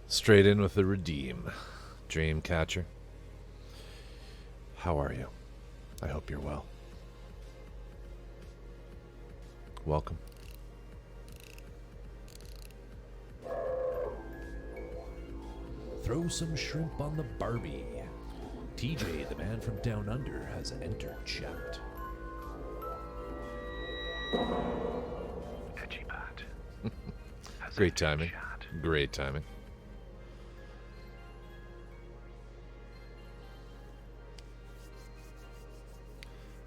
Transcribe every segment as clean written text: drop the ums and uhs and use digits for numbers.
Straight in with the redeem. Dreamcatcher. How are you? I hope you're well. Welcome. Throw some shrimp on the Barbie. TJ, the man from down under, has entered chat. Edgy Pat. Great timing. Great timing.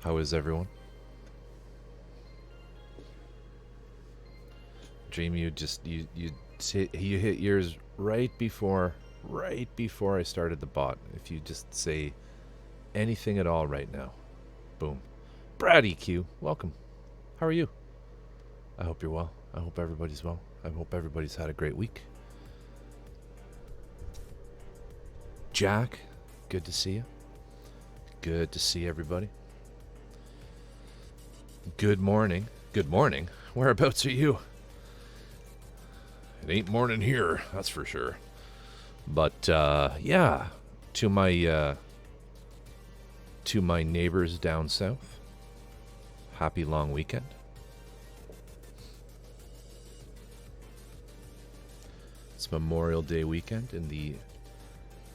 How is everyone? Dream, you hit yours right before I started the bot. If you just say anything at all right now, boom. Brad EQ, welcome. How are you? I hope you're well. I hope everybody's well. I hope everybody's had a great week. Jack, good to see you. Good to see everybody. Good morning. Good morning. Whereabouts are you? It ain't morning here, that's for sure. But yeah, to my neighbors down south, happy long weekend. It's Memorial Day weekend in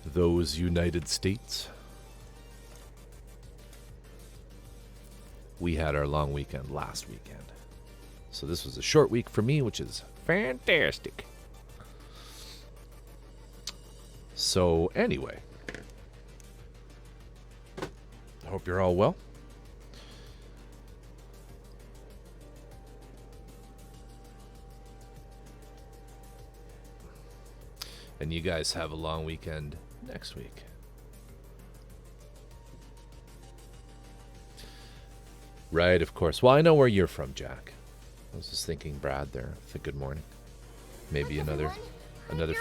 those United States. We had our long weekend last weekend. So this was a short week for me, which is fantastic. So anyway, I hope you're all well. And you guys have a long weekend next week. Right, of course. Well, I know where you're from, Jack. I was just thinking Brad there. For good morning. Maybe another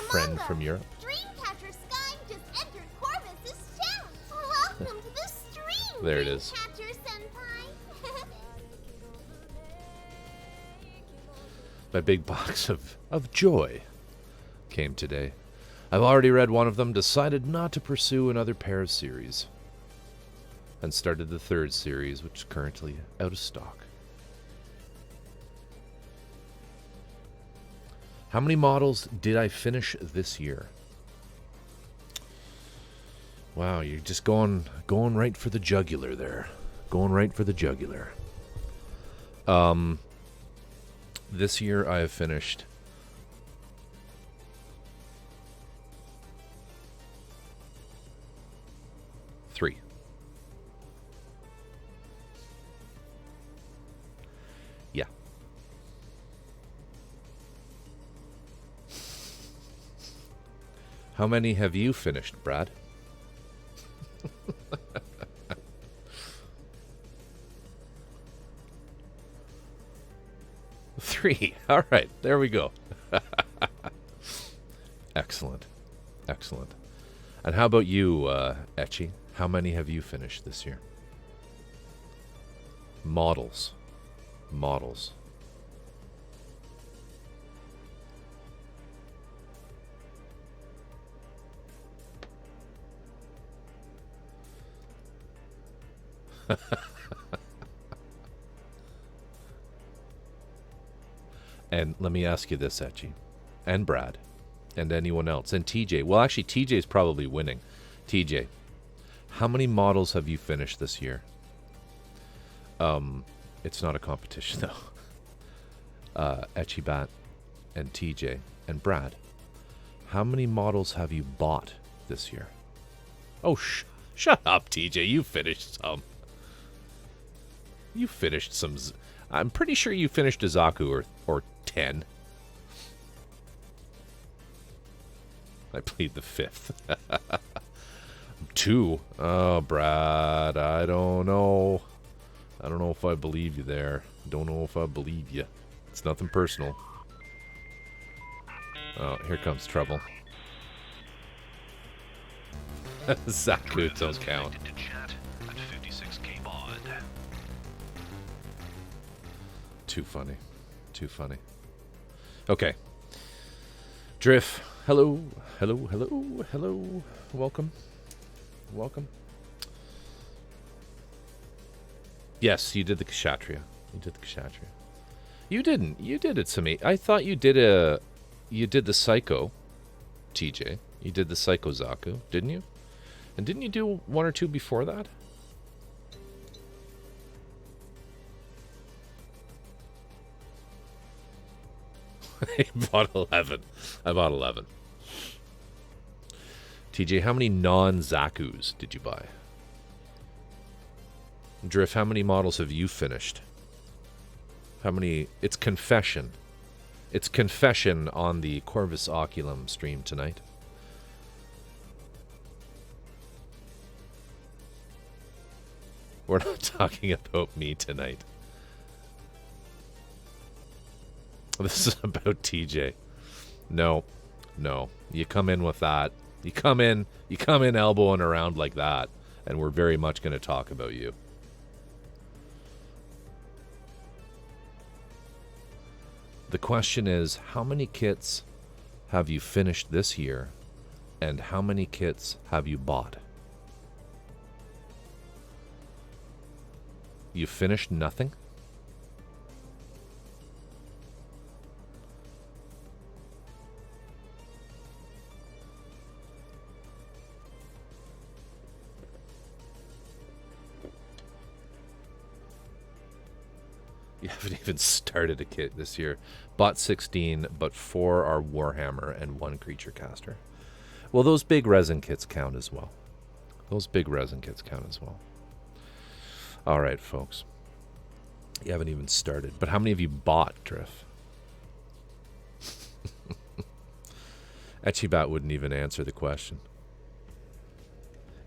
friend from Europe. Dreamcatcher Sky just entered Corvus's chat. Welcome to the stream. There it is. Dreamcatcher Senpai. My big box of joy came today. I've already read one of them, decided not to pursue another pair of series, and started the third series, which is currently out of stock. How many models did I finish this year? Wow, you're just going right for the jugular there. Going right for the jugular. This year I have finished 3. Yeah. How many have you finished, Brad? 3. All right, there we go. Excellent. Excellent. And how about you, Etchy? How many have you finished this year? Models. And let me ask you this, Etchy, and Brad, and anyone else, and TJ. Well, actually, TJ's probably winning. TJ, how many models have you finished this year? It's not a competition, though. Etchy Bat and TJ and Brad, how many models have you bought this year? Oh, shut up, TJ. You finished some. You finished some. I'm pretty sure you finished a Zaku or 10. I plead the 5th. 2. Oh, Brad, I don't know. I don't know if I believe you there. Don't know if I believe you. It's nothing personal. Oh, here comes trouble. Zaku don't count. Too funny. Too funny. Okay. Drift, hello, hello, hello, hello. Welcome. Welcome. Yes, you did the Kshatriya. You did the Kshatriya. You didn't. You did it to me. I thought you did the Psycho, TJ. You did the Psycho Zaku, didn't you? And didn't you do one or two before that? I bought 11. I bought 11. TJ, how many non-Zakus did you buy? Drift, how many models have you finished? How many? It's confession. It's confession on the Corvus Oculum stream tonight. We're not talking about me tonight. This is about TJ. No. No. You come in with that. You come in elbowing around like that, and we're very much going to talk about you. The question is, how many kits have you finished this year, and how many kits have you bought? You finished nothing? You haven't even started a kit this year. Bought 16, but 4 are Warhammer and 1 Creature Caster. Well, those big resin kits count as well. Those big resin kits count as well. All right, folks. You haven't even started. But how many have you bought, Drift? Etchibat wouldn't even answer the question.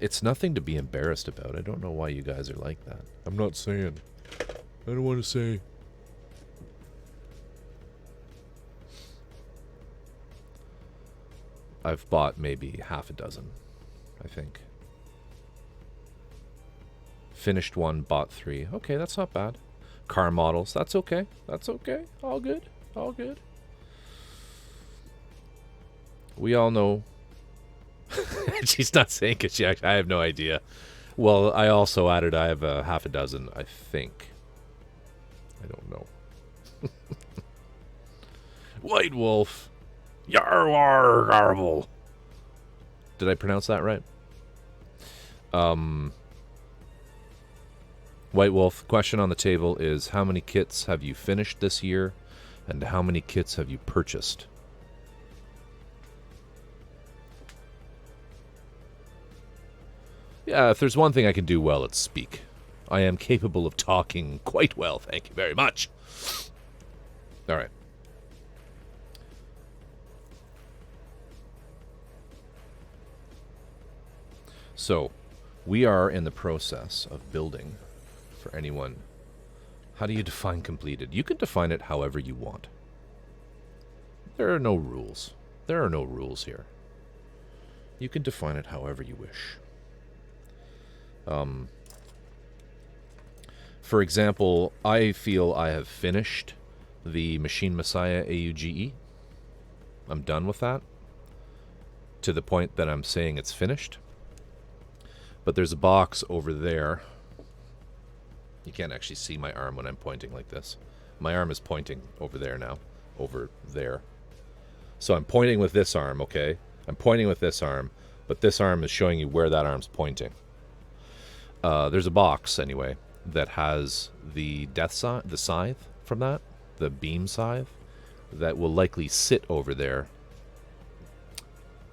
It's nothing to be embarrassed about. I don't know why you guys are like that. I'm not saying. I don't want to say. I've bought maybe half a dozen, I think. Finished 1, bought 3. Okay, that's not bad. Car models, that's okay. That's okay. All good. All good. We all know. She's not saying because I have no idea. Well, I also added I have half a dozen, I think. I don't know. White Wolf. Yarwar Garble. Did I pronounce that right? White Wolf, question on the table is, how many kits have you finished this year, and how many kits have you purchased? Yeah, if there's one thing I can do well, it's speak. I am capable of talking quite well, thank you very much. All right. So, we are in the process of building, for anyone. How do you define completed? You can define it however you want. There are no rules. There are no rules here. You can define it however you wish. For example, I feel I have finished the Machine Messiah AUGE. I'm done with that, to the point that I'm saying it's finished. But there's a box over there. You can't actually see my arm when I'm pointing like this. My arm is pointing over there now. Over there. So I'm pointing with this arm, okay? I'm pointing with this arm, but this arm is showing you where that arm's pointing. There's a box, anyway, that has the the scythe from that, the beam scythe, that will likely sit over there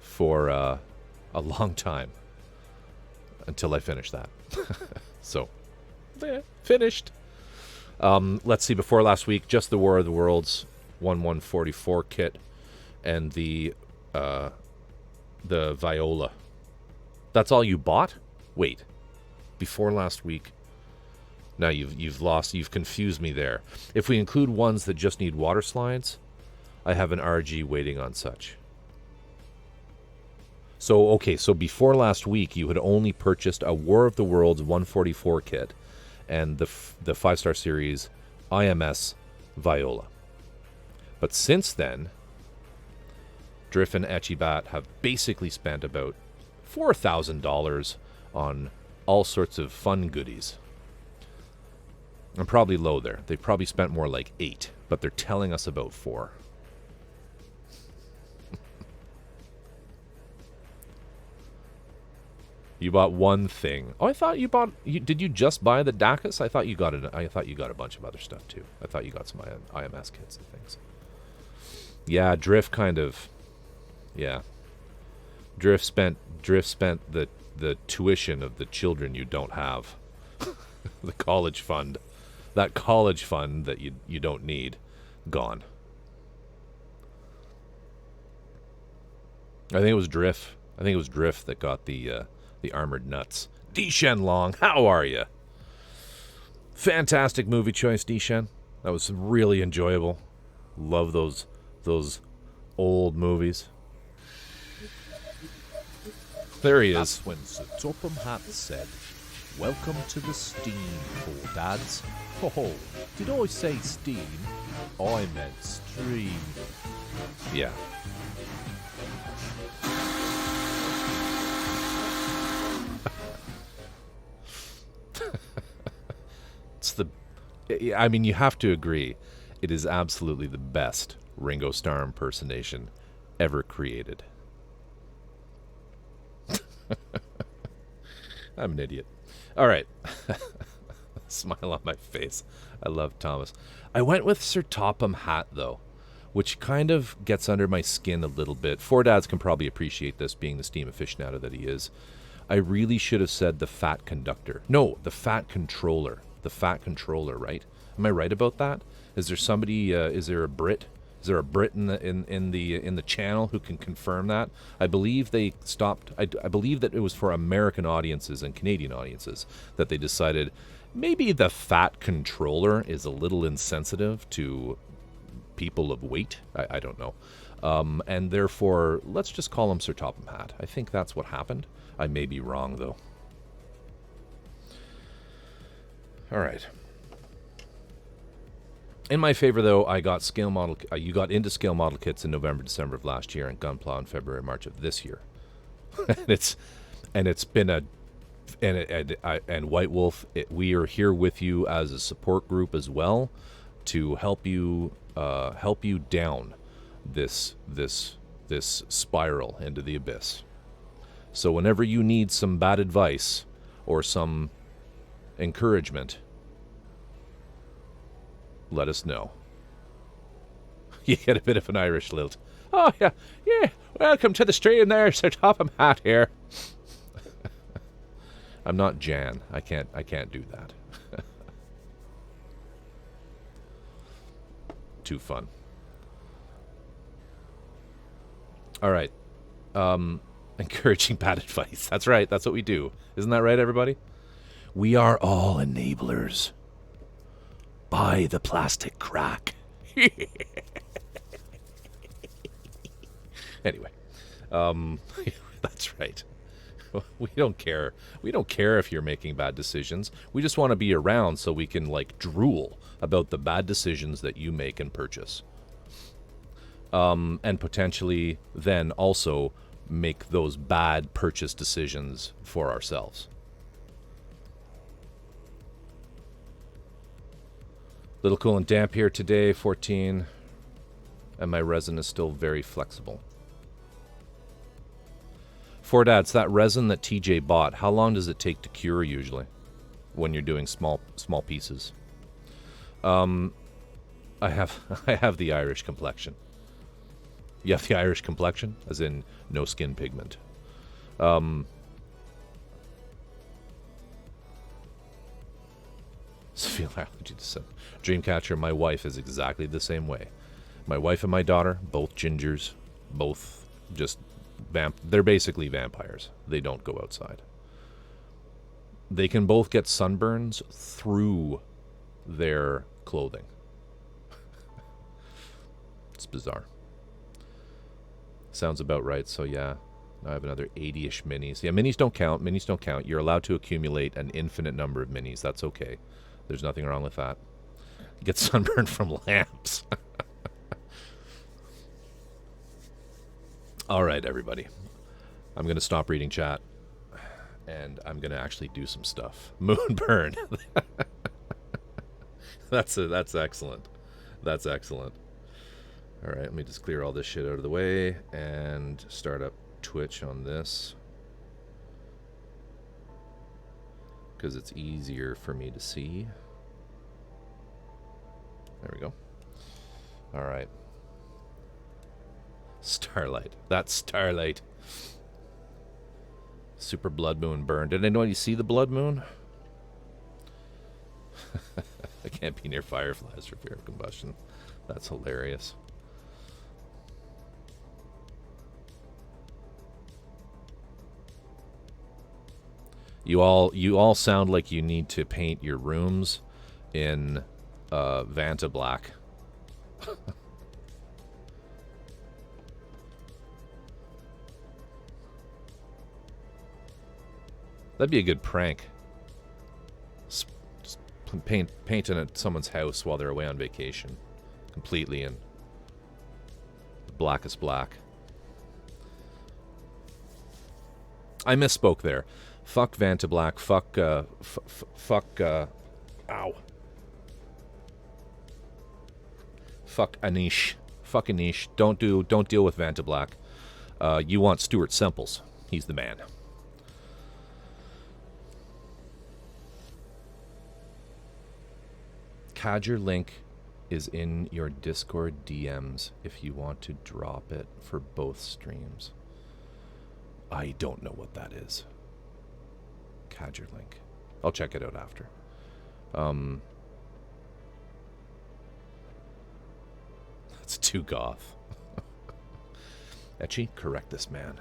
for a long time until I finish that. So, finished. Let's see, before last week, just the War of the Worlds 1144 kit and the Viola. That's all you bought? Wait. Before last week. Now you've confused me there. If we include ones that just need water slides, I have an RG waiting on such. So, okay, so before last week, you had only purchased a War of the Worlds 144 kit and the 5-star series IMS Viola. But since then, Drift and Etchibat have basically spent about $4,000 on all sorts of fun goodies. I'm probably low there. They probably spent more like 8, but they're telling us about 4. You bought one thing. Oh, I thought you bought. Did you just buy the Dacus? I thought you got it. I thought you got a bunch of other stuff too. I thought you got some IMS kits and things. Yeah, Drift kind of. Yeah, Drift spent the tuition of the children you don't have. The college fund, that college fund that you don't need, gone. I think it was Drift. That got the armored nuts. D-Shen Long, how are you? Fantastic movie choice, D-Shen. That was really enjoyable. Love those old movies. There he is. That's when Sir Topham Hatt said, "Welcome to the steam, poor dads." Oh, did I say steam? I meant stream. Yeah. I mean, you have to agree, it is absolutely the best Ringo Starr impersonation ever created. I'm an idiot. All right. Smile on my face. I love Thomas. I went with Sir Topham Hatt, though, which kind of gets under my skin a little bit. Four Dads can probably appreciate this, being the steam aficionado that he is. I really should have said the Fat Conductor. No, the Fat Controller. The Fat Controller, right? Am I right about that? Is there somebody? Is there a Brit? Is there a Brit in the channel who can confirm that? I believe they stopped. I believe that it was for American audiences and Canadian audiences that they decided maybe the Fat Controller is a little insensitive to people of weight. I don't know, and therefore let's just call him Sir Topham Hatt. I think that's what happened. I may be wrong though. All right. In my favor, though, I got scale model. You got into scale model kits in November, December of last year, and Gunplow in February, March of this year. and it's been and White Wolf. We are here with you as a support group as well to help you down this spiral into the abyss. So whenever you need some bad advice or some encouragement, let us know. You get a bit of an Irish lilt. Oh yeah. Welcome to the stream there, Sir Topham Hatt here. I'm not Jan. I can't do that. Too fun. All right. Encouraging bad advice. That's right. That's what we do. Isn't that right, everybody? We are all enablers. Buy the plastic crack. Anyway, that's right. We don't care. We don't care if you're making bad decisions. We just want to be around so we can drool about the bad decisions that you make and purchase. And potentially then also make those bad purchase decisions for ourselves. Little cool and damp here today, 14. And my resin is still very flexible. Four Dads, that resin that TJ bought, how long does it take to cure usually when you're doing small pieces? I have the Irish complexion. You have the Irish complexion? As in no skin pigment. Severe allergy to sun. Dreamcatcher, my wife is exactly the same way. My wife and my daughter, both gingers, both just they're basically vampires. They don't go outside. They can both get sunburns through their clothing. It's bizarre. Sounds about right, so yeah. I have another 80-ish minis. Yeah, minis don't count. You're allowed to accumulate an infinite number of minis. That's okay. There's nothing wrong with that. Get sunburned from lamps. All right, everybody. I'm going to stop reading chat, and I'm going to actually do some stuff. Moonburn. That's excellent. That's excellent. All right, let me just clear all this shit out of the way and start up Twitch on this, because it's easier for me to see. There we go. All right. Starlight. That's Starlight. Super blood moon burn. Did anybody see the blood moon? I can't be near fireflies for fear of combustion. That's hilarious. You all sound like you need to paint your rooms in Vanta black. That'd be a good prank. Just painting at someone's house while they're away on vacation, completely in the blackest black. I misspoke there. Fuck Vanta Black. Fuck. Ow. Fuck Anish. Fuck Anish. Don't deal with Vanta Black. You want Stuart Semples. He's the man. Cadger link is in your Discord DMs if you want to drop it for both streams. I don't know what that is. Cadger link. I'll check it out after. That's too goth. Etchy, correct this man.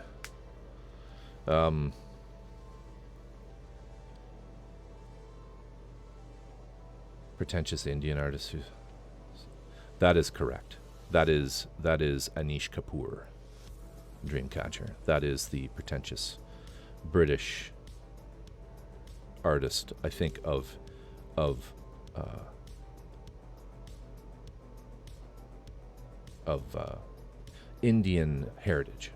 Pretentious Indian artist who... That is correct. That is Anish Kapoor, Dreamcatcher. That is the pretentious British artist, I think, of Indian heritage.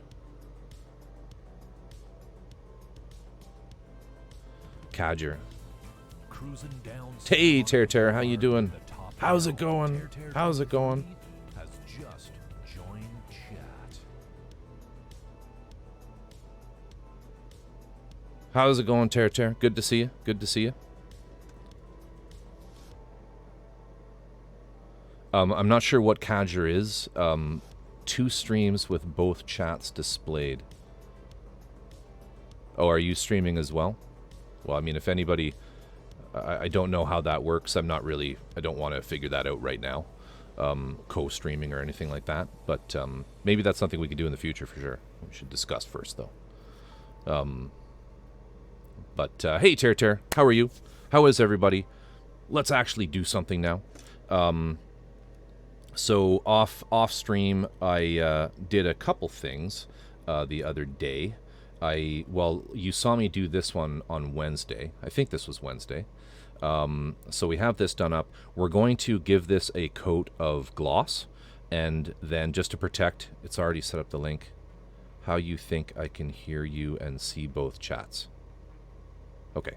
Cadger. Hey, Ter, how you doing? How's it going? How's it going? Has just joined chat. How's it going, Ter? Good to see you. Good to see you. I'm not sure what Cadger is. 2 streams with both chats displayed. Oh, are you streaming as well? Well, I mean, if anybody... I don't know how that works. I don't want to figure that out right now. Co-streaming or anything like that. But maybe that's something we could do in the future for sure. We should discuss first, though. Hey, Ter, how are you? How is everybody? Let's actually do something now. So off stream, I did a couple things the other day. You saw me do this one on Wednesday. I think this was Wednesday. So we have this done up. We're going to give this a coat of gloss, and then just to protect, it's already set up the link. How you think I can hear you and see both chats? Okay.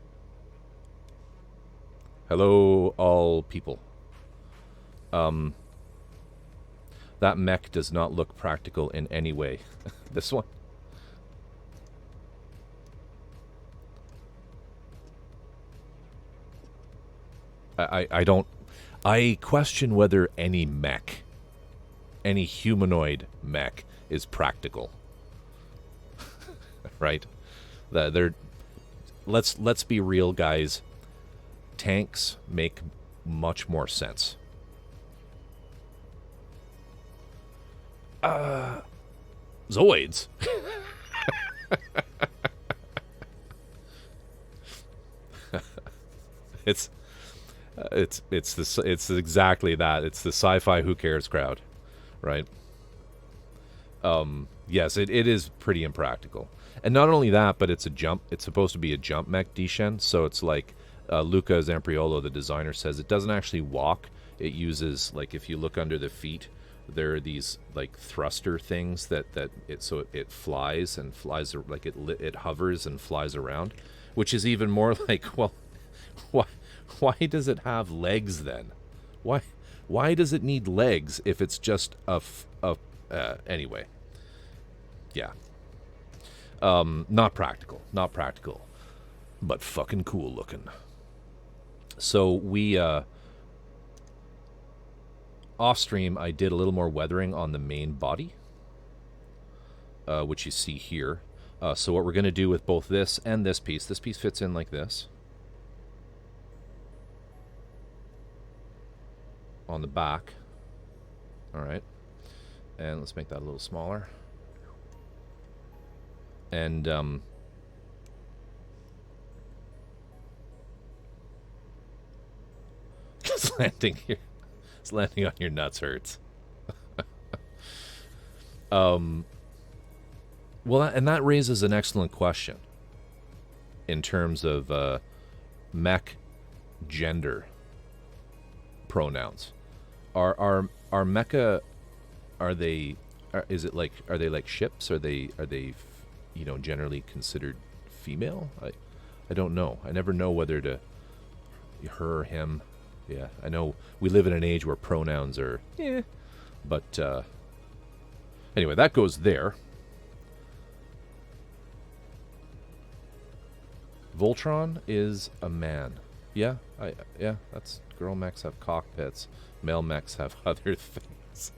Hello, all people. That mech does not look practical in any way. This one. I question whether any mech, any humanoid mech, is practical. Right? Let's be real, guys. Tanks make much more sense. Zoids. It's exactly that. It's the sci-fi who cares crowd, right? Yes, it is pretty impractical. And not only that, but it's supposed to be a jump mech descent, so it's like Luca Zampriolo, the designer, says it doesn't actually walk. It uses, like, if you look under the feet, there are these like thruster things that it flies and flies, like it hovers and flies around, which is even more like, well, why does it have legs then? Why does it need legs if it's just anyway? Yeah. Not practical, but fucking cool looking. So we off stream, I did a little more weathering on the main body, which you see here. So what we're going to do with both this and this piece fits in like this on the back. All right, and let's make that a little smaller. And it's landing here. It's landing on your nuts hurts. Well, and that raises an excellent question in terms of mech gender pronouns. Are mecha, are they like ships? Are they generally considered female? I don't know. I never know whether to her or him. Yeah, I know we live in an age where pronouns are but anyway, that goes there. Voltron is a man. Yeah, that's, girl mechs have cockpits, male mechs have other things.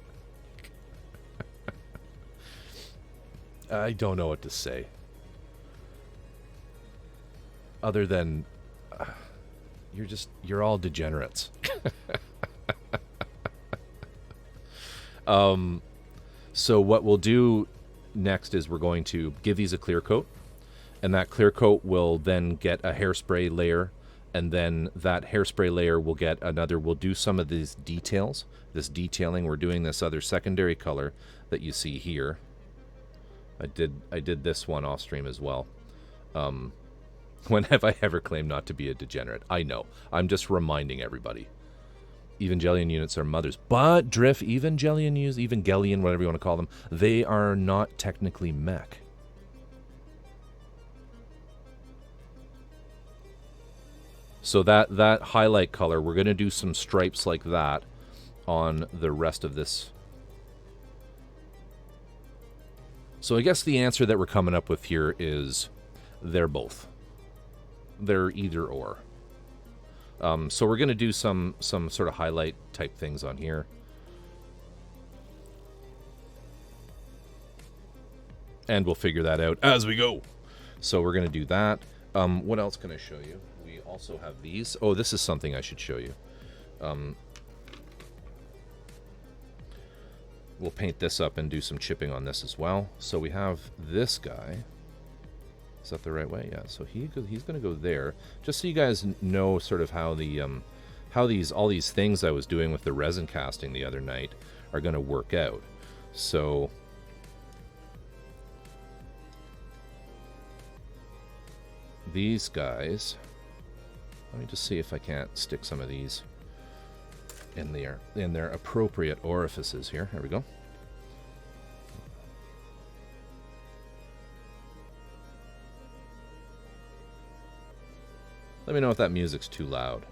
I don't know what to say. Other than you're all degenerates. So what we'll do next is we're going to give these a clear coat, and that clear coat will then get a hairspray layer, and then that hairspray layer will get another. We'll do some of these details, this detailing. We're doing this other secondary color that you see here. I did this one off stream as well. When have I ever claimed not to be a degenerate? I know. I'm just reminding everybody. Evangelion units are mothers. But, Drift, Evangelion, whatever you want to call them, they are not technically mech. So that highlight color, we're going to do some stripes like that on the rest of this. So I guess the answer that we're coming up with here is they're both. They're either or. So we're going to do some sort of highlight type things on here. And we'll figure that out as we go. So we're going to do that. What else can I show you? We also have these. Oh, this is something I should show you. We'll paint this up and do some chipping on this as well. So we have this guy. Is that the right way? Yeah. So he's going to go there, just so you guys know sort of how the all these things I was doing with the resin casting the other night are going to work out. So these guys. Let me just see if I can't stick some of these in their appropriate orifices here. There we go. Let me know if that music's too loud.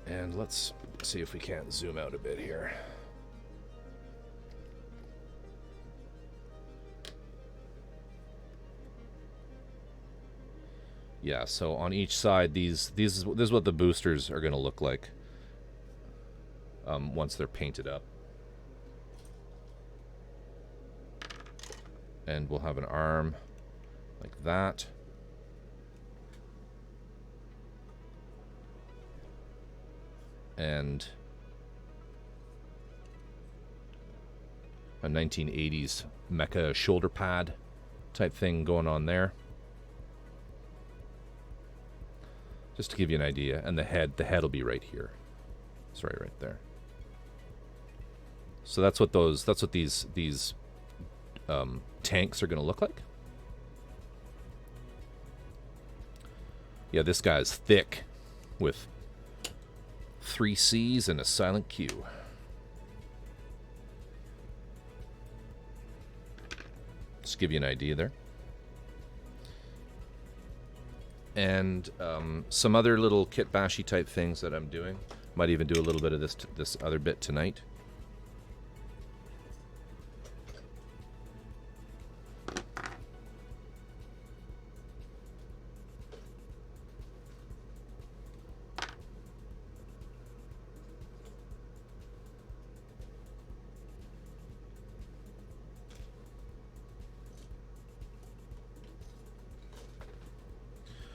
And let's see if we can't zoom out a bit here. Yeah, so on each side, this is what the boosters are going to look like once they're painted up. And we'll have an arm like that. And a 1980s mecha shoulder pad type thing going on there. Just to give you an idea. And the head will be right here. It's right there. So that's what these tanks are going to look like. Yeah, this guy's thick with 3 C's and a silent Q. give you an idea there. And some other little kit bashy type things that I'm doing. Might even do a little bit of this other bit tonight.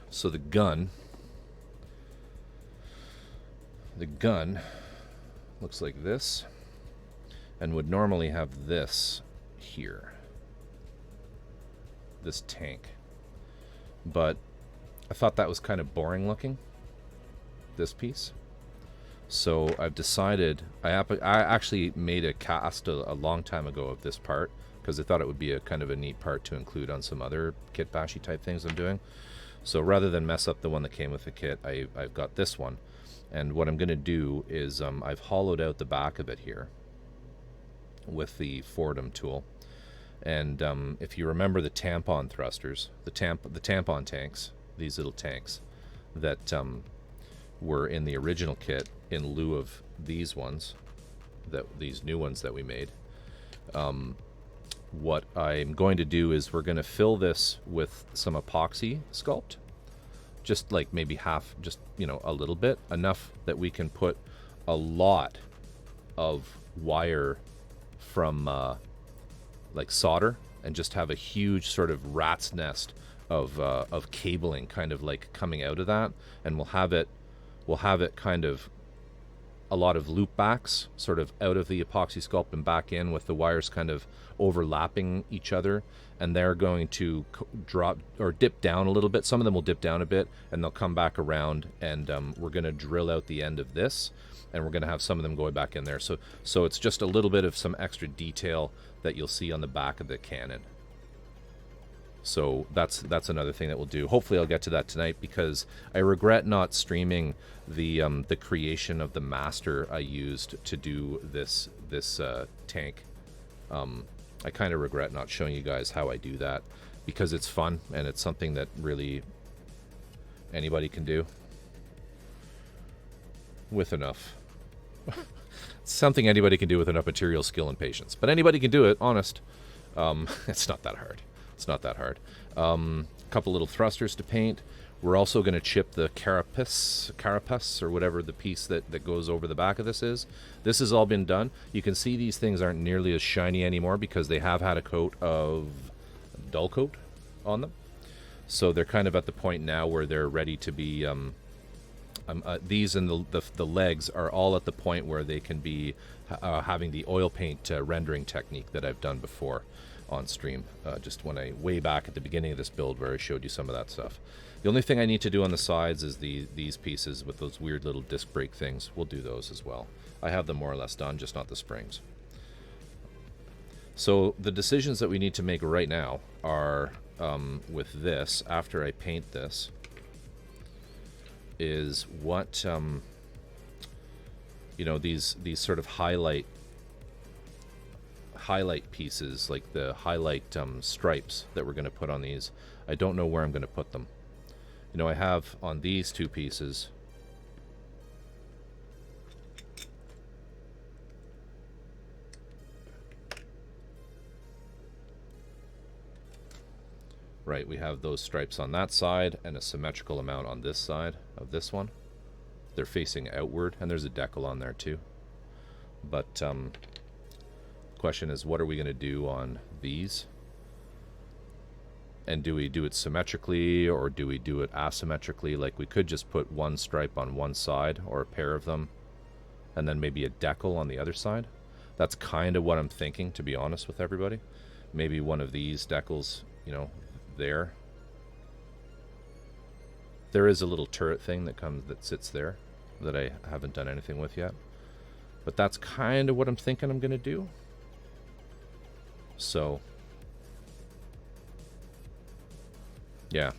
So the gun looks like this, and would normally have this here, this tank. But I thought that was kind of boring looking, this piece. So I've decided, I actually made a cast a long time ago of this part, because I thought it would be a kind of a neat part to include on some other kit bashy type things I'm doing. So rather than mess up the one that came with the kit, I've got this one. And what I'm going to do is I've hollowed out the back of it here with the Fordham tool. And if you remember the tampon thrusters, the tampon tanks, these little tanks that were in the original kit in lieu of these ones, these new ones that we made, what I'm going to do is we're going to fill this with some epoxy sculpt, just like maybe half, just, you know, a little bit, enough that we can put a lot of wire from like solder, and just have a huge sort of rat's nest of cabling kind of like coming out of that, and we'll have it kind of a lot of loop backs sort of out of the epoxy sculpt and back in, with the wires kind of overlapping each other, and they're going to drop or dip down a little bit. Some of them will dip down a bit and they'll come back around, and we're going to drill out the end of this, and we're going to have some of them going back in there. So it's just a little bit of some extra detail that you'll see on the back of the cannon. So that's another thing that we'll do. Hopefully I'll get to that tonight, because I regret not streaming the creation of the master I used to do this tank. I kind of regret not showing you guys how I do that, because it's fun and it's something that really anybody can do with enough. It's something anybody can do with enough material skill and patience. But anybody can do it, honest. It's not that hard. It's not that hard. A couple little thrusters to paint. We're also going to chip the carapace, or whatever the piece that goes over the back of this is. This has all been done. You can see these things aren't nearly as shiny anymore, because they have had a coat of dull coat on them. So they're kind of at the point now where they're ready to be... these and the legs are all at the point where they can be having the oil paint rendering technique that I've done before on stream, just when way back at the beginning of this build, where I showed you some of that stuff. The only thing I need to do on the sides is these pieces with those weird little disc brake things. We'll do those as well. I have them more or less done, just not the springs. So the decisions that we need to make right now are with this, after I paint this, is what you know, these sort of highlight pieces, like the highlight stripes that we're going to put on these. I don't know where I'm going to put them. You know, I have on these two pieces, right, we have those stripes on that side and a symmetrical amount on this side of this one. They're facing outward, and there's a decal on there too. But question is, what are we going to do on these? And do we do it symmetrically, or do we do it asymmetrically? Like, we could just put one stripe on one side, or a pair of them, and then maybe a decal on the other side. That's kind of what I'm thinking, to be honest with everybody. Maybe one of these decals, you know, there. There is a little turret thing that sits there that I haven't done anything with yet. But that's kind of what I'm thinking I'm going to do. So, yeah.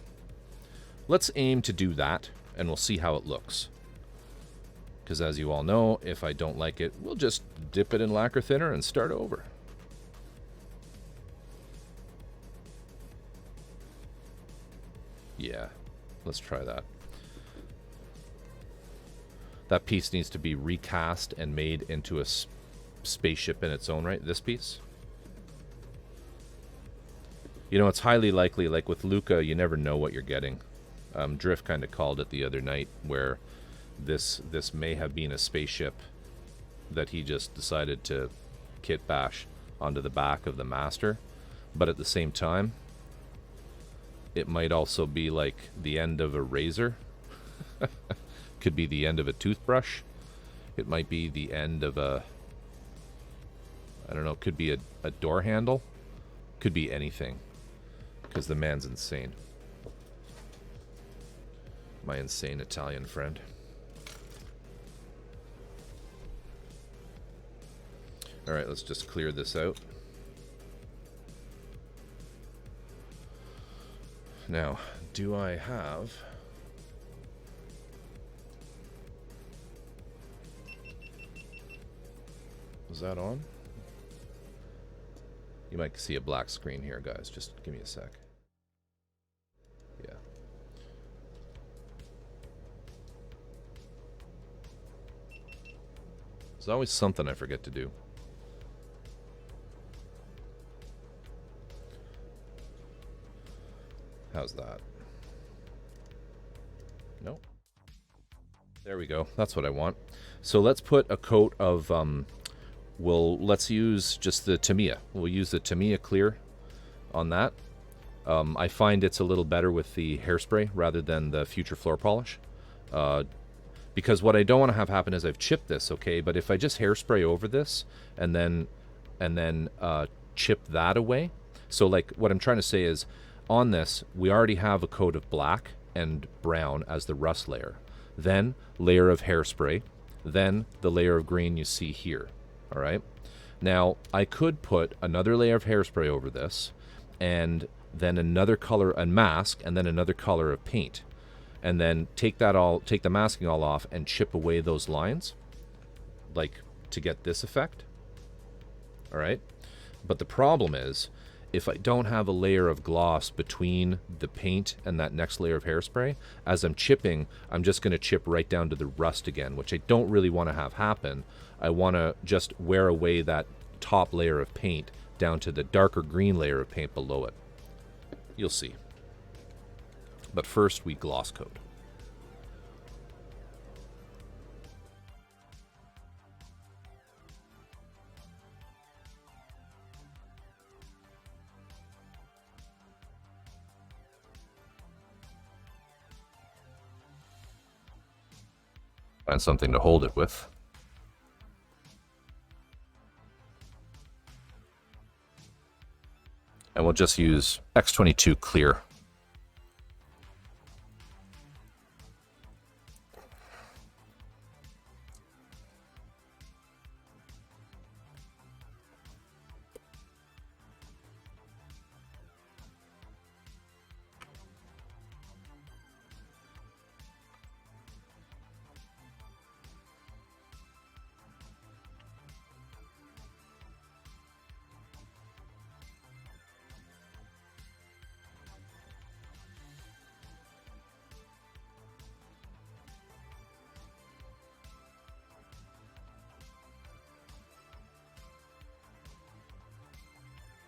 Let's aim to do that, and we'll see how it looks. Because as you all know, if I don't like it, we'll just dip it in lacquer thinner and start over. Yeah, let's try that. That piece needs to be recast and made into a spaceship in its own right, this piece. You know, it's highly likely, like with Luca, you never know what you're getting. Drift kind of called it the other night, where this may have been a spaceship that he just decided to kit bash onto the back of the Master. But at the same time, it might also be like the end of a razor. Could be the end of a toothbrush. It might be the end of a, I don't know, could be a door handle. Could be anything. Because the man's insane. My insane Italian friend. Alright, let's just clear this out. Now, do I have... Was that on? You might see a black screen here, guys. Just give me a sec. Yeah. There's always something I forget to do. How's that? Nope. There we go. That's what I want. So let's put a coat of... let's use just the Tamiya. We'll use the Tamiya clear on that. I find it's a little better with the hairspray rather than the future floor polish. Because what I don't want to have happen is I've chipped this, okay? But if I just hairspray over this and then chip that away. So like what I'm trying to say is on this, we already have a coat of black and brown as the rust layer. Then layer of hairspray. Then the layer of green you see here. All right. Now, I could put another layer of hairspray over this, and then another color and mask, and then another color of paint, and then take the masking all off, and chip away those lines, like to get this effect. All right. But the problem is, if I don't have a layer of gloss between the paint and that next layer of hairspray, as I'm chipping, I'm just going to chip right down to the rust again, which I don't really want to have happen. I want to just wear away that top layer of paint down to the darker green layer of paint below it. You'll see. But first, we gloss coat. Find something to hold it with. And we'll just use X22 clear.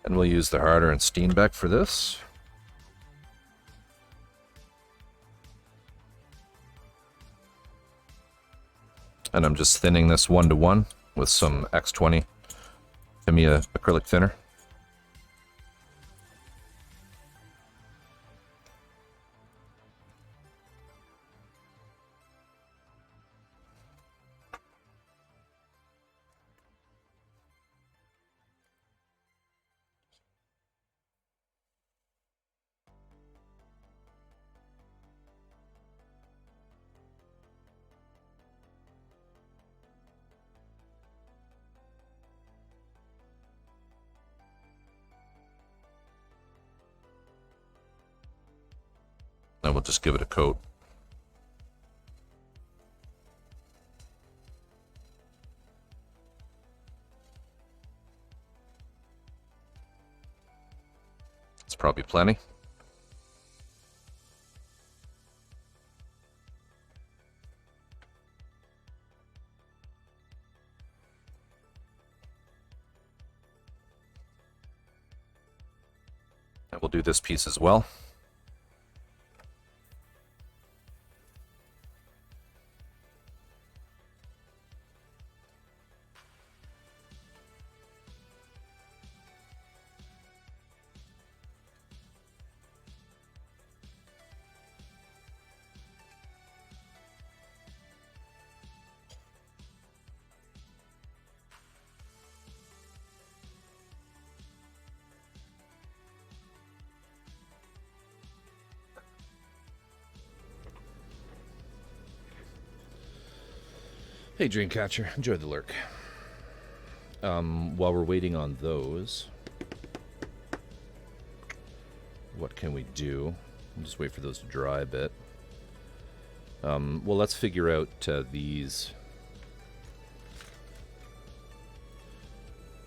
And we'll use the Harder and Steenbeck for this. And I'm just thinning this 1:1 with some X20 Tamiya acrylic thinner. And we'll just give it a coat. It's probably plenty. we'll do this piece as well. Hey, Dreamcatcher, enjoy the lurk. While we're waiting on those, what can we do? We'll just wait for those to dry a bit. Well, let's figure out these.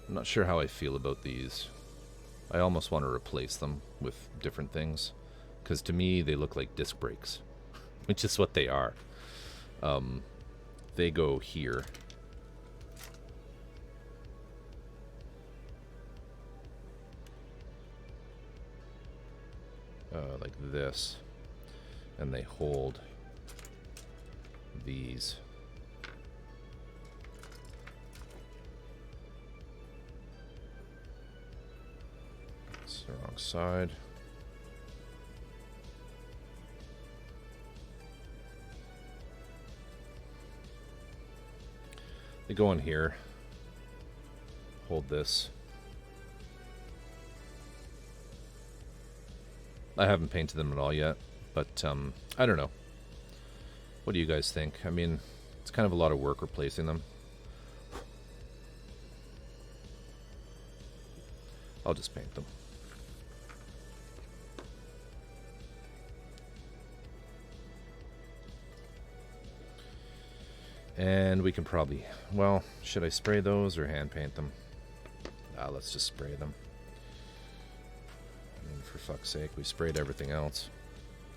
I'm not sure how I feel about these. I almost want to replace them with different things, because to me they look like disc brakes, which is what they are. They go here. Like this. And they hold these. It's the wrong side. They go in here, hold this. I haven't painted them at all yet, but I don't know. What do you guys think? I mean, it's kind of a lot of work replacing them. I'll just paint them. And we can probably, well, should I spray those or hand paint them? Let's just spray them. I mean, for fuck's sake, we sprayed everything else.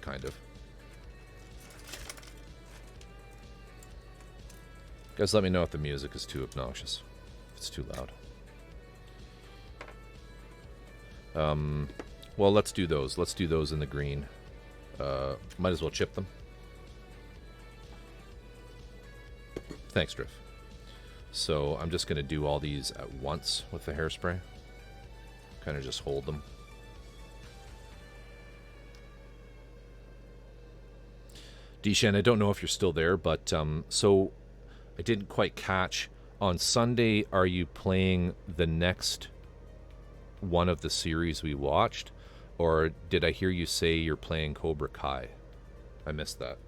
Kind of. Guys, let me know if the music is too obnoxious. If it's too loud. Well, let's do those. Let's do those in the green. Might as well chip them. Thanks, Drift. So I'm just going to do all these at once with the hairspray. Kind of just hold them. Dishan, I don't know if you're still there, but so I didn't quite catch. On Sunday, are you playing the next one of the series we watched? Or did I hear you say you're playing Cobra Kai? I missed that.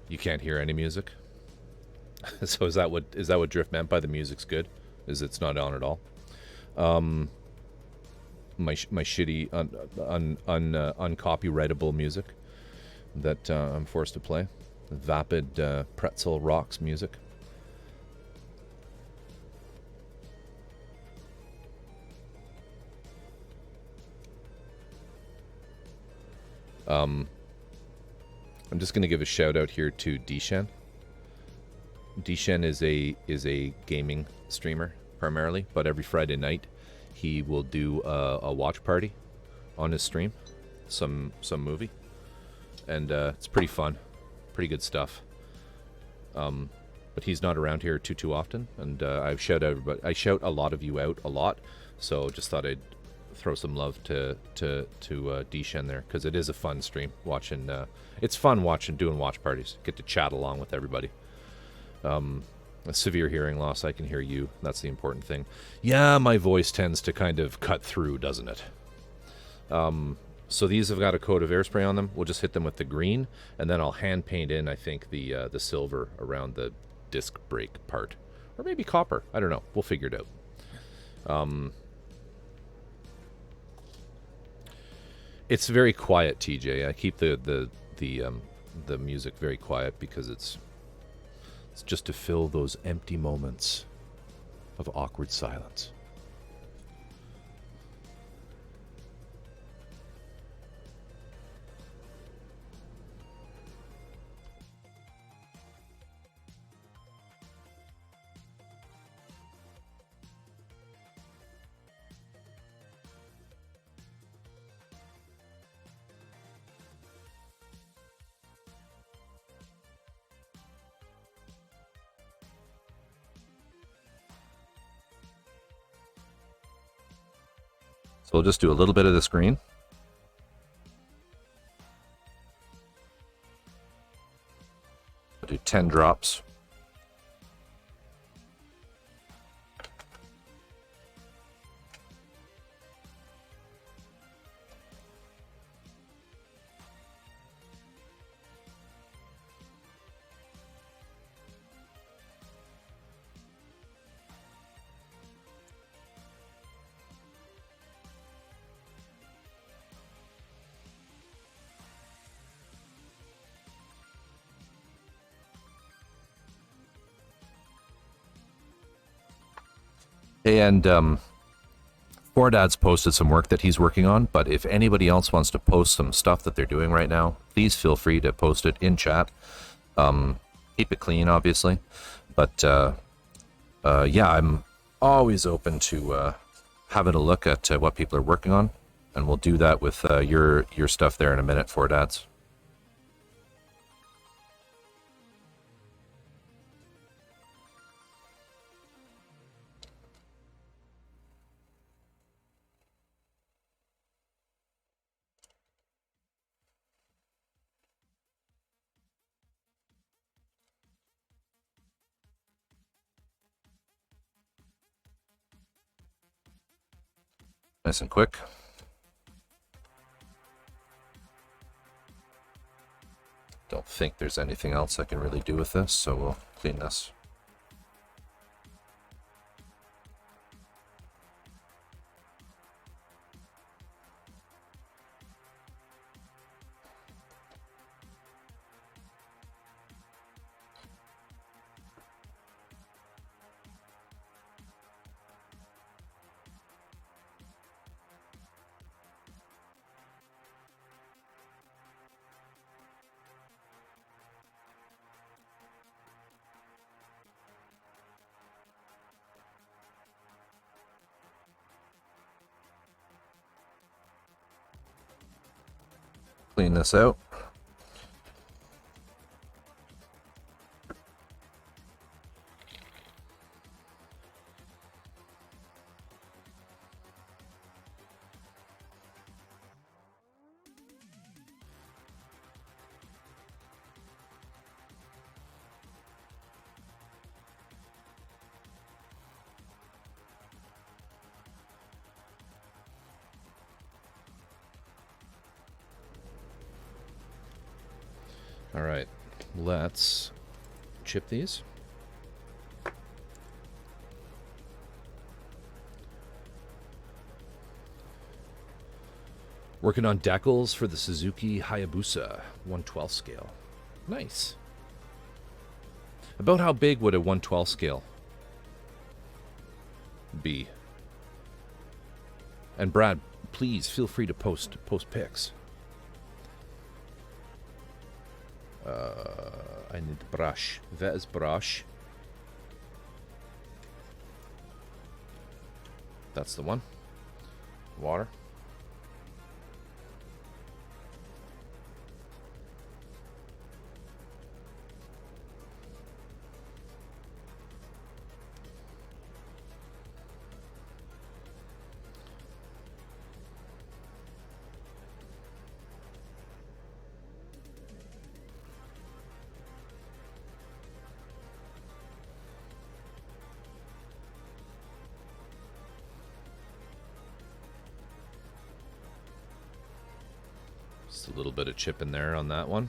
You can't hear any music. So is that what Drift meant by the music's good? Is it's not on at all? My shitty uncopyrightable music that I'm forced to play, vapid pretzel rocks music. I'm just going to give a shout out here to Dishan. Dishan is a gaming streamer primarily, but every Friday night he will do a watch party on his stream, some movie, and it's pretty fun, pretty good stuff. But he's not around here too often, and I shout a lot of you out a lot, so just thought I'd throw some love to Dishan there, because it is a fun stream watching. It's fun doing watch parties. Get to chat along with everybody. A severe hearing loss. I can hear you. That's the important thing. Yeah, my voice tends to kind of cut through, doesn't it? So these have got a coat of hairspray on them. We'll just hit them with the green, and then I'll hand paint in, I think, the silver around the disc brake part, or maybe copper. I don't know. We'll figure it out. It's very quiet, TJ. I keep the music very quiet because it's It's just to fill those empty moments of awkward silence. So we'll just do a little bit of the screen. I'll do 10 drops. And Dad's posted some work that he's working on, but if anybody else wants to post some stuff that they're doing right now, please feel free to post it in chat. Keep it clean, obviously. But yeah, I'm always open to having a look at what people are working on, and we'll do that with your stuff there in a minute, Dads. Nice and quick. Don't think there's anything else I can really do with this, so we'll clean this. Clean this out. All right, let's chip these. Working on decals for the Suzuki Hayabusa 1/12 scale. Nice. About how big would a 1/12 scale be? And Brad, please feel free to post pics. I need brush. That is brush. That's the one. Water. Just a little bit of chip in there on that one.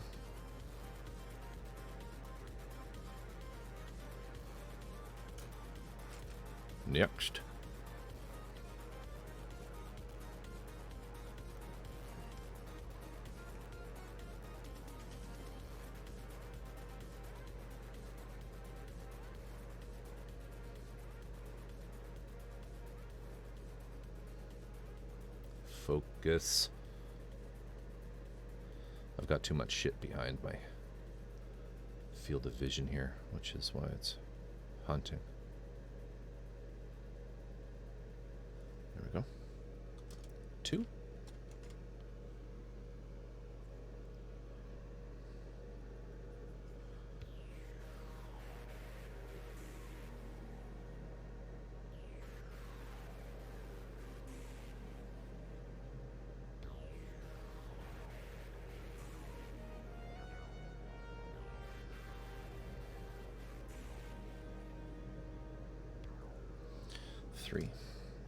Next. focus. I've got too much shit behind my field of vision here, which is why it's hunting. There we go. 2.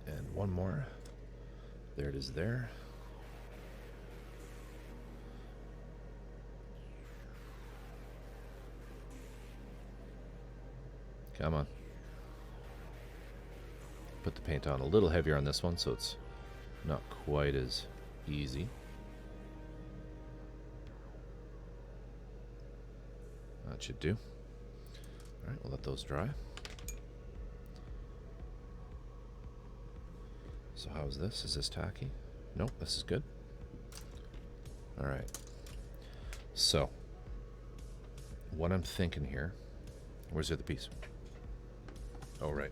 And one more. There it is there. Come on. Put the paint on a little heavier on this one so it's not quite as easy. That should do. Alright, we'll let those dry. So how's this? Is this tacky? Nope, this is good. Alright. So, what I'm thinking here... Where's the other piece? Oh, right.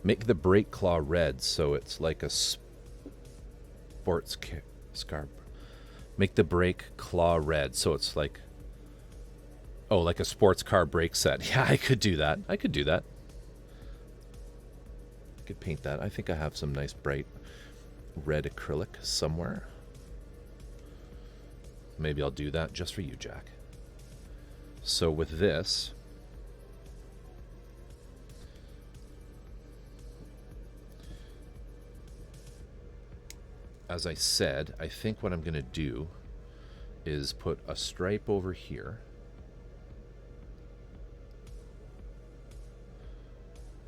Make the brake claw red so it's like a sports car. Make the brake claw red so it's like... Oh, like a sports car brake set. Yeah, I could do that. I could do that. I could paint that. I think I have some nice bright red acrylic somewhere. Maybe I'll do that just for you, Jack. So with this... As I said, I think what I'm going to do is put a stripe over here.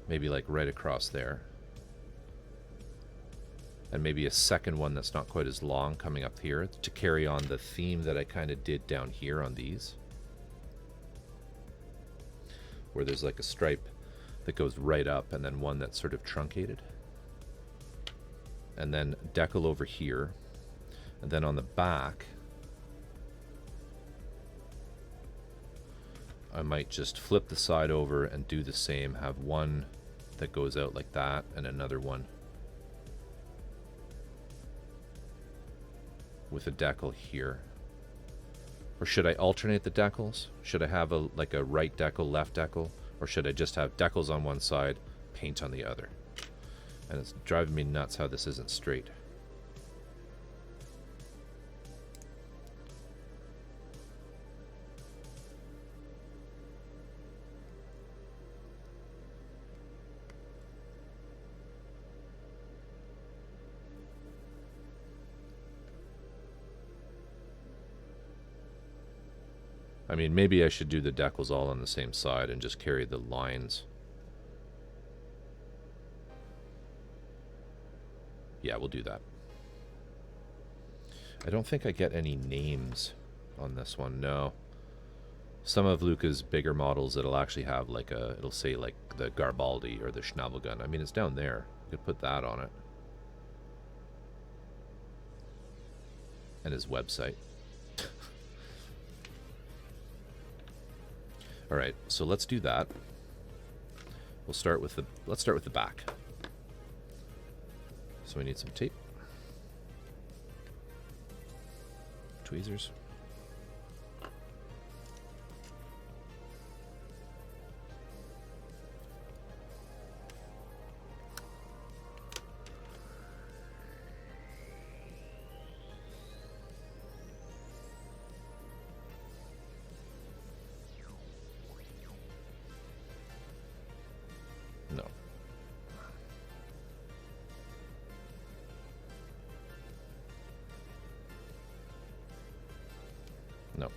Maybe like right across there. And maybe a second one that's not quite as long coming up here to carry on the theme that I kind of did down here on these. Where there's like a stripe that goes right up and then one that's sort of truncated. And then decal over here, and then on the back I might just flip the side over and do the same, have one that goes out like that and another one with a decal here. Or should I alternate the decals? Should I have a like a right decal, left decal, or should I just have decals on one side, paint on the other? And it's driving me nuts how this isn't straight. I mean, maybe I should do the decals all on the same side and just carry the lines. Yeah, we'll do that. I don't think I get any names on this one, no. Some of Luca's bigger models, it'll actually have like a, it'll say like the Garibaldi or the Schnabelgun. I mean, it's down there. You could put that on it. And his website. All right, so let's do that. We'll start with the, let's start with the back. So we need some tape, tweezers, no. No.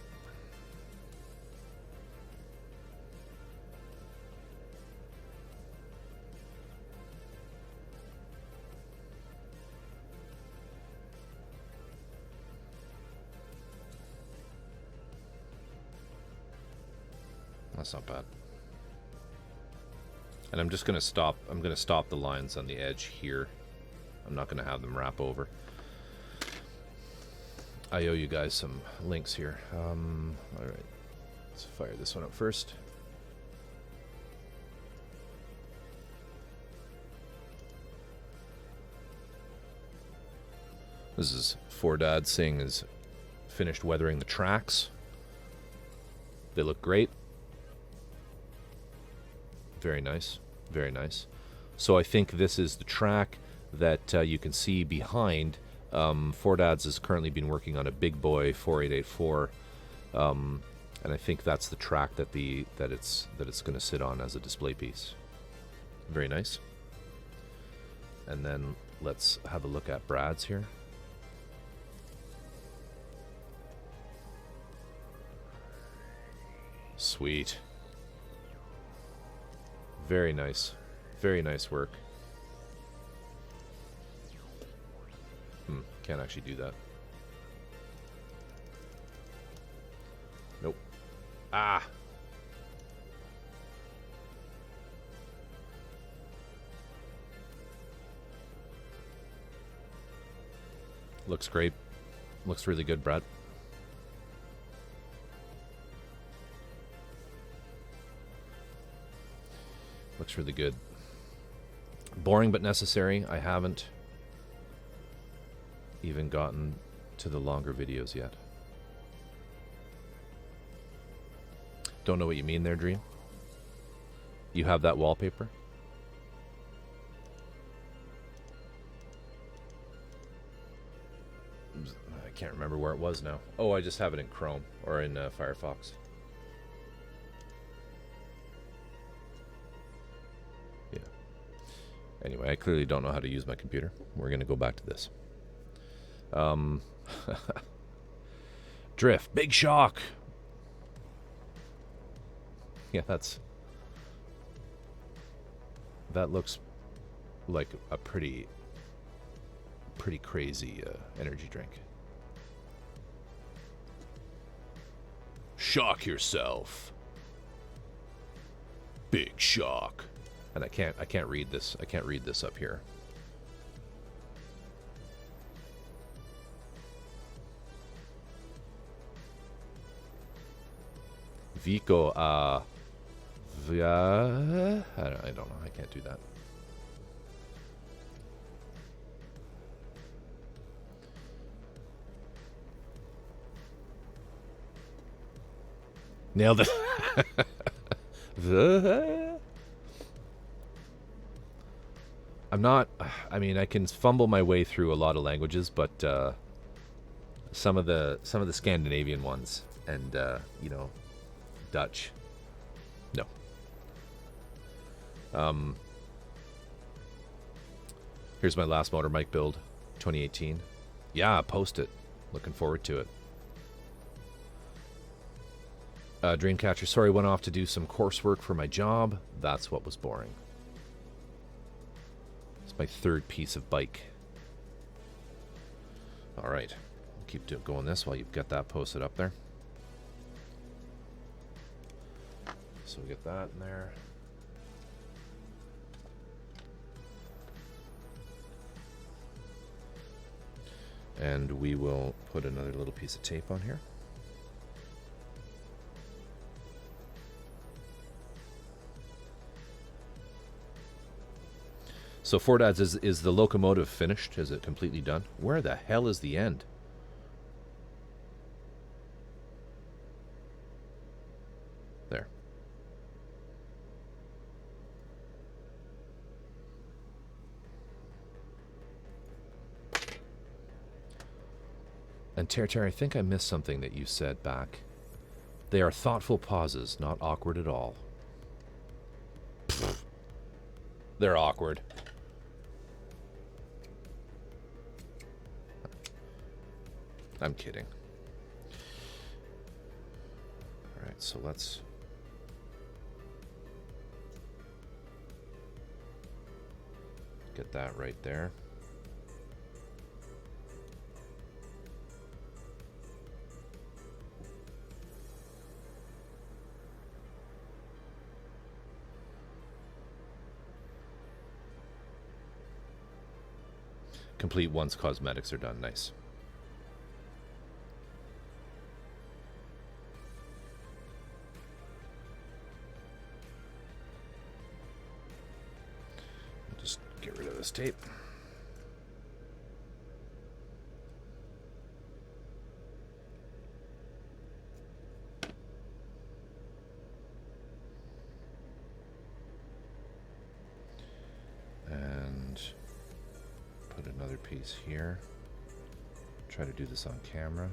That's not bad. And I'm just going to stop. I'm going to stop the lines on the edge here. I'm not going to have them wrap over. I owe you guys some links here. All right. Let's fire this one up first. This is Four Dad saying is finished weathering the tracks. They look great. Very nice. Very nice. So I think this is the track that you can see behind. Four Dads has currently been working on a big boy 4884. And I think that's the track that it's going to sit on as a display piece. Very nice. And then let's have a look at Brad's here. Sweet. Very nice. Very nice work. Can't actually do that. Nope. Ah! Looks great. Looks really good, Brad. Looks really good. Boring but necessary. I haven't even gotten to the longer videos yet. Don't know what you mean there, Dream. You have that wallpaper? I can't remember where it was now. Oh, I just have it in Chrome or in Firefox. Yeah. Anyway, I clearly don't know how to use my computer. We're going to go back to this. Drift. Big shock. Yeah, that looks like a pretty crazy energy drink. Shock yourself. Big shock. And I can't read this. I can't read this up here. Vico, I don't know. I can't do that. Nailed it. I mean, I can fumble my way through a lot of languages, but some of the Scandinavian ones and you know, Dutch. No. Here's my last motor mic build, 2018. Yeah, post it. Looking forward to it. Dreamcatcher, sorry, went off to do some coursework for my job. That's what was boring. It's my third piece of bike. All right. Keep going this while you've got that posted up there. So we get that in there. And we will put another little piece of tape on here. So Four Dads, is the locomotive finished? Is it completely done? Where the hell is the end? There. And Ter, I think I missed something that you said back. They are thoughtful pauses, not awkward at all. Pfft. They're awkward. I'm kidding. All right, so let's get that right there. Complete once cosmetics are done. Nice. Just get rid of this tape. And put another piece here. Try to do this on camera.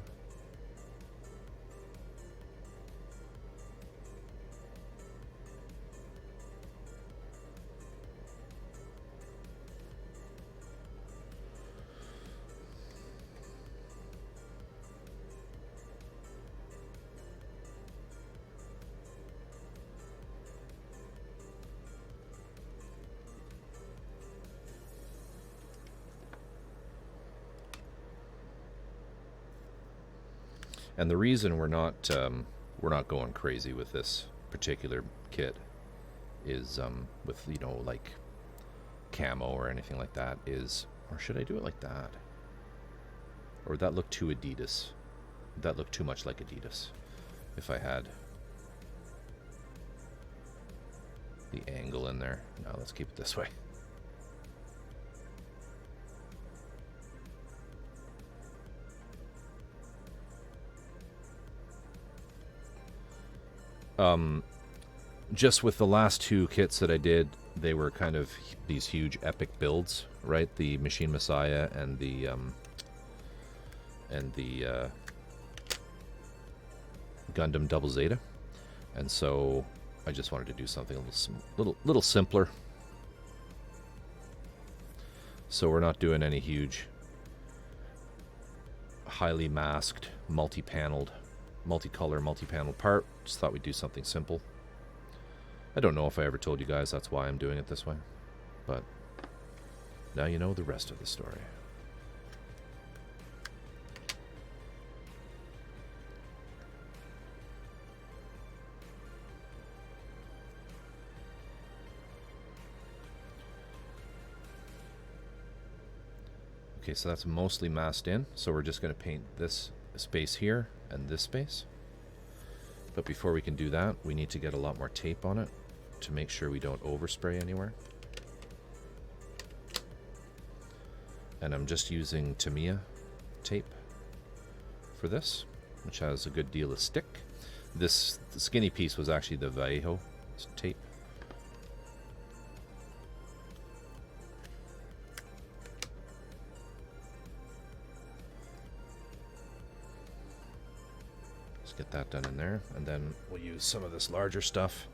And the reason we're not going crazy with this particular kit is with, you know, like camo or anything like that is, or should I do it like that? Or would that look too Adidas? Would that look too much like Adidas if I had the angle in there? No, let's keep it this way. Just with the last two kits that I did, they were kind of these huge epic builds, right? The Machine Messiah and the Gundam Double Zeta, and so I just wanted to do something a little simpler. So we're not doing any huge, highly masked, multi-paneled, multicolor, multi-paneled part. Just thought we'd do something simple. I don't know if I ever told you guys that's why I'm doing it this way, but now you know the rest of the story. Okay, so that's mostly masked in, so we're just going to paint this space here and this space. But before we can do that, we need to get a lot more tape on it to make sure we don't overspray anywhere. And I'm just using Tamiya tape for this, which has a good deal of stick. The skinny piece was actually the Vallejo tape. Get that done in there, and then we'll use some of this larger stuff.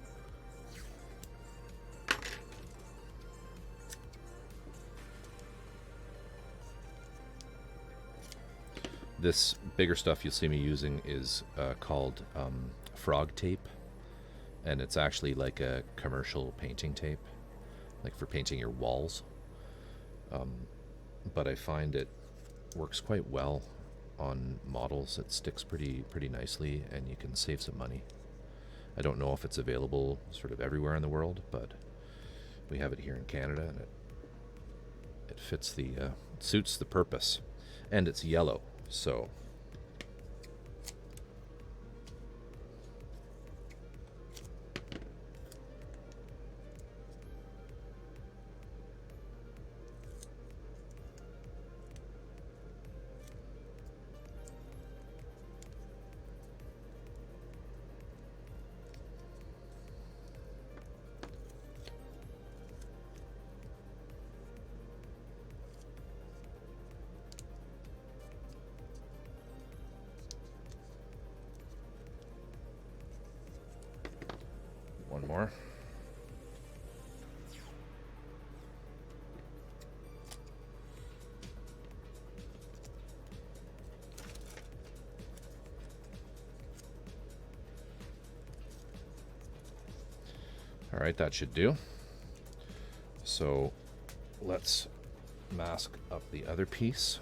This bigger stuff you'll see me using is called frog tape, and it's actually like a commercial painting tape, like for painting your walls. But I find it works quite well on models. It sticks pretty nicely, and you can save some money. I don't know if it's available sort of everywhere in the world, but we have it here in Canada, and it fits the it suits the purpose, and it's yellow, so one more. All right, that should do. So let's mask up the other piece.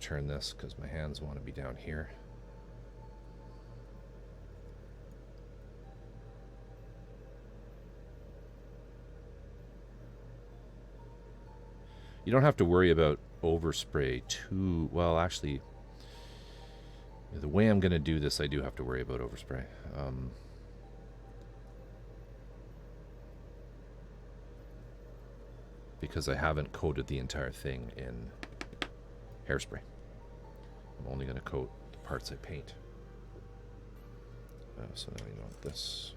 turn this because my hands want to be down here. You don't have to worry about overspray too well. Actually, the way I'm going to do this, I do have to worry about overspray. Because I haven't coated the entire thing in hairspray. I'm only going to coat the parts I paint. So now you know this.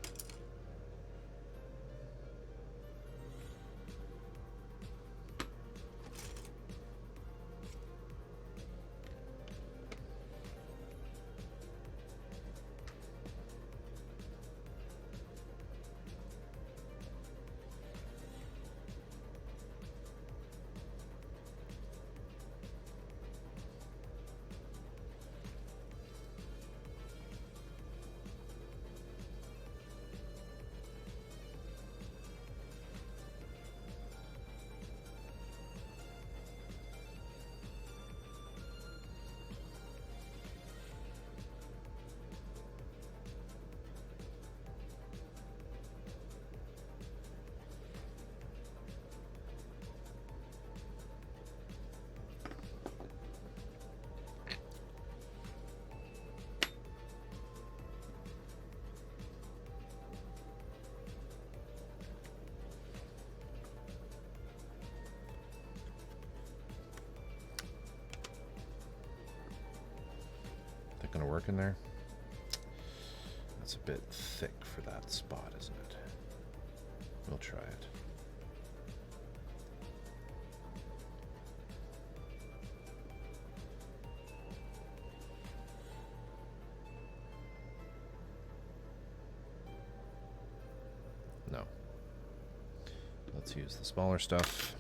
Gonna work in there? That's a bit thick for that spot, isn't it? We'll try it. No. Let's use the smaller stuff.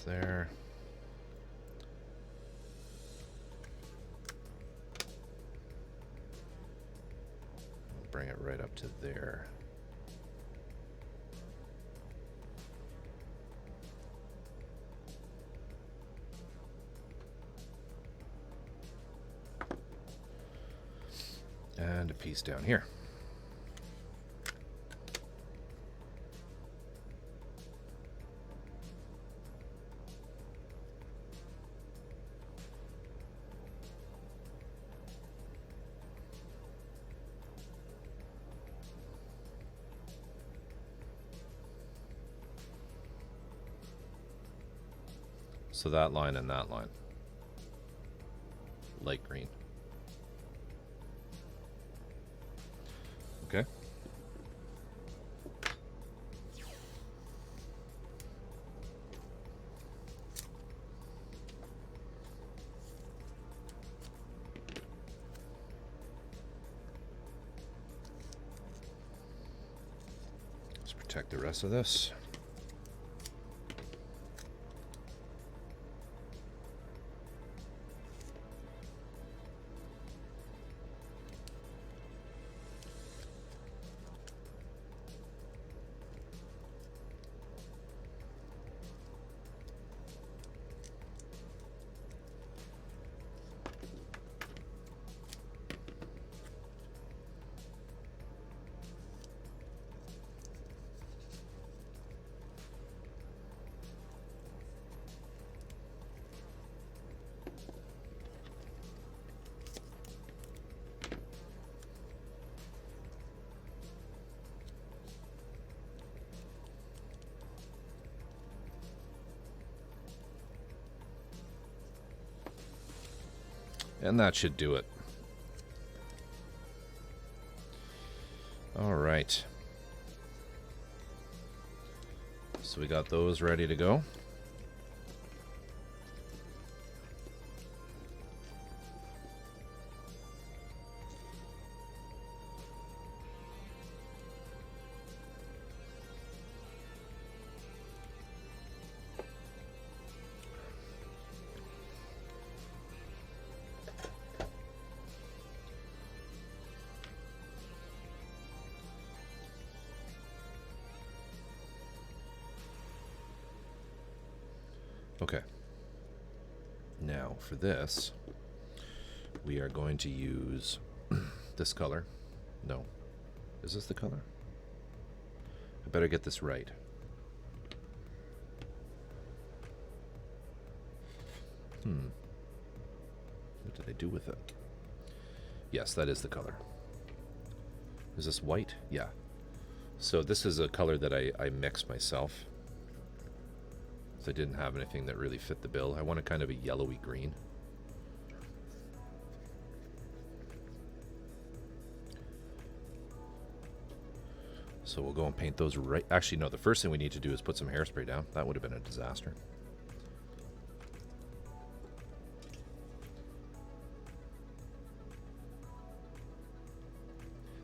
There. I'll bring it right up to there. And a piece down here. So that line and that line. Light green. Okay. Let's protect the rest of this. And that should do it. All right. So we got those ready to go. Okay. Now for this, we are going to use this color. No. Is this the color? I better get this right. What did I do with it? Yes, that is the color. Is this white? Yeah. So this is a color that I mixed myself. So I didn't have anything that really fit the bill. I wanted kind of a yellowy green. So we'll go and paint those right... Actually, no, the first thing we need to do is put some hairspray down. That would have been a disaster.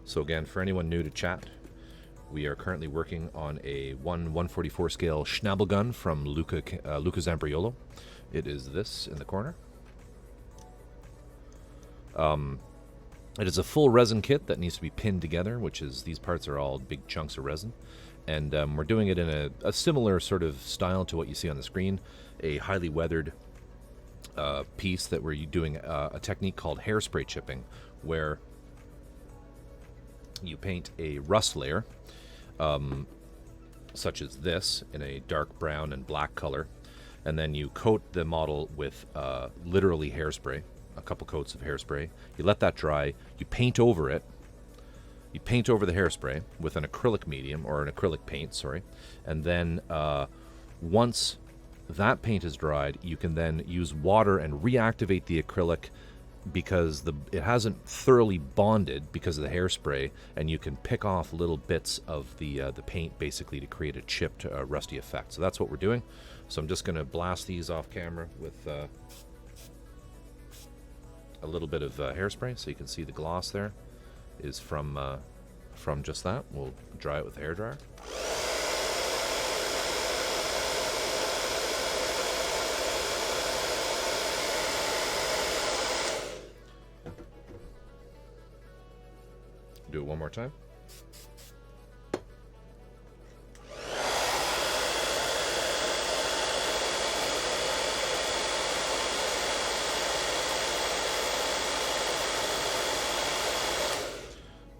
So again, for anyone new to chat, we are currently working on a 1/144 scale Schnabelgun from Luca Zambriolo. It is this in the corner. It is a full resin kit that needs to be pinned together, which is, these parts are all big chunks of resin. And we're doing it in a similar sort of style to what you see on the screen, a highly weathered piece that we're doing a technique called hairspray chipping, where you paint a rust layer, such as this, in a dark brown and black color, and then you coat the model with literally hairspray, a couple coats of hairspray. You let that dry, you paint over it, you paint over the hairspray with an acrylic medium, or an acrylic paint, sorry, and then once that paint is dried, you can then use water and reactivate the acrylic, because it hasn't thoroughly bonded because of the hairspray, and you can pick off little bits of the paint basically to create a chipped, rusty effect. So that's what we're doing. So I'm just going to blast these off camera with a little bit of hairspray, so you can see the gloss there is from just that. We'll dry it with a hairdryer. Do it one more time.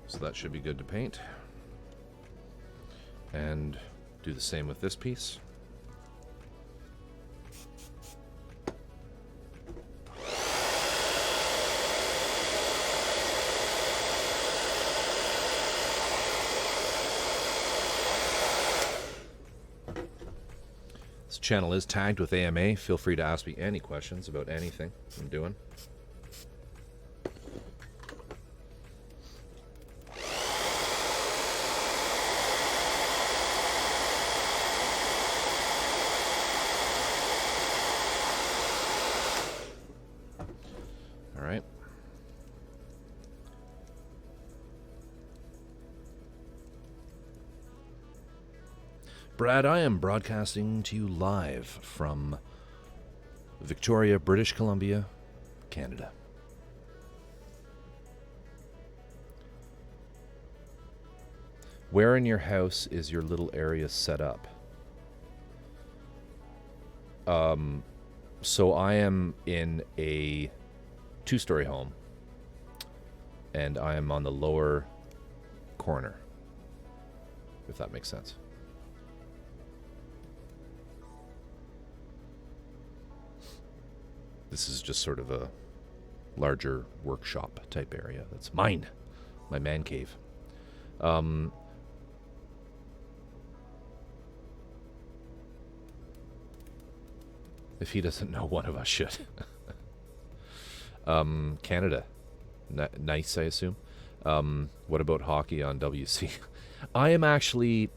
So that should be good to paint. And do the same with this piece. This channel is tagged with AMA. Feel free to ask me any questions about anything I'm doing. All right. Brad, I am broadcasting to you live from Victoria, British Columbia, Canada. Where in your house is your little area set up? So I am in a 2-story home, and I am on the lower corner, if that makes sense. This is just sort of a larger workshop type area. That's mine, my man cave. If he doesn't know, one of us should. Canada. Nice, I assume. What about hockey on WC? I am actually.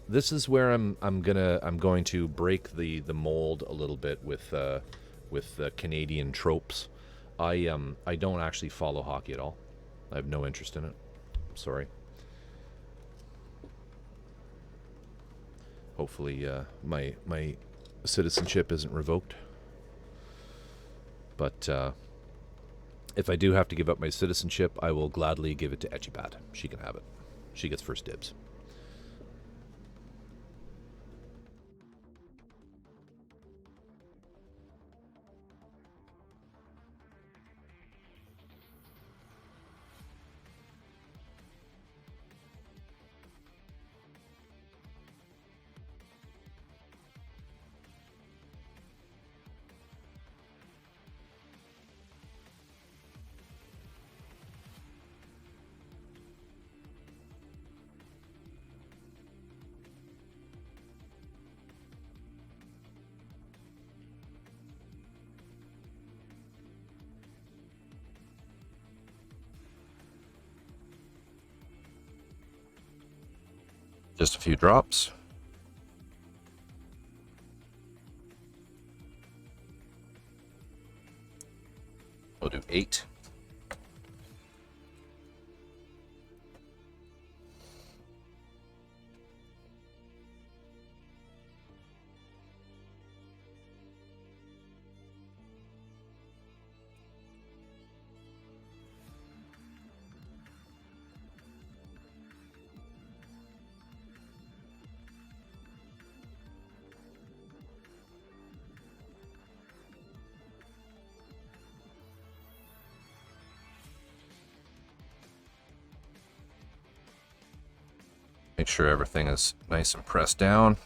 This is where I'm going to break the mold a little bit with Canadian tropes. I don't actually follow hockey at all. I have no interest in it. Sorry. Hopefully, my citizenship isn't revoked. But if I do have to give up my citizenship, I will gladly give it to Etchibat. She can have it. She gets first dibs. Just a few drops. We'll do 8. Make sure everything is nice and pressed down.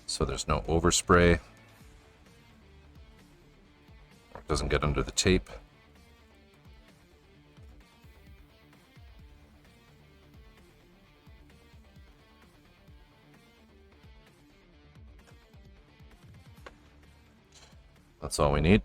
So there's no overspray. It doesn't get under the tape. That's all we need.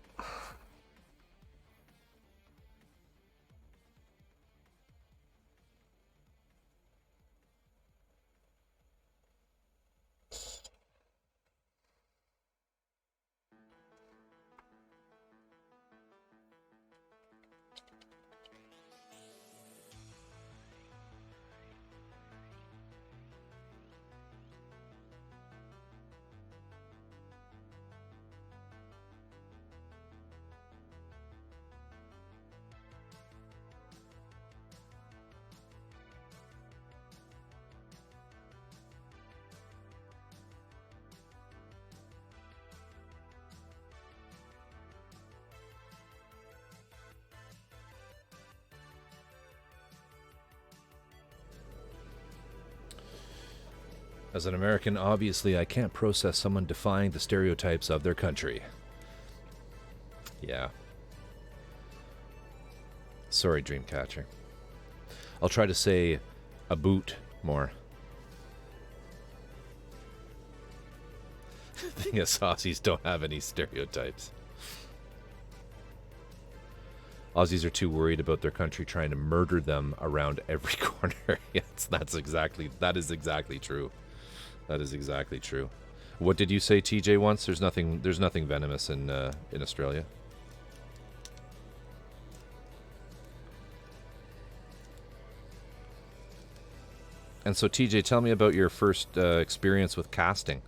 As an American, obviously, I can't process someone defying the stereotypes of their country. Yeah. Sorry, Dreamcatcher. I'll try to say a boot more. The thing is, Aussies don't have any stereotypes. Aussies are too worried about their country trying to murder them around every corner. Yes, that is exactly true. That is exactly true. What did you say, TJ, once? There's nothing venomous in Australia. And so, TJ, tell me about your first experience with casting.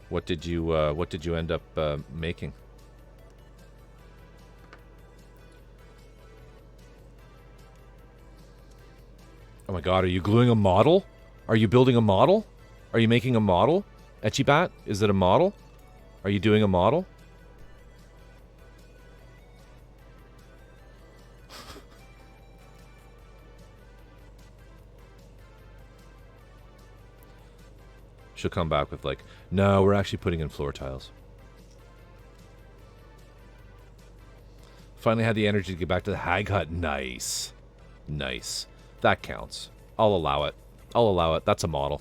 What did you end up making? Oh my god, are you gluing a model? Are you building a model? Are you making a model? Etchibat? Is it a model? Are you doing a model? She'll come back with like, no, we're actually putting in floor tiles. Finally had the energy to get back to the hag hut. Nice. Nice. That counts. I'll allow it. I'll allow it. That's a model.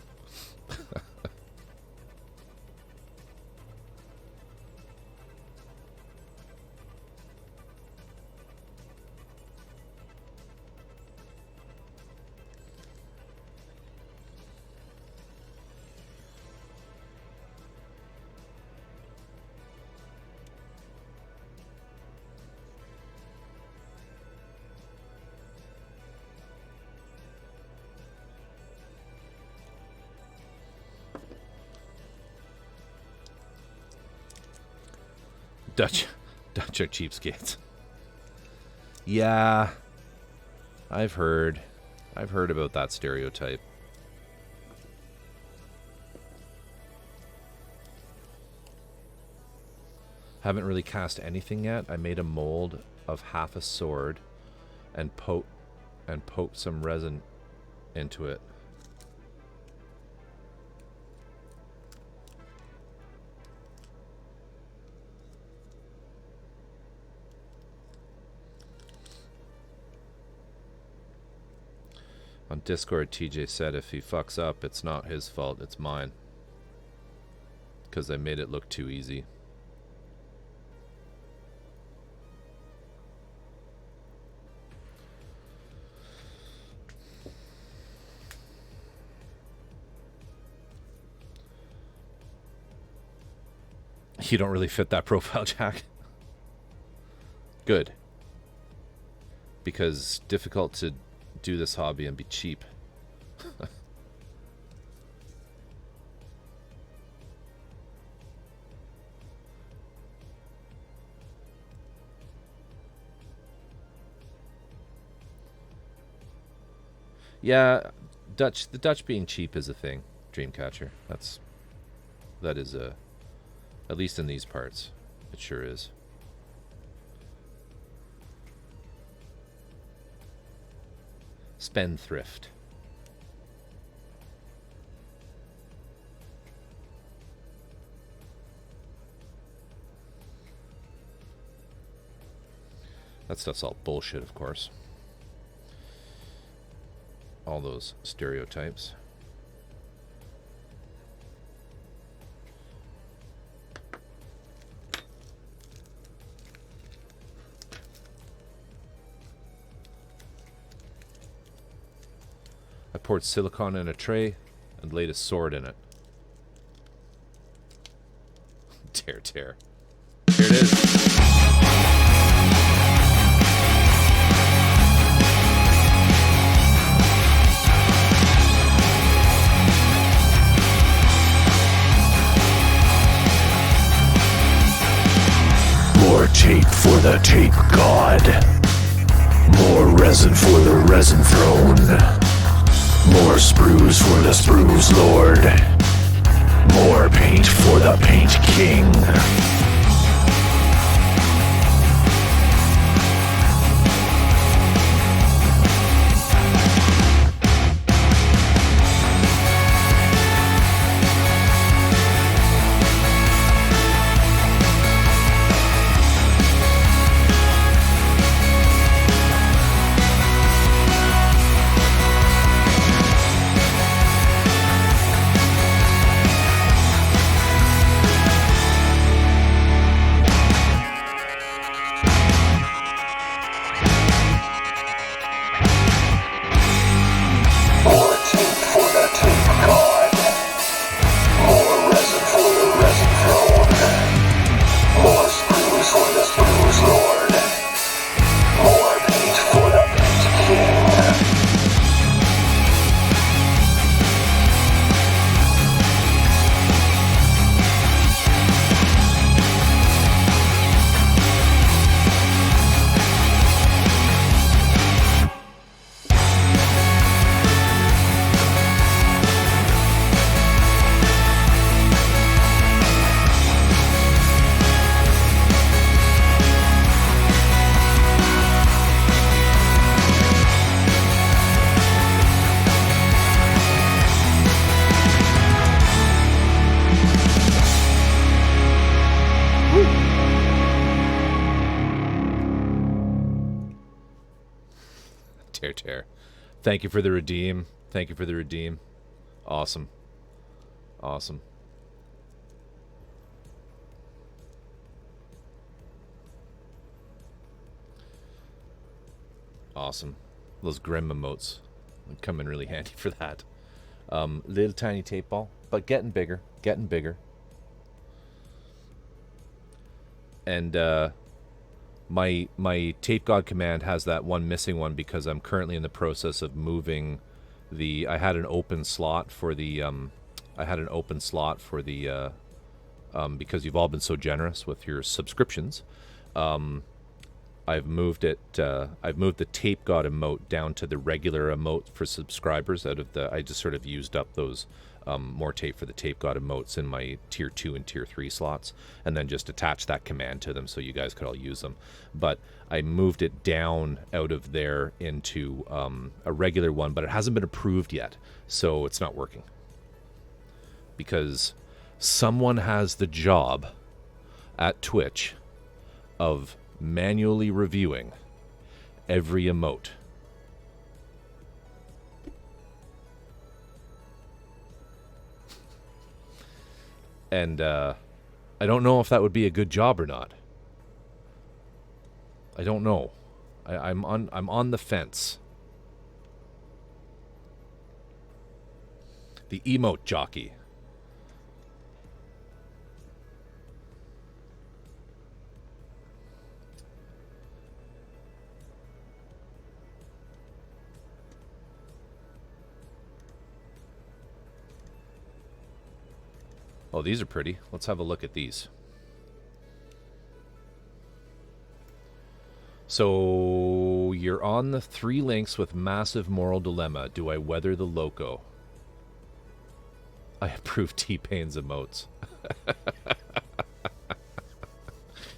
Dutch are cheapskates. Yeah, I've heard about that stereotype. Haven't really cast anything yet. I made a mold of half a sword and poked some resin into it. On Discord, TJ said if he fucks up, it's not his fault, it's mine. Because I made it look too easy. You don't really fit that profile, Jack. Good. Because difficult to do this hobby and be cheap. Yeah, the Dutch being cheap is a thing, Dreamcatcher. That is a, at least in these parts, it sure is. Spendthrift. That stuff's all bullshit, of course. All those stereotypes. I poured silicone in a tray and laid a sword in it. Tear. Here it is. More tape for the tape god. More resin for the resin throne. More sprues for the sprues lord. More paint for the paint king. Tear. Thank you for the redeem. Thank you for the redeem. Awesome. Awesome. Awesome. Those Grime emotes come in really handy for that. Little tiny tape ball, but getting bigger, getting bigger. And my Tape God command has that one missing one because I'm currently in the process of moving the. I had an open slot for the. Because you've all been so generous with your subscriptions. I've moved it. I've moved the Tape God emote down to the regular emote for subscribers. I just sort of used up those more tape for the Tape God emotes in my tier 2 and tier 3 slots, and then just attach that command to them so you guys could all use them. But I moved it down out of there into a regular one, but it hasn't been approved yet, so it's not working. Because someone has the job at Twitch of manually reviewing every emote. And I don't know if that would be a good job or not. I don't know. I'm on the fence. The emote jockey. Oh, these are pretty. Let's have a look at these. So, you're on the 3 links with massive moral dilemma. Do I weather the loco? I approve T-Pain's emotes.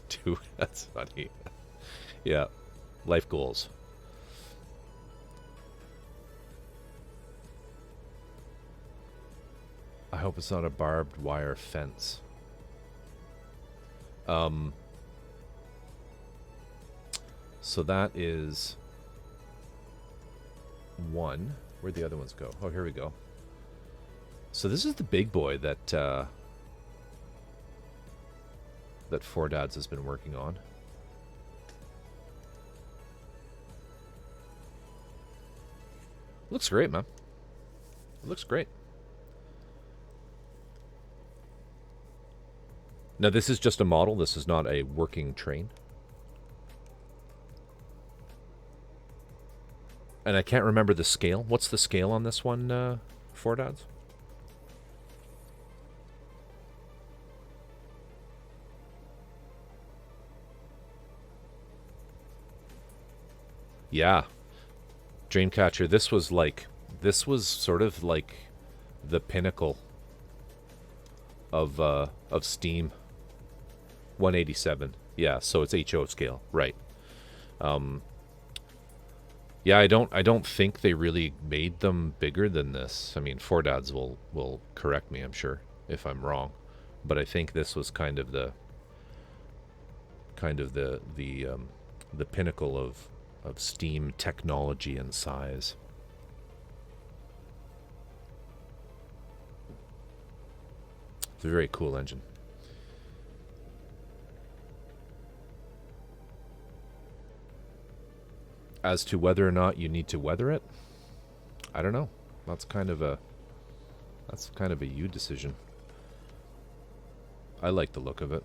Dude, that's funny. Yeah. Life goals. I hope it's not a barbed wire fence. So that is 1. Where'd the other ones go? Oh, here we go. So this is the big boy that that 4dads has been working on. Looks great, man. It looks great. Now, this is just a model. This is not a working train. And I can't remember the scale. What's the scale on this one, 4dads? Yeah. Dreamcatcher, this was sort of like the pinnacle of Steam. 187. Yeah, so it's HO scale, right. Yeah, I don't think they really made them bigger than this. I mean, 4dads will correct me, I'm sure, if I'm wrong. But I think this was kind of the pinnacle of Steam technology and size. It's a very cool engine. As to whether or not you need to weather it, I don't know. That's kind of a you decision. I like the look of it.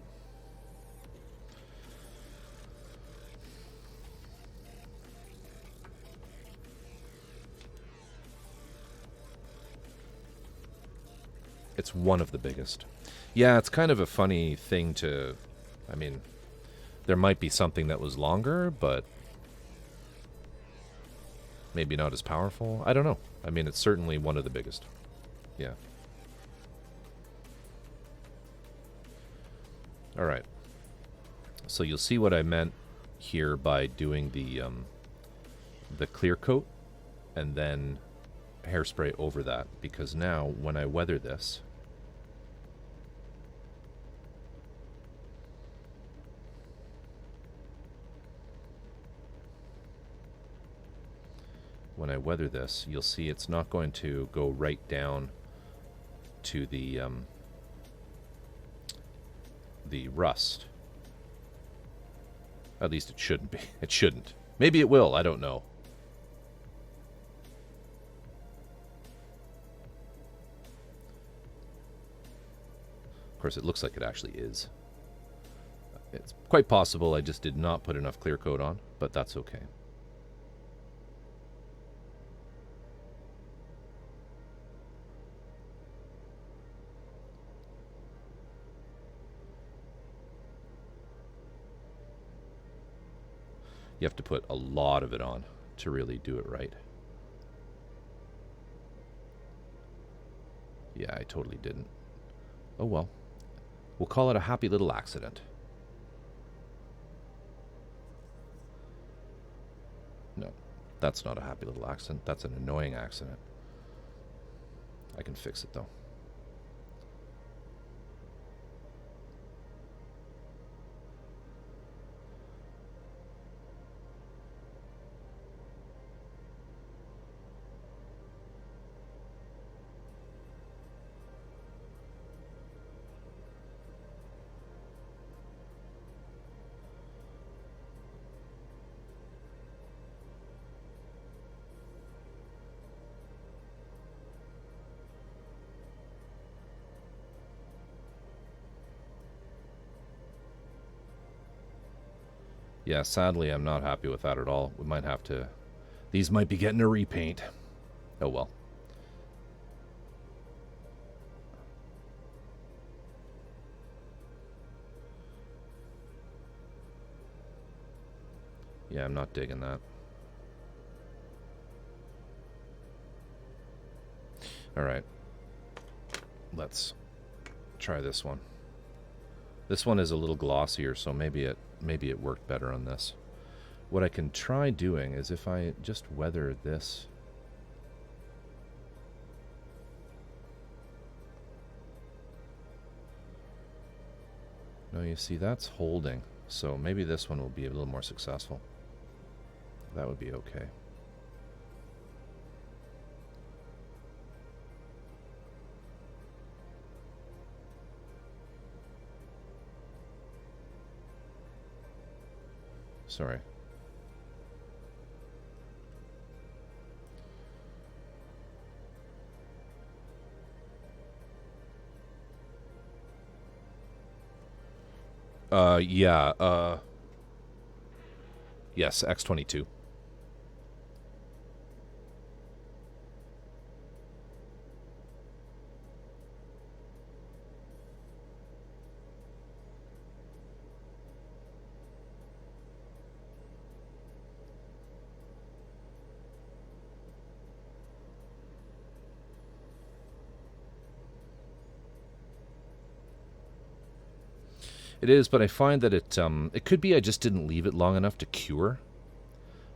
It's one of the biggest. Yeah, it's kind of a funny thing to... I mean, there might be something that was longer, but maybe not as powerful. I don't know. I mean, it's certainly one of the biggest. Yeah. All right. So you'll see what I meant here by doing the clear coat and then hairspray over that, because now when I weather this, when I weather this, you'll see it's not going to go right down to the rust. At least it shouldn't be. It shouldn't. Maybe it will. I don't know. Of course, it looks like it actually is. It's quite possible I just did not put enough clear coat on, but that's okay. You have to put a lot of it on to really do it right. Yeah, I totally didn't. Oh well. We'll call it a happy little accident. No, that's not a happy little accident. That's an annoying accident. I can fix it though. Yeah, sadly, I'm not happy with that at all. We might have to... These might be getting a repaint. Oh well. Yeah, I'm not digging that. Alright. Let's try this one. This one is a little glossier, so maybe it worked better on this. What I can try doing is if I just weather this. No, you see, that's holding. So maybe this one will be a little more successful. That would be okay. Sorry. Yeah, yes, X22. It is, but I find that it could be I just didn't leave it long enough to cure.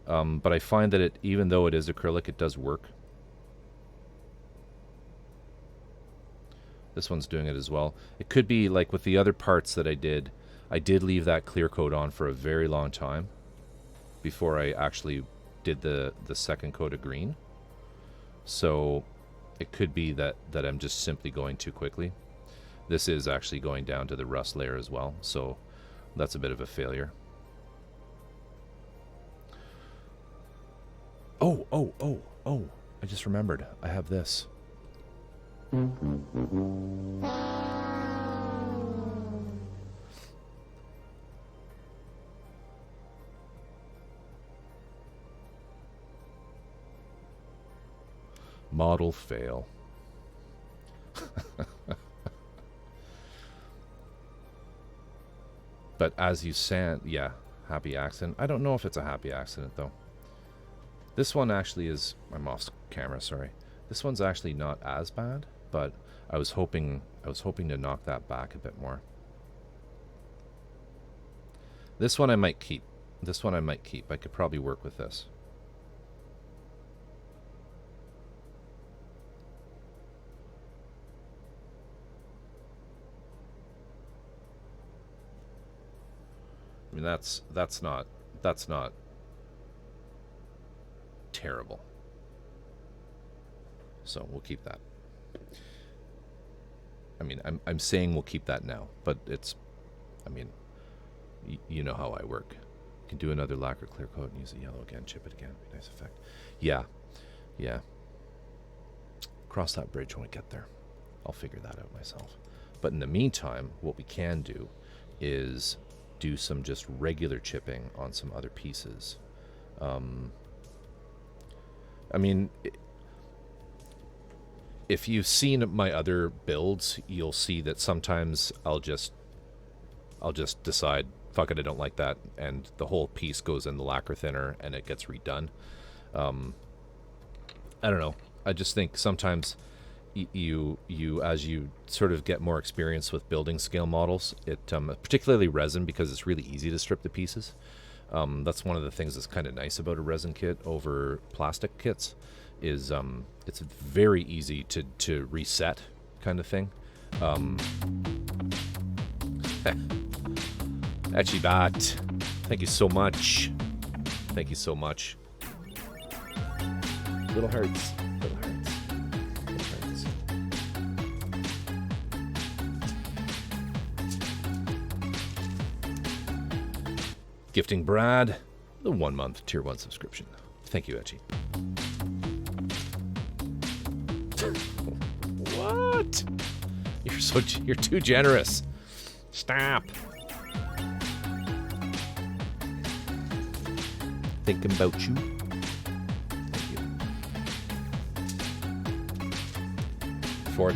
But I find that it, even though it is acrylic, it does work. This one's doing it as well. It could be like with the other parts that I did leave that clear coat on for a very long time before I actually did the second coat of green. So it could be that I'm just simply going too quickly. This is actually going down to the rust layer as well, so that's a bit of a failure. Oh, I just remembered. I have this. Model fail. But as you sand, yeah, happy accident. I don't know if it's a happy accident though. This one actually is, I'm off camera, sorry. This one's actually not as bad, but I was hoping to knock that back a bit more. This one I might keep. This one I might keep. I could probably work with this. I mean, that's not terrible. So we'll keep that. I mean, I'm saying we'll keep that now, but it's, I mean, you know how I work. You can do another lacquer clear coat and use the yellow again, chip it again, nice effect. Yeah, yeah. Cross that bridge when we get there. I'll figure that out myself. But in the meantime, what we can do is do some just regular chipping on some other pieces. I mean, if you've seen my other builds, you'll see that sometimes I'll just decide, fuck it, I don't like that, and the whole piece goes in the lacquer thinner and it gets redone. I don't know. I just think sometimes you as you sort of get more experience with building scale models, it particularly resin, because it's really easy to strip the pieces. That's one of the things that's kind of nice about a resin kit over plastic kits, is it's very easy to reset, kind of thing. Etchibat, thank you so much. Thank you so much. Little hearts. Little hearts. Little hearts. Gifting Brad the 1 month tier 1 subscription. Thank you, Etchy. What? You're too generous. Stop. Thinking about you. Thank you. Four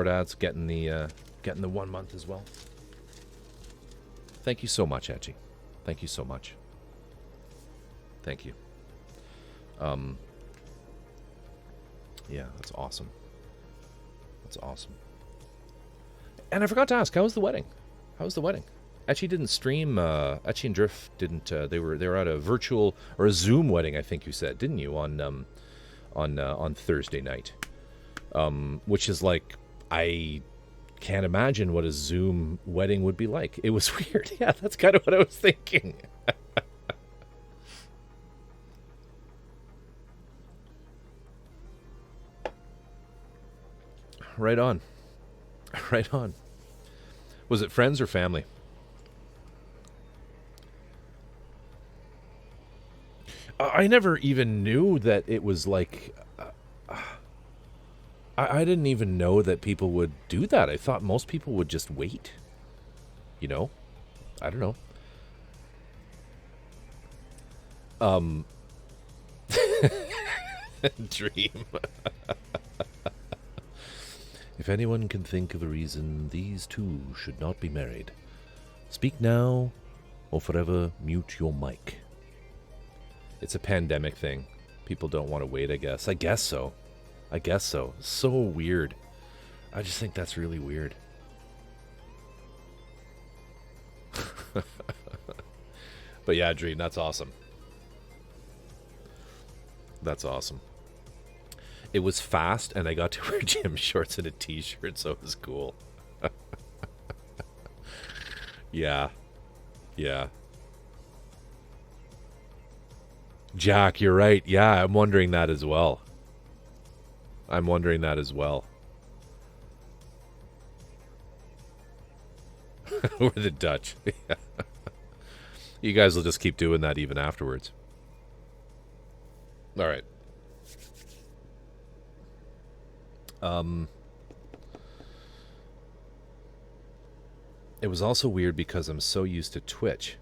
dads getting the 1 month as well. Thank you so much, Etchy. Thank you so much. Thank you. Yeah, that's awesome. That's awesome. And I forgot to ask, how was the wedding? How was the wedding? Etchy didn't stream. Etchy and Drift didn't. They were at a virtual or a Zoom wedding, I think you said, didn't you? On Thursday night, which is like, I can't imagine what a Zoom wedding would be like. It was weird. Yeah, that's kind of what I was thinking. Right on. Right on. Was it friends or family? I never even knew that it was like... I didn't even know that people would do that. I thought most people would just wait. You know? I don't know. Dream. If anyone can think of a reason these two should not be married, speak now or forever mute your mic. It's a pandemic thing. People don't want to wait, I guess. I guess so. So weird. I just think that's really weird. But yeah, Dream, that's awesome. That's awesome. It was fast, and I got to wear gym shorts and a t-shirt, so it was cool. Yeah. Yeah. Jack, you're right. Yeah, I'm wondering that as well. We're the Dutch. Yeah. You guys will just keep doing that even afterwards. All right. It was also weird because I'm so used to Twitch.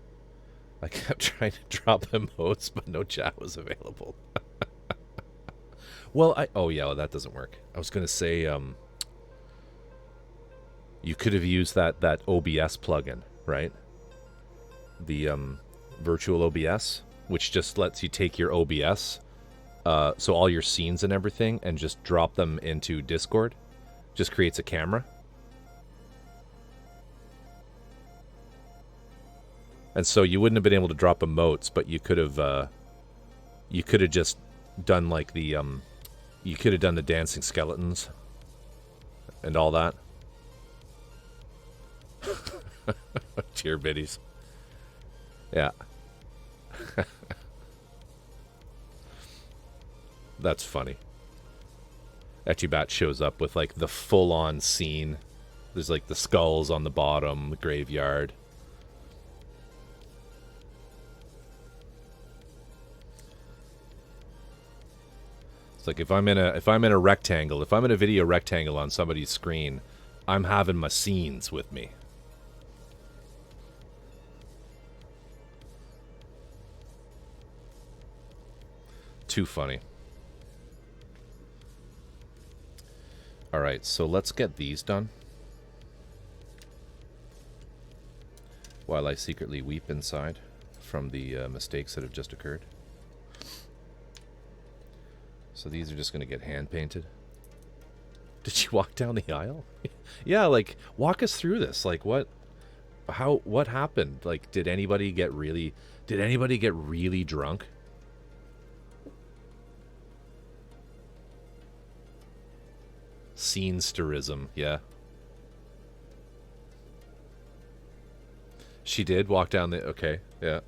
I kept trying to drop emotes, but no chat was available. Well, oh yeah, well, that doesn't work. I was gonna say, you could have used that OBS plugin, right? The virtual OBS, which just lets you take your OBS, so all your scenes and everything, and just drop them into Discord. Just creates a camera. And so you wouldn't have been able to drop emotes, but you could have just done like the you could have done the dancing skeletons and all that. Cheer biddies. Yeah. That's funny. Etchibat shows up with like the full-on scene. There's like the skulls on the bottom, the graveyard. It's like if I'm in a rectangle, if I'm in a video rectangle on somebody's screen, I'm having my scenes with me. Too funny. Alright, so let's get these done. While I secretly weep inside from the mistakes that have just occurred. So these are just going to get hand painted. Did you walk down the aisle? Yeah, like, walk us through this. Like, what happened? Like, did anybody get really drunk? Scenesterism, yeah. She did walk down the... Okay, yeah.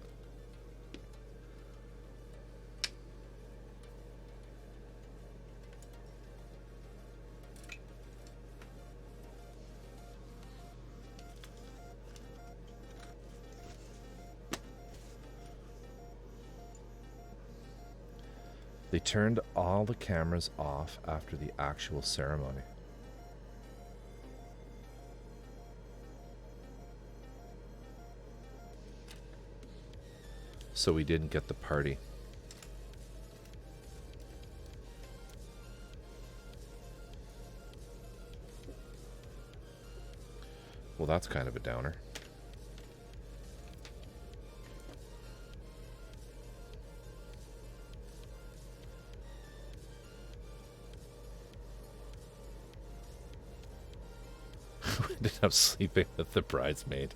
They turned all the cameras off after the actual ceremony. So we didn't get the party. Well, that's kind of a downer. We ended up sleeping with the bridesmaid.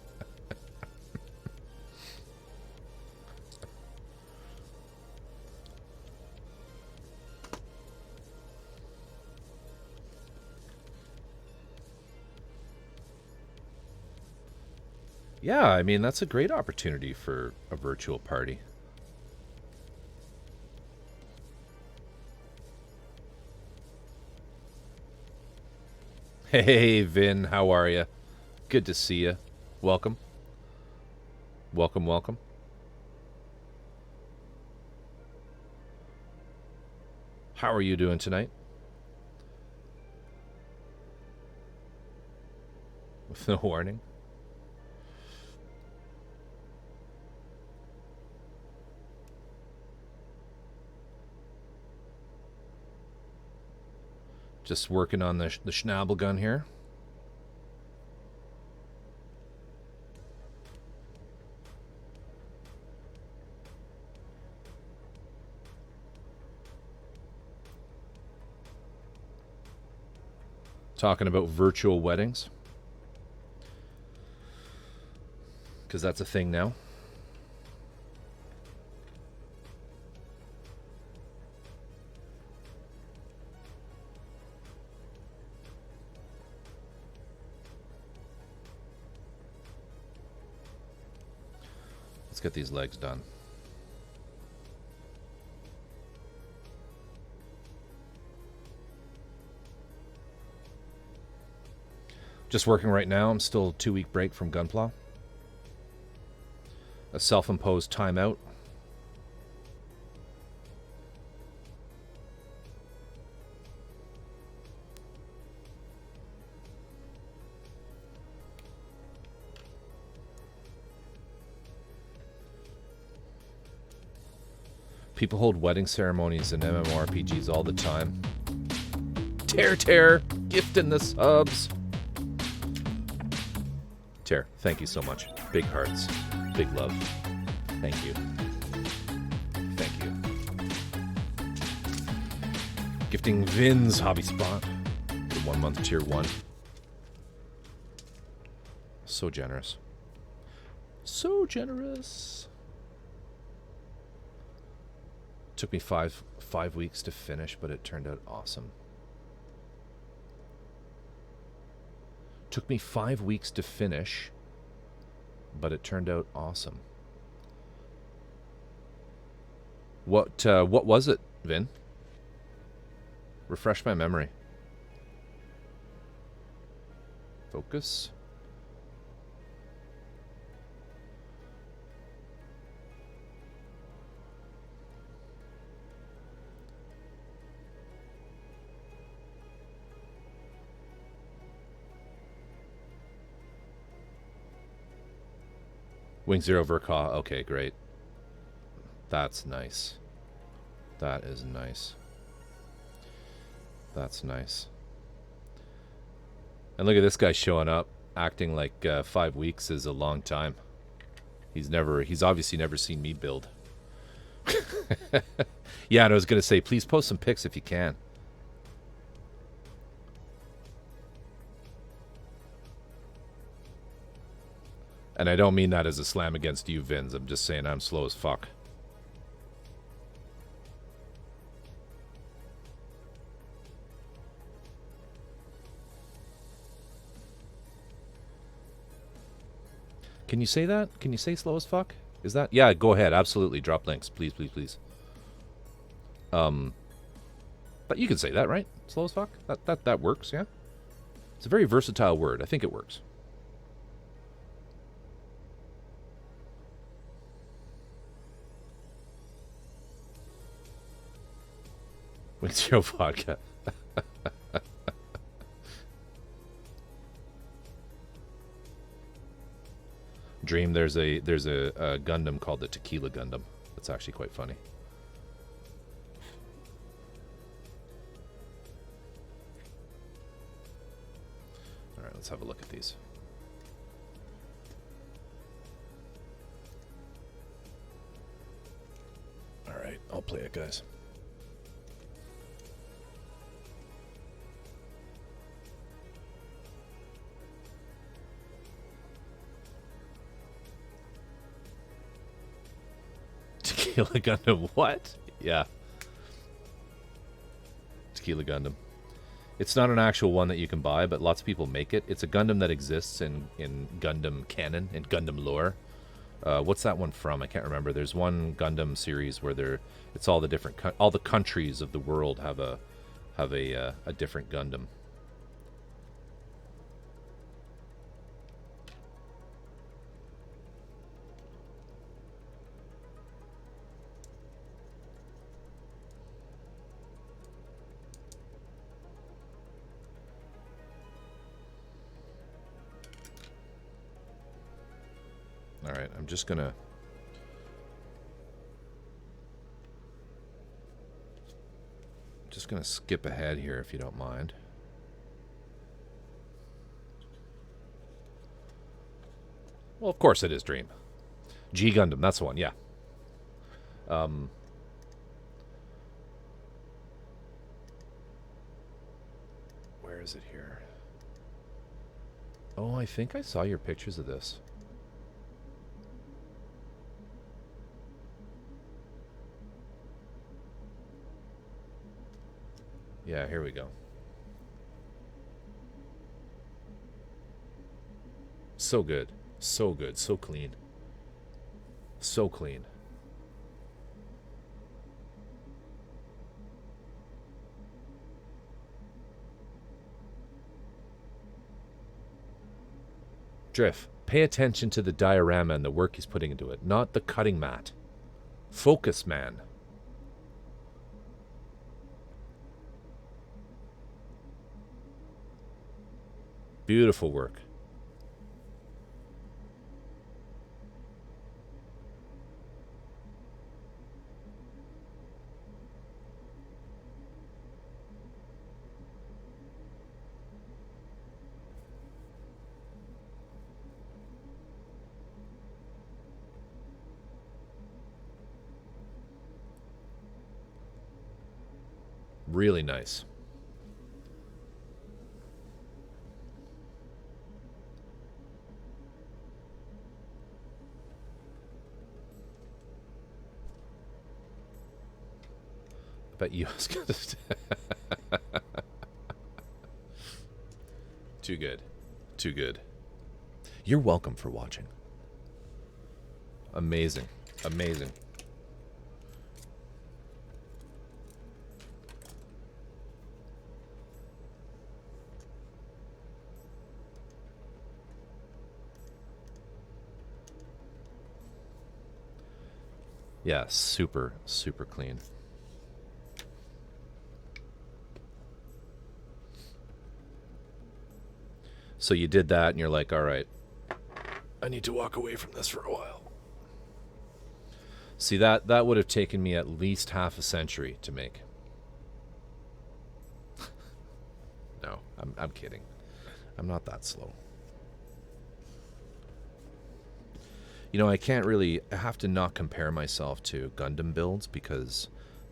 Yeah, I mean, that's a great opportunity for a virtual party. Hey, Vin, how are you? Good to see you. Welcome. Welcome, welcome. How are you doing tonight? With no warning? Just working on the Schnabelgun here. Talking about virtual weddings. Because that's a thing now. Let's get these legs done. Just working right now. I'm still a 2-week break from Gunpla. A self-imposed timeout. People hold wedding ceremonies in MMORPGs all the time. Tear, gifting the subs. Tear, thank you so much. Big hearts, big love. Thank you. Thank you. Gifting Vin's hobby spot. The 1 month tier 1. So generous. So generous. Took me five weeks to finish, but it turned out awesome. Took me 5 weeks to finish, but it turned out awesome. What was it, Vin? Refresh my memory. Focus. Wing Zero Verkaw. Okay, great. That's nice. That is nice. That's nice. And look at this guy showing up, acting like 5 weeks is a long time. He's obviously never seen me build. Yeah, and I was going to say, please post some pics if you can. And I don't mean that as a slam against you, Vins. I'm just saying I'm slow as fuck. Can you say that? Can you say slow as fuck? Is that? Yeah, go ahead. Absolutely. Drop links. Please, please, please. But you can say that, right? Slow as fuck? That works, yeah? It's a very versatile word. I think it works. Wing Zero Vodka. Dream, there's a Gundam called the Tequila Gundam. That's actually quite funny. All right, let's have a look at these. All right, I'll play it, guys. Tequila Gundam, what? Yeah. Tequila Gundam. It's not an actual one that you can buy, but lots of people make it. It's a Gundam that exists in Gundam canon, in Gundam lore. What's that one from? I can't remember. There's one Gundam series where it's all the different all the countries of the world have a different Gundam. Alright, I'm just gonna skip ahead here if you don't mind. Well, of course it is Dream. G Gundam, that's the one, yeah. Where is it here? Oh, I think I saw your pictures of this. Yeah, here we go. So good. So good. So clean. So clean. Drift, pay attention to the diorama and the work he's putting into it, not the cutting mat. Focus, man. Beautiful work. Really nice. But you was gonna Too good. Too good. You're welcome for watching. Amazing. Amazing. Yeah, super, super clean. So you did that and you're like, all right, I need to walk away from this for a while. See, that would have taken me at least half a century to make. No, I'm kidding. I'm not that slow. You know, I have to not compare myself to Gundam builds because,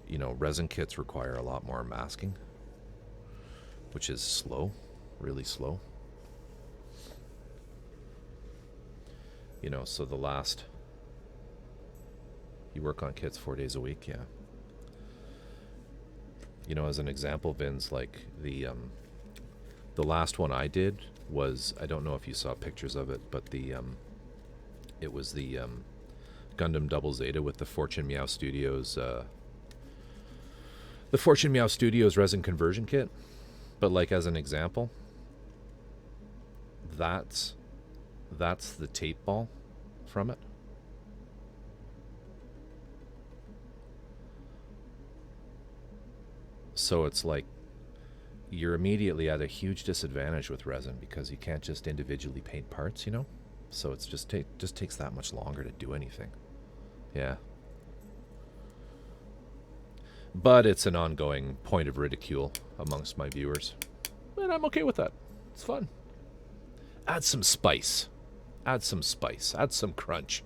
you know, resin kits require a lot more masking, which is slow, really slow. You know, so you work on kits 4 days a week, yeah. You know, as an example, Vin's, like, the last one I did was, I don't know if you saw pictures of it, but it was the Gundam Double Zeta with the Fortune Meow Studios resin conversion kit. But, like, as an example, that's the tape ball from it. So it's like you're immediately at a huge disadvantage with resin because you can't just individually paint parts, you know? So it's just takes that much longer to do anything. Yeah. But it's an ongoing point of ridicule amongst my viewers. And I'm okay with that. It's fun. Add some spice. Add some spice. Add some crunch.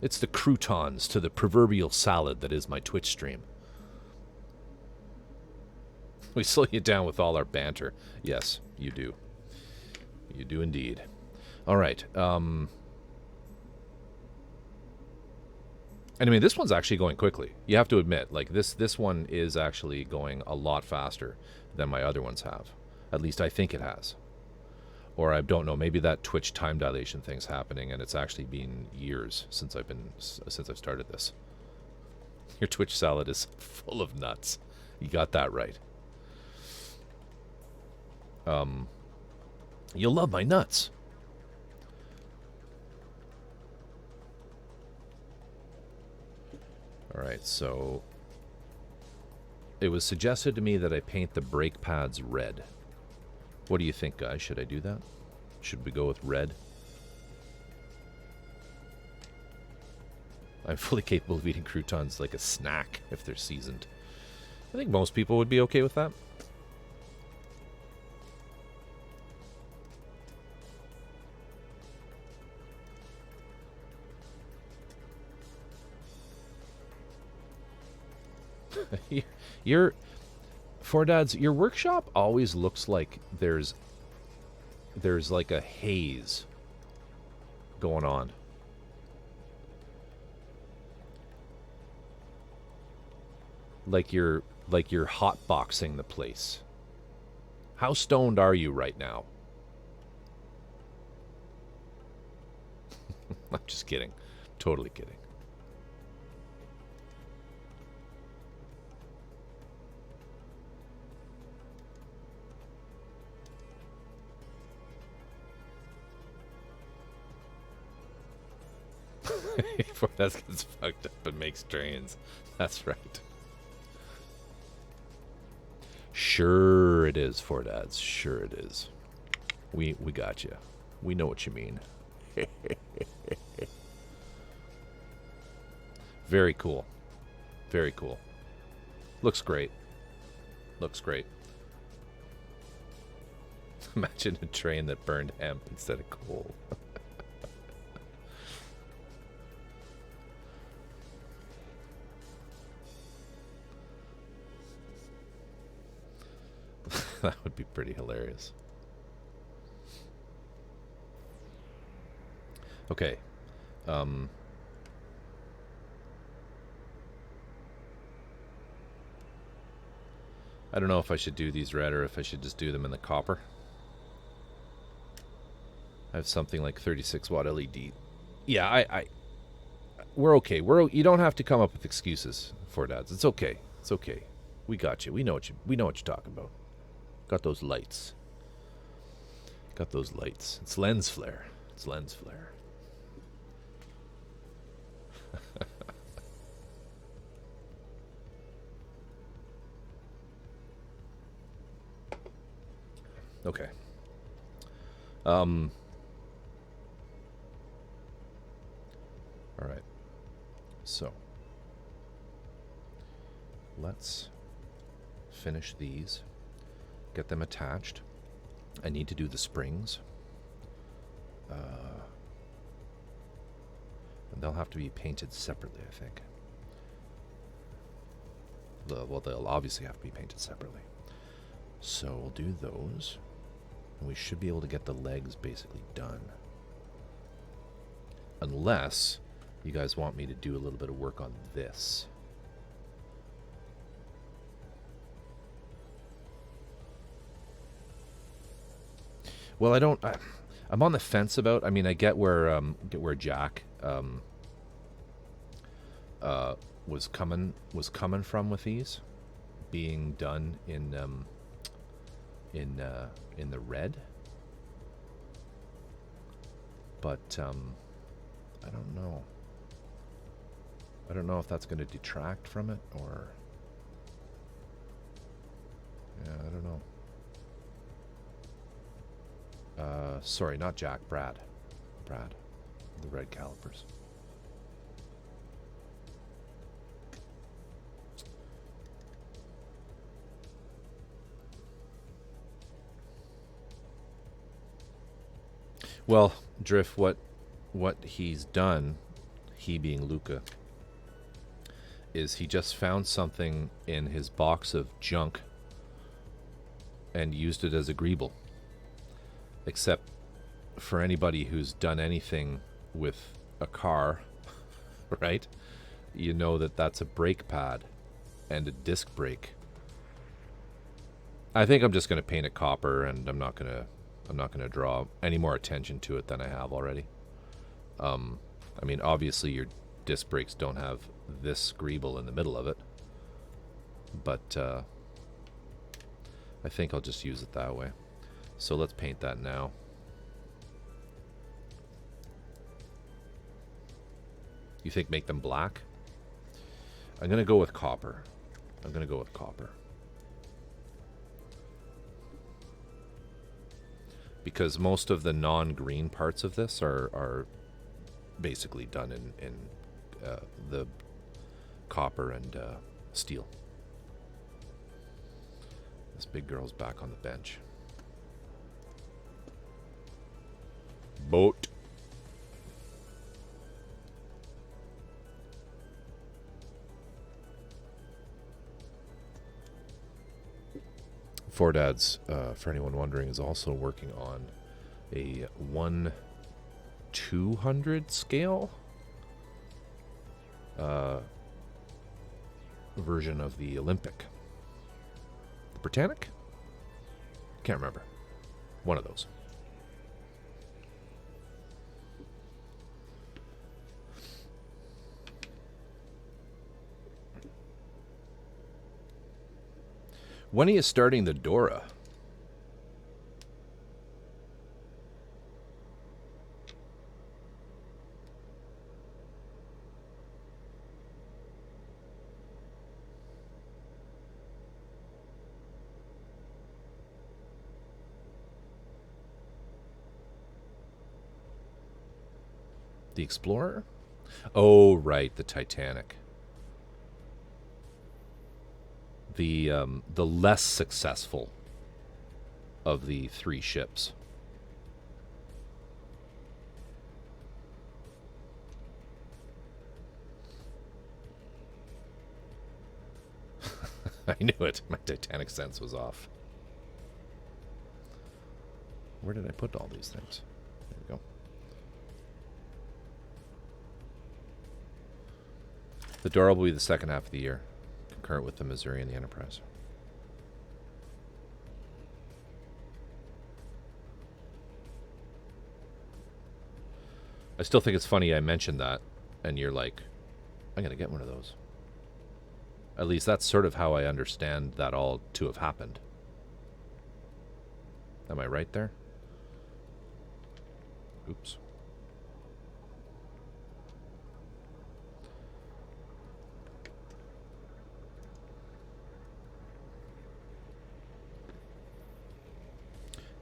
It's the croutons to the proverbial salad that is my Twitch stream. We slow you down with all our banter. Yes, you do. You do indeed. All right. And I mean, this one's actually going quickly. You have to admit, like, this one is actually going a lot faster than my other ones have. At least I think it has. Or I don't know, maybe that Twitch time dilation thing's happening and it's actually been years since I've started this. Your Twitch salad is full of nuts. You got that right. You'll love my nuts. All right, so it was suggested to me that I paint the brake pads red. What do you think, guys? Should I do that? Should we go with red? I'm fully capable of eating croutons like a snack if they're seasoned. I think most people would be okay with that. Your Four Dads, your workshop always looks like there's like a haze going on. Like you're hotboxing the place. How stoned are you right now? I'm just kidding. Totally kidding. That gets fucked up and makes trains. That's right. Sure it is, Four Dads. Sure it is. We got you. We know what you mean. Very cool. Very cool. Looks great. Looks great. Imagine a train that burned hemp instead of coal. That would be pretty hilarious. Okay. I don't know if I should do these red or if I should just do them in the copper. I have something like 36 watt LED. Yeah, we're okay. You don't have to come up with excuses, Four Dads. It's okay. It's okay. We got you. We know what you're talking about. Got those lights. Got those lights. It's lens flare. It's lens flare. Okay. All right. So let's finish these. Get them attached. I need to do the springs. And they'll have to be painted separately, I think. Well, they'll obviously have to be painted separately. So we'll do those. And we should be able to get the legs basically done. Unless you guys want me to do a little bit of work on this. Well, I'm on the fence about. I mean, I get where Jack was coming from with these being done in the red, but I don't know. I don't know if that's going to detract from it or. Yeah, I don't know. Sorry, not Jack. Brad. The red calipers. Well, Drift, what he's done, he being Luca, is he just found something in his box of junk and used it as a greeble. Except for anybody who's done anything with a car, right? You know that that's a brake pad and a disc brake. I think I'm just going to paint it copper, and I'm not going to draw any more attention to it than I have already. I mean, obviously your disc brakes don't have this greeble in the middle of it, but I think I'll just use it that way. So let's paint that now. You think make them black? I'm going to go with copper. Because most of the non-green parts of this are basically done in the copper and steel. This big girl's back on the bench. Boat. Four Dads, for anyone wondering, is also working on a 1/200 scale version of the Olympic. The Britannic? Can't remember. One of those. When are you starting the Dora? The Explorer? Oh, right, the Titanic. The less successful of the three ships. I knew it. My Titanic sense was off. Where did I put all these things? There we go. The Dora will be the second half of the year, concurrent with the Missouri and the Enterprise. I still think it's funny I mentioned that, and you're like, I'm going to get one of those. At least that's sort of how I understand that all to have happened. Am I right there? Oops.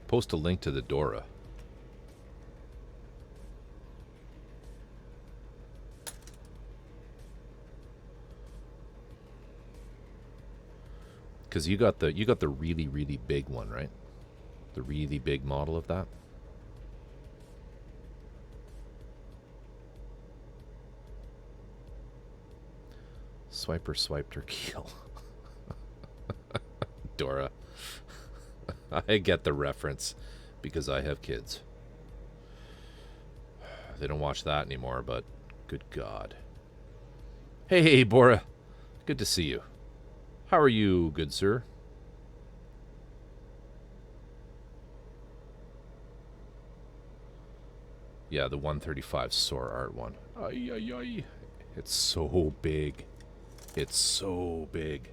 Post a link to the Dora. Because you got the really, really big one, right? The really big model of that. Swiper swiped her keel. Dora. I get the reference because I have kids. They don't watch that anymore, but good God. Hey, Bora. Good to see you. How are you, good sir? Yeah, the 135 Sora art one. Ay, ay, ay. It's so big. It's so big.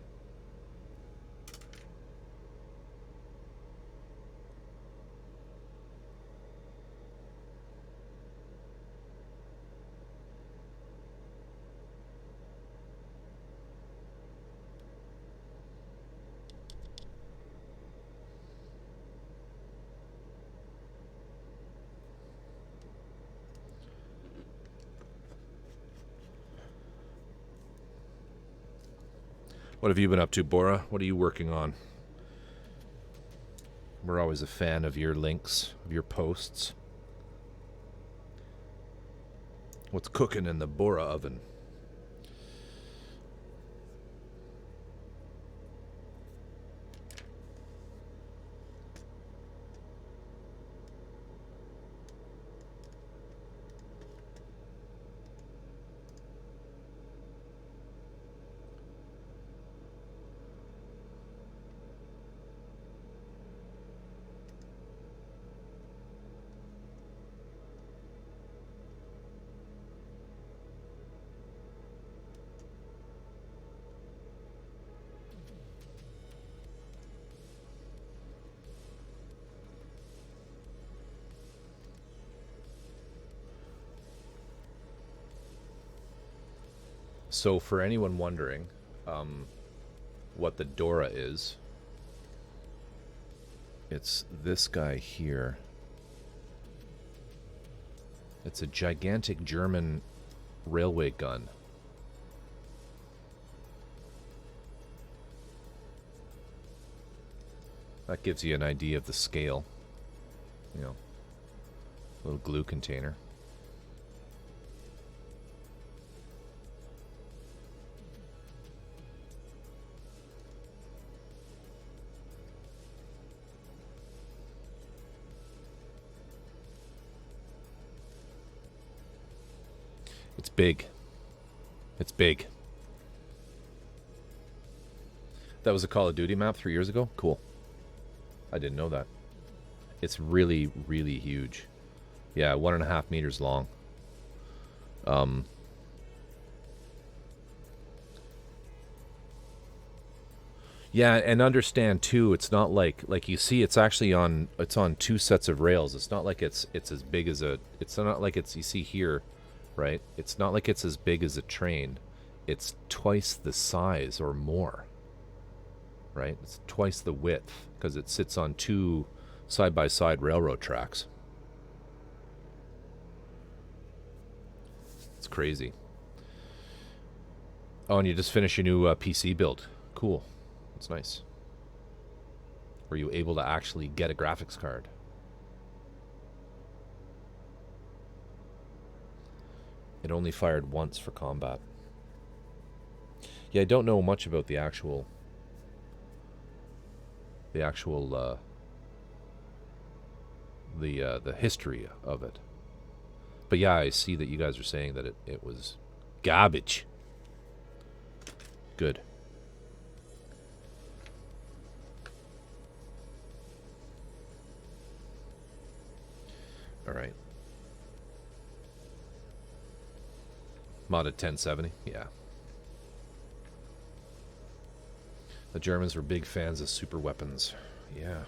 What have you been up to, Bora? What are you working on? We're always a fan of your links, of your posts. What's cooking in the Bora oven? So for anyone wondering what the Dora is, it's this guy here. It's a gigantic German railway gun. That gives you an idea of the scale. You know, little glue container. It's big. It's big. That was a Call of Duty map 3 years ago? Cool. I didn't know that. It's really, really huge. Yeah, 1.5 meters long. Yeah, and understand too, it's not like you see it's actually on two sets of rails. It's not like it's as big as it's not like it's you see here, right? It's not like it's as big as a train. It's twice the size or more. Right? It's twice the width because it sits on two side-by-side railroad tracks. It's crazy. Oh, and you just finished your new PC build. Cool. That's nice. Were you able to actually get a graphics card? It only fired once for combat. Yeah, I don't know much about the actual the history of it. But yeah, I see that you guys are saying that it was garbage. Good. All right. Modded 1070, yeah. The Germans were big fans of super weapons. Yeah.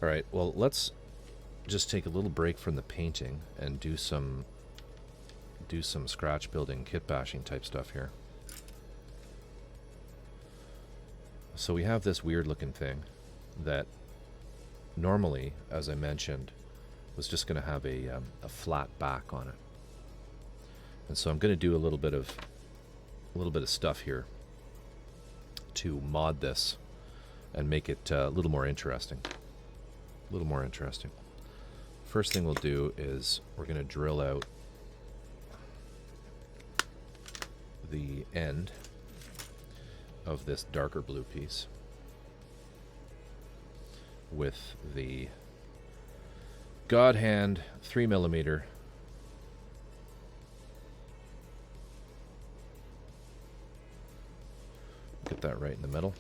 All right, well, let's just take a little break from the painting and do some scratch building, kit bashing type stuff here. So we have this weird looking thing that normally, as I mentioned, was just going to have a flat back on it. And so I'm going to do a little bit of stuff here to mod this and make it a little more interesting. A little more interesting. First thing we'll do is we're going to drill out the end of this darker blue piece with the God Hand 3mm get that right in the middle.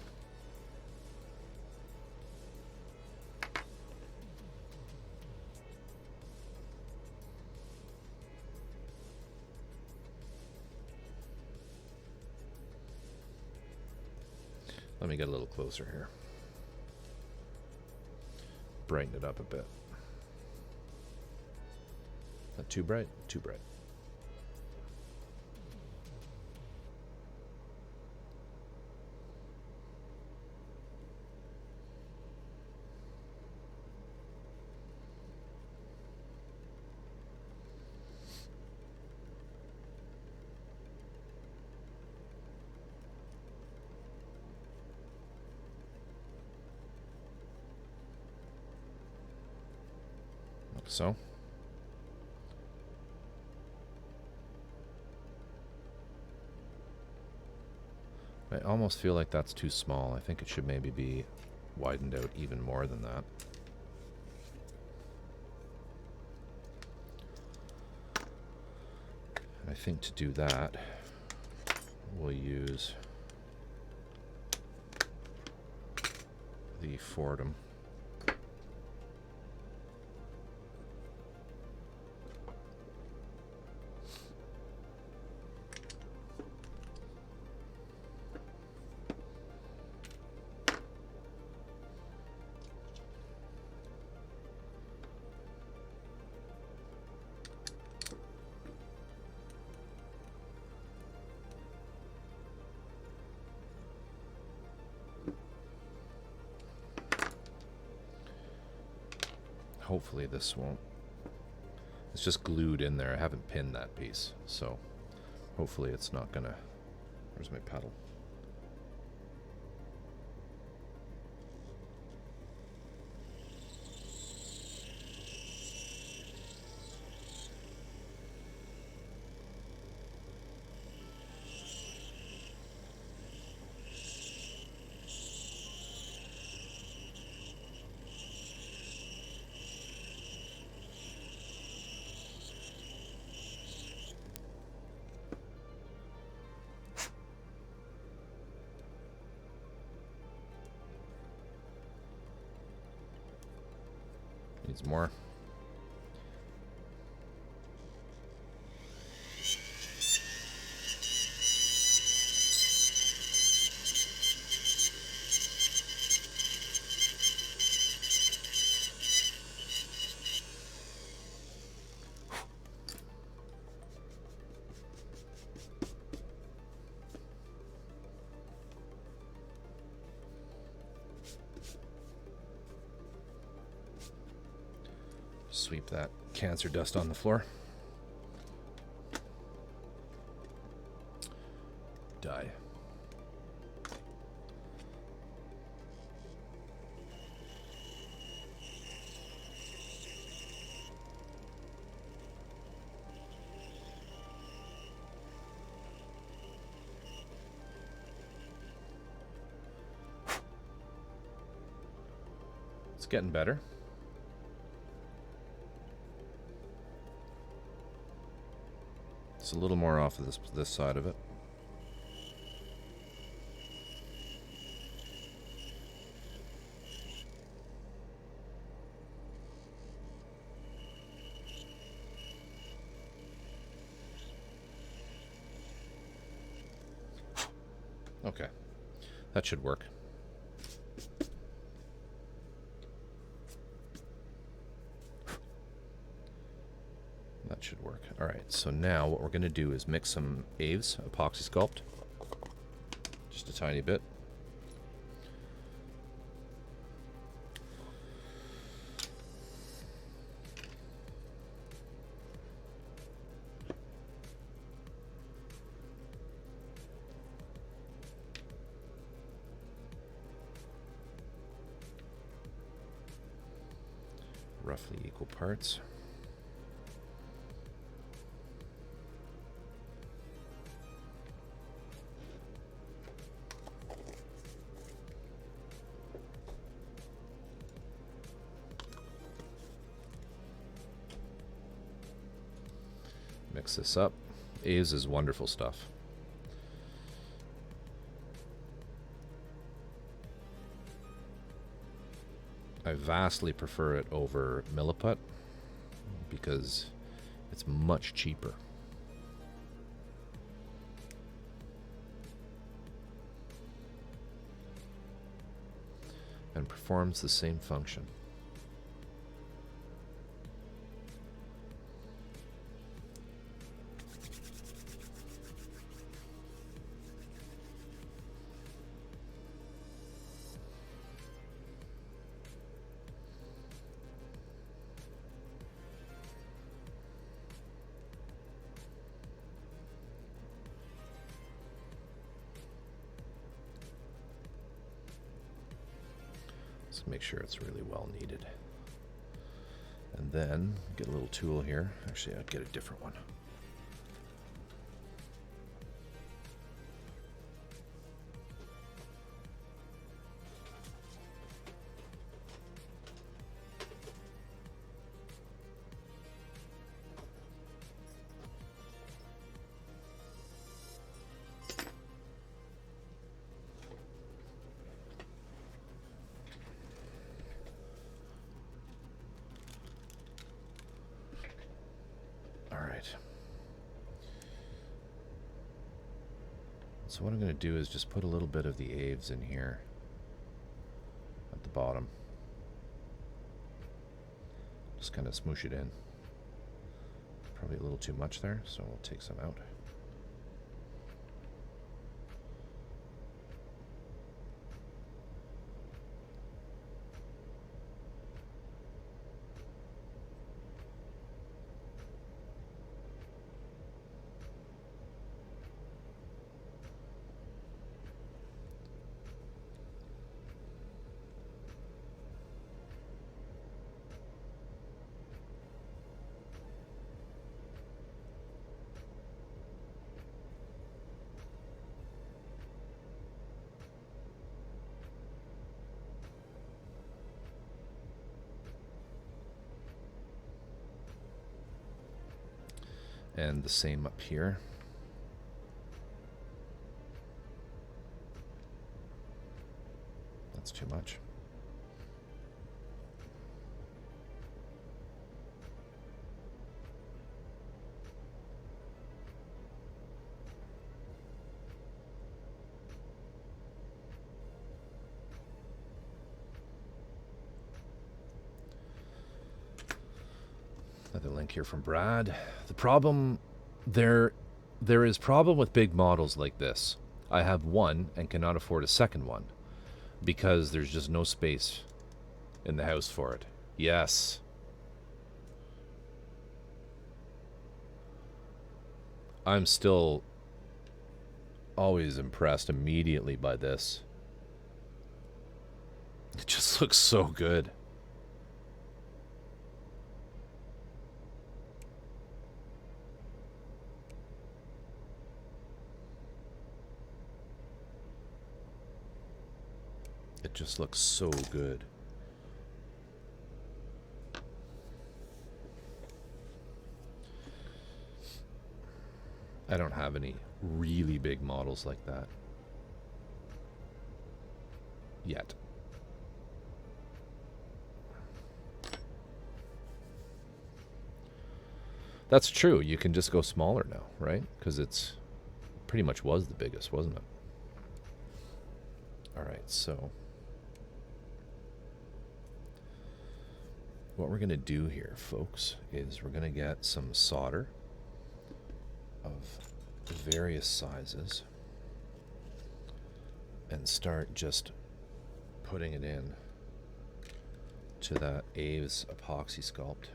Let me get a little closer here. Brighten it up a bit. Not too bright? Too bright. Like so. I almost feel like that's too small. I think it should maybe be widened out even more than that. I think to do that, we'll use the Fordham. Hopefully this won't. It's just glued in there. I haven't pinned that piece, so hopefully it's not gonna. Where's my paddle? Needs more. Sweep that cancer dust on the floor. Die. It's getting better. It's a little more off of this side of it. Okay, that should work. That should work. All right, so now what we're going to do is mix some Aves epoxy sculpt, just a tiny bit. roughly equal parts. Mix this up. Aves is wonderful stuff. I vastly prefer it over Milliput because it's much cheaper. And performs the same function. Let's make sure it's really well kneaded. And then get a little tool here. Actually, I'd get a different one. So what I'm going to do is just put a little bit of the Aves in here at the bottom. Just kind of smoosh it in. Probably a little too much there, so we'll take some out. And the same up here. That's too much. Another link here from Brad. The problem, there is problem with big models like this. I have one and cannot afford a second one because there's just no space in the house for it. Yes. I'm still always impressed immediately by this. It just looks so good. It just looks so good. I don't have any really big models like that yet. That's true. You can just go smaller now, right? Because it's pretty much was the biggest, wasn't it? All right, so what we're going to do here, folks, is we're going to get some solder of various sizes and start just putting it in to that Aves epoxy sculpt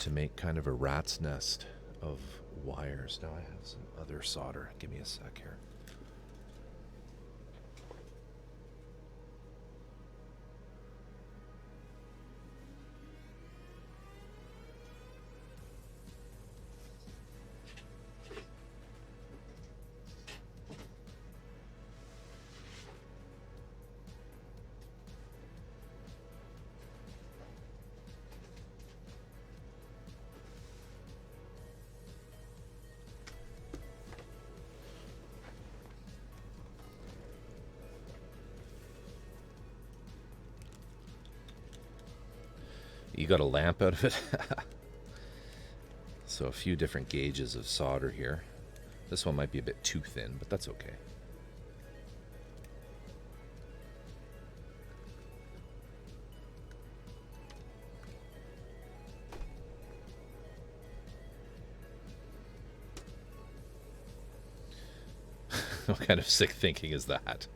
to make kind of a rat's nest of wires. Now I have some other solder. Give me a sec here. You got a lamp out of it? So a few different gauges of solder here. This one might be a bit too thin, but that's okay. What kind of sick thinking is that?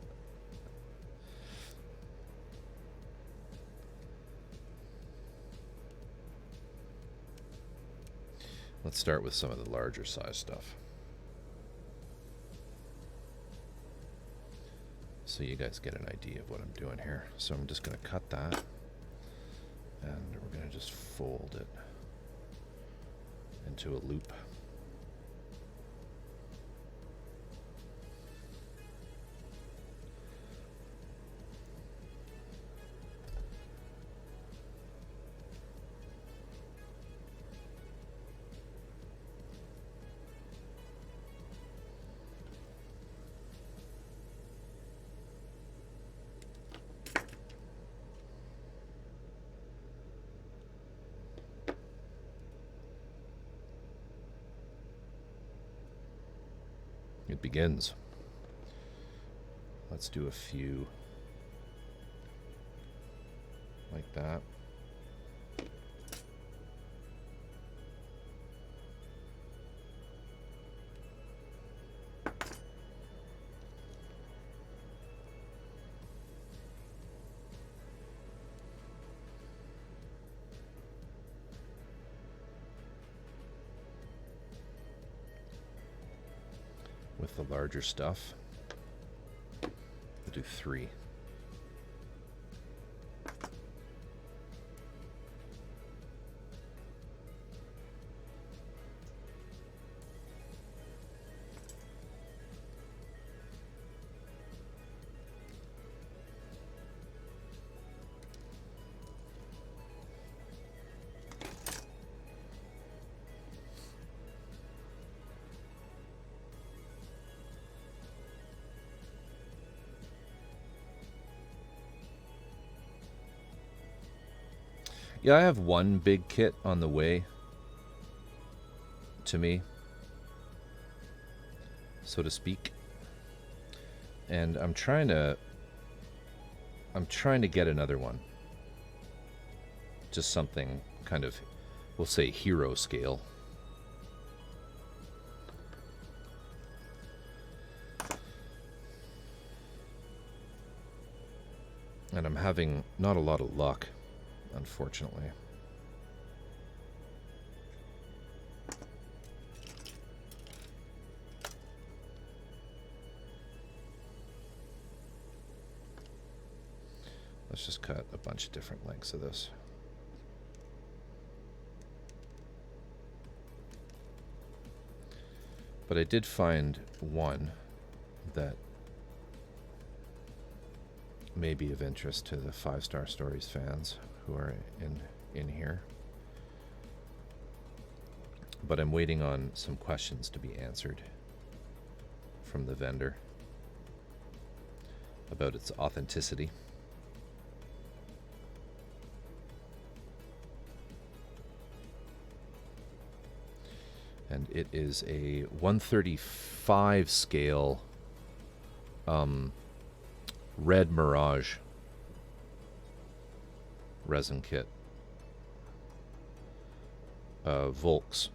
Let's start with some of the larger size stuff. So you guys get an idea of what I'm doing here. So I'm just going to cut that. And we're going to just fold it into a loop. It begins. Let's do a few like that. With the larger stuff, we'll do 3. Yeah, I have one big kit on the way to me, so to speak. And I'm trying to get another one. Just something kind of, we'll say, hero scale. And I'm having not a lot of luck, unfortunately. Let's just cut a bunch of different lengths of this. But I did find one that may be of interest to the 5 Star Stories fans who are in here. But I'm waiting on some questions to be answered from the vendor about its authenticity. And it is a 135 scale Red Mirage resin kit. Volks.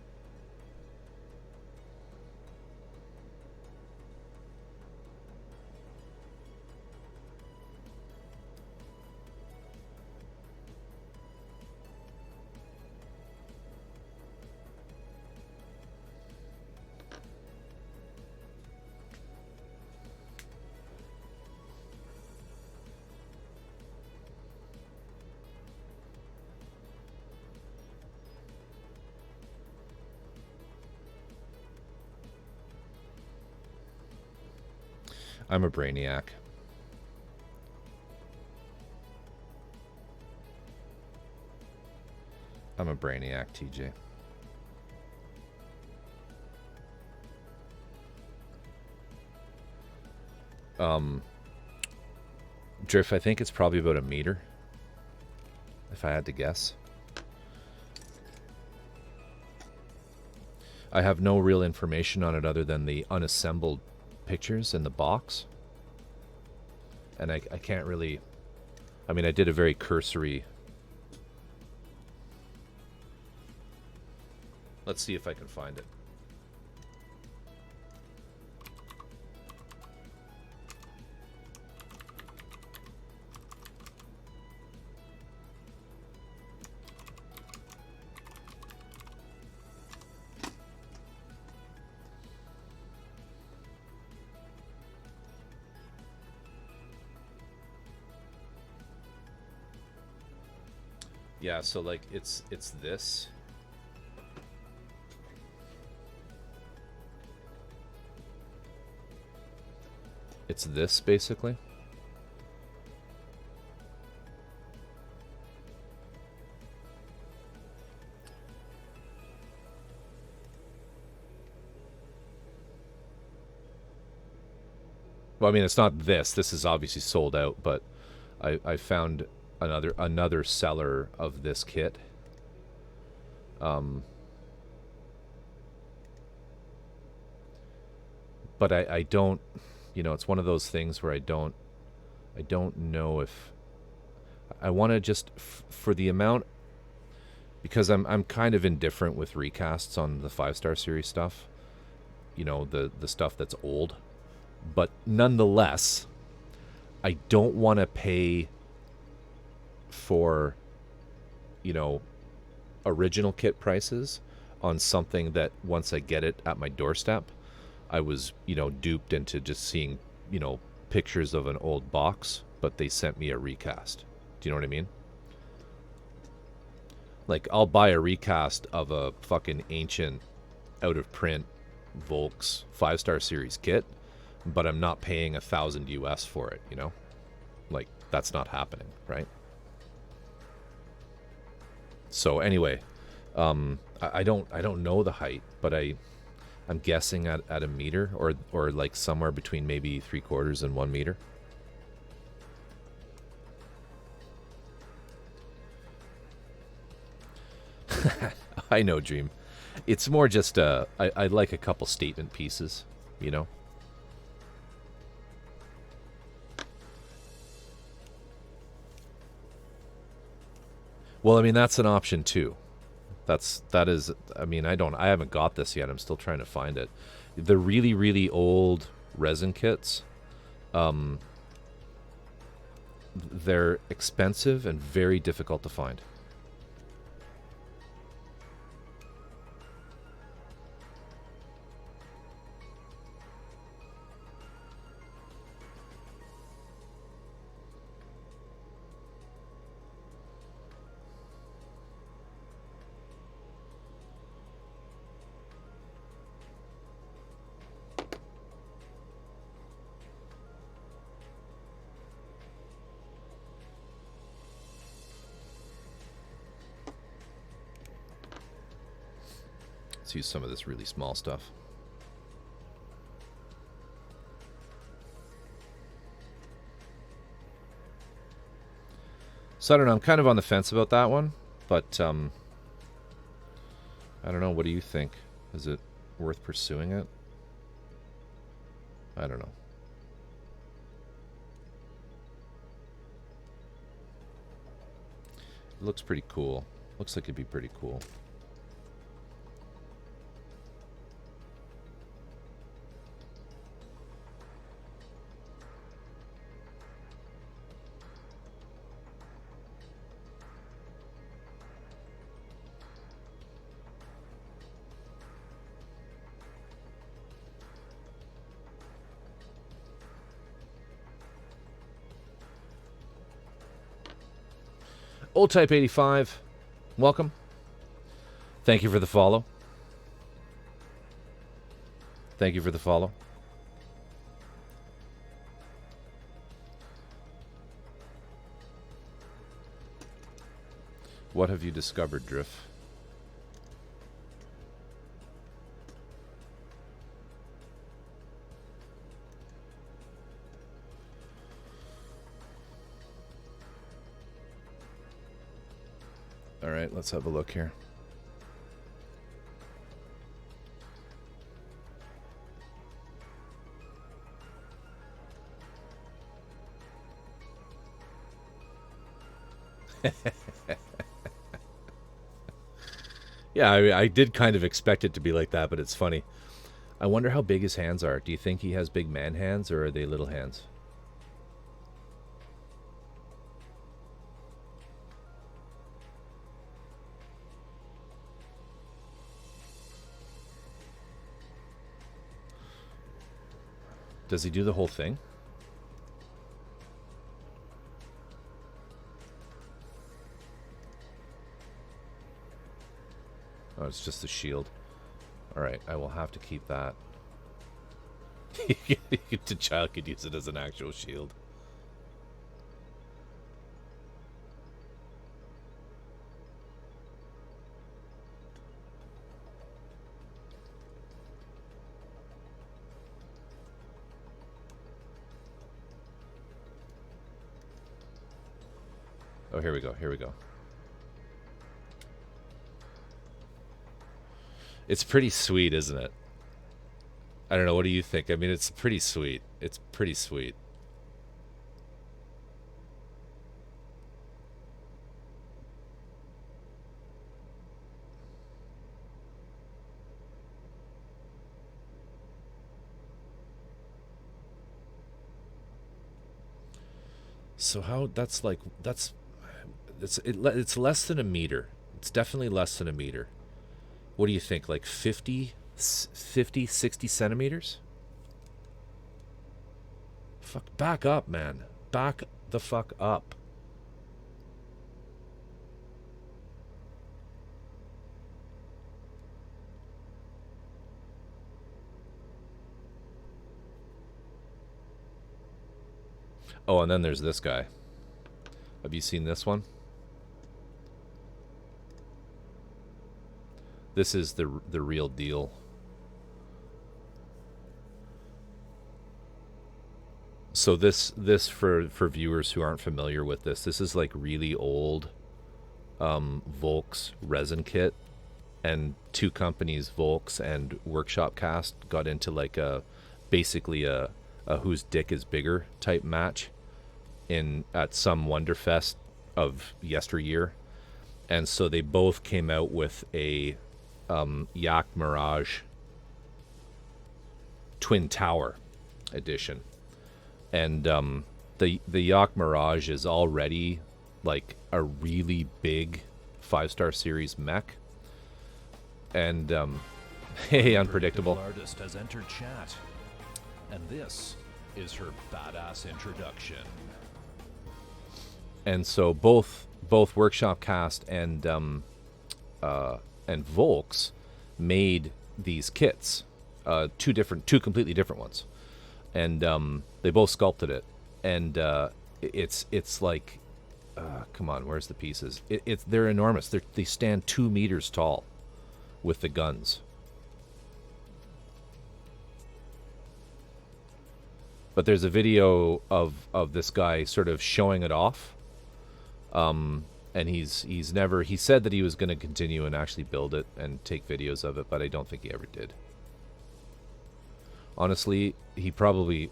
I'm a brainiac. I'm a brainiac, TJ. Drift, I think it's probably about a meter, if I had to guess. I have no real information on it other than the unassembled pictures in the box. And I can't really... I mean, I did a very cursory... Let's see if I can find it. Yeah, so like it's this. It's this basically. Well, I mean, it's not this. This is obviously sold out, but I found another seller of this kit. But I don't, you know, it's one of those things where I don't know if I want to just for the amount, because I'm kind of indifferent with recasts on the 5-star series stuff. You know, the stuff that's old. But nonetheless, I don't want to pay for, you know, original kit prices on something that once I get it at my doorstep, I was, you know, duped into just seeing, you know, pictures of an old box, but they sent me a recast. Do you know what I mean? Like, I'll buy a recast of a fucking ancient, out-of-print Volks 5-star series kit, but I'm not paying $1,000 US for it, you know? Like, that's not happening, right? So anyway, I don't know the height, but I'm guessing at a meter or like somewhere between maybe 3/4 and 1 meter. I know, Dream. It's more just I like a couple statement pieces, you know. Well, I mean, that's an option too. That is, I mean, I haven't got this yet. I'm still trying to find it. The really, really old resin kits, they're expensive and very difficult to find. Let's use some of this really small stuff. So I don't know, I'm kind of on the fence about that one, but I don't know, what do you think? Is it worth pursuing it? I don't know. It looks pretty cool. Looks like it'd be pretty cool. Old Type 85, welcome. Thank you for the follow. Thank you for the follow. What have you discovered, Drift? All right, let's have a look here. Yeah, I did kind of expect it to be like that, but it's funny. I wonder how big his hands are. Do you think he has big man hands, or are they little hands? Does he do the whole thing? Oh, it's just the shield. Alright, I will have to keep that. The child could use it as an actual shield. Oh, here we go, here we go. It's pretty sweet, isn't it? I don't know, what do you think? I mean, it's pretty sweet. It's pretty sweet. So how, that's like, it's less than a meter. It's definitely less than a meter. What do you think, like 50, 60 centimeters? Fuck, back up, man. Back the fuck up. Oh, and then there's this guy. Have you seen this one? This is the real deal. So this for viewers who aren't familiar with this is like really old Volks resin kit, and two companies, Volks and Workshop Cast, got into like basically a whose dick is bigger type match at some Wonderfest of yesteryear, and so they both came out with a Yak Mirage Twin Tower edition, and the Yak Mirage is already like a really big 5-star series mech, and hey, unpredictable Artist has entered chat, and this is her badass introduction. And so both Workshop Cast and Volks made these kits, two completely different ones, and they both sculpted it, and it's like, come on, where's the pieces? They're enormous. They stand 2 meters tall with the guns. But there's a video of this guy sort of showing it off. And he said that he was going to continue and actually build it and take videos of it, but I don't think he ever did. Honestly, he probably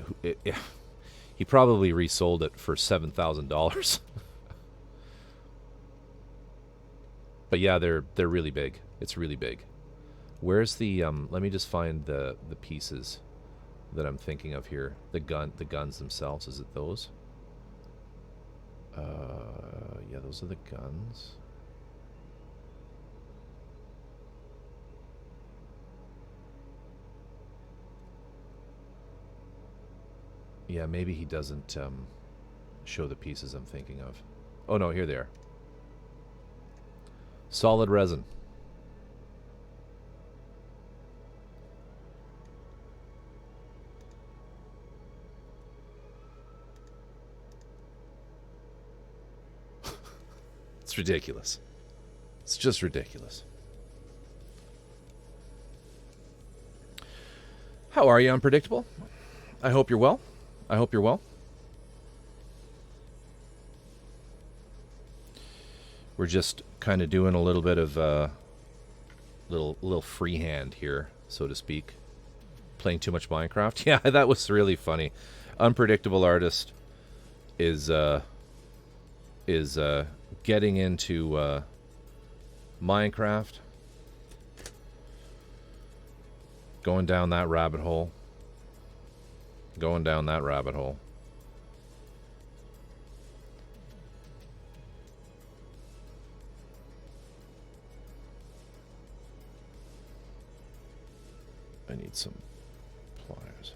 resold it for $7,000. But yeah, they're really big. It's really big. Where's the let me just find the pieces that I'm thinking of here. The guns themselves, is it those? Yeah, those are the guns. Yeah, maybe he doesn't show the pieces I'm thinking of. Oh no, here they are. Solid resin. It's ridiculous. It's just ridiculous. How are you, Unpredictable? I hope you're well. I hope you're well. We're just kind of doing a little bit of little freehand here, so to speak. Playing too much Minecraft. Yeah, that was really funny. Unpredictable Artist is getting into Minecraft, going down that rabbit hole, I need some pliers.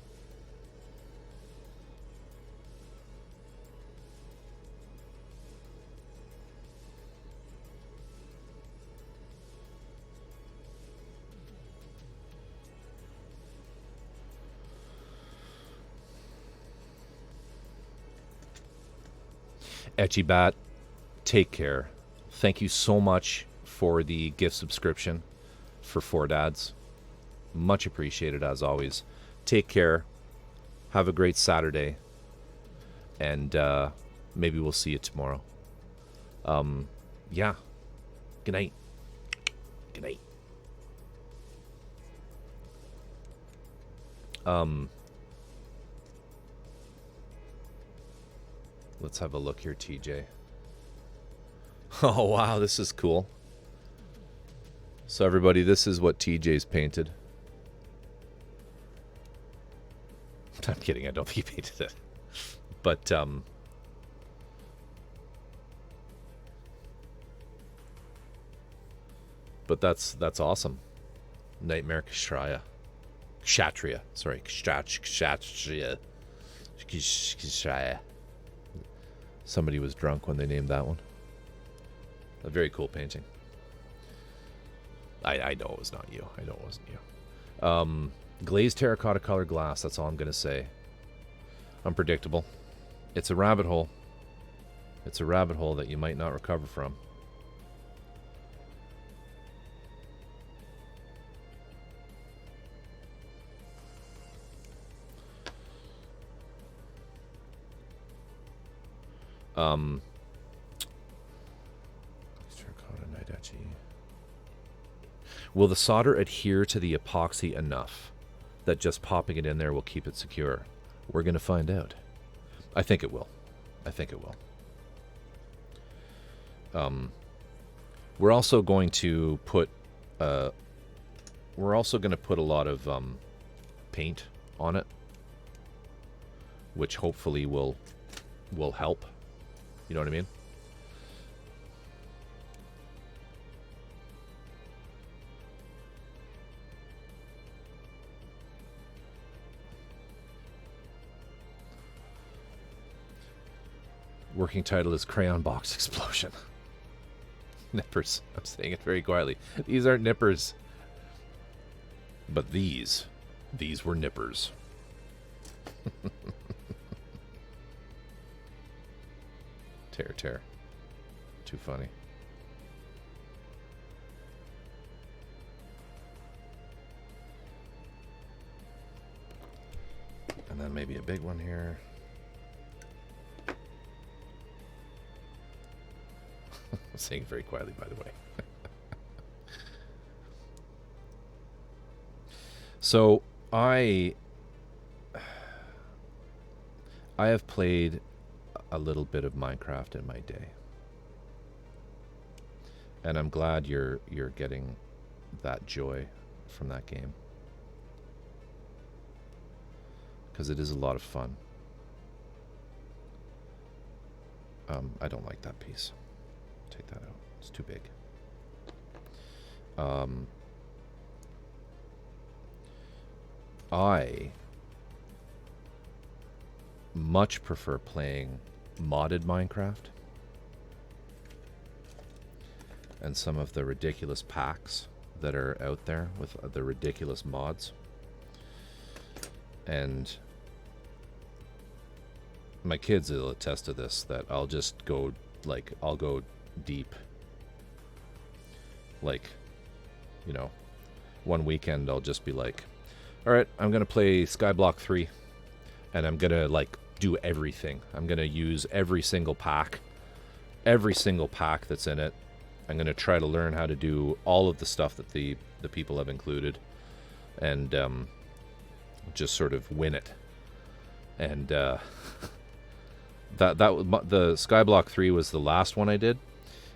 Etchybat, take care. Thank you so much for the gift subscription for 4 Dads. Much appreciated as always. Take care. Have a great Saturday. And maybe we'll see you tomorrow. Yeah. Good night. Good night. Let's have a look here, TJ. Oh, wow, this is cool. So everybody, this is what TJ's painted. I'm kidding, I don't think he painted it. But, that's awesome. Nightmare Kshatriya. Kshatriya. Sorry, Kshatriya. Kshatriya. Somebody was drunk when they named that one. A very cool painting. I know it was not you. I know it wasn't you. Glazed terracotta colored glass. That's all I'm going to say. Unpredictable. It's a rabbit hole. It's a rabbit hole that you might not recover from. Will the solder adhere to the epoxy enough that just popping it in there will keep it secure? We're going to find out. I think it will. I think it will. We're also going to put a lot of paint on it, which hopefully will help. You know what I mean? Working title is Crayon Box Explosion. Nippers. I'm saying it very quietly. These aren't nippers. But these were nippers. Tear. Too funny. And then maybe a big one here. I'm saying it very quietly, by the way. So I have played a little bit of Minecraft in my day, and I'm glad you're getting that joy from that game, because it is a lot of fun. I don't like that piece. Take that out. It's too big. I much prefer playing modded Minecraft and some of the ridiculous packs that are out there with the ridiculous mods. And my kids will attest to this, that I'll just go, like, I'll go deep. Like, you know, one weekend I'll just be like, all right, I'm going to play Skyblock 3, and I'm going to, like, do everything. I'm going to use every single pack that's in it. I'm going to try to learn how to do all of the stuff that the people have included, and just sort of win it. And the Skyblock 3 was the last one I did,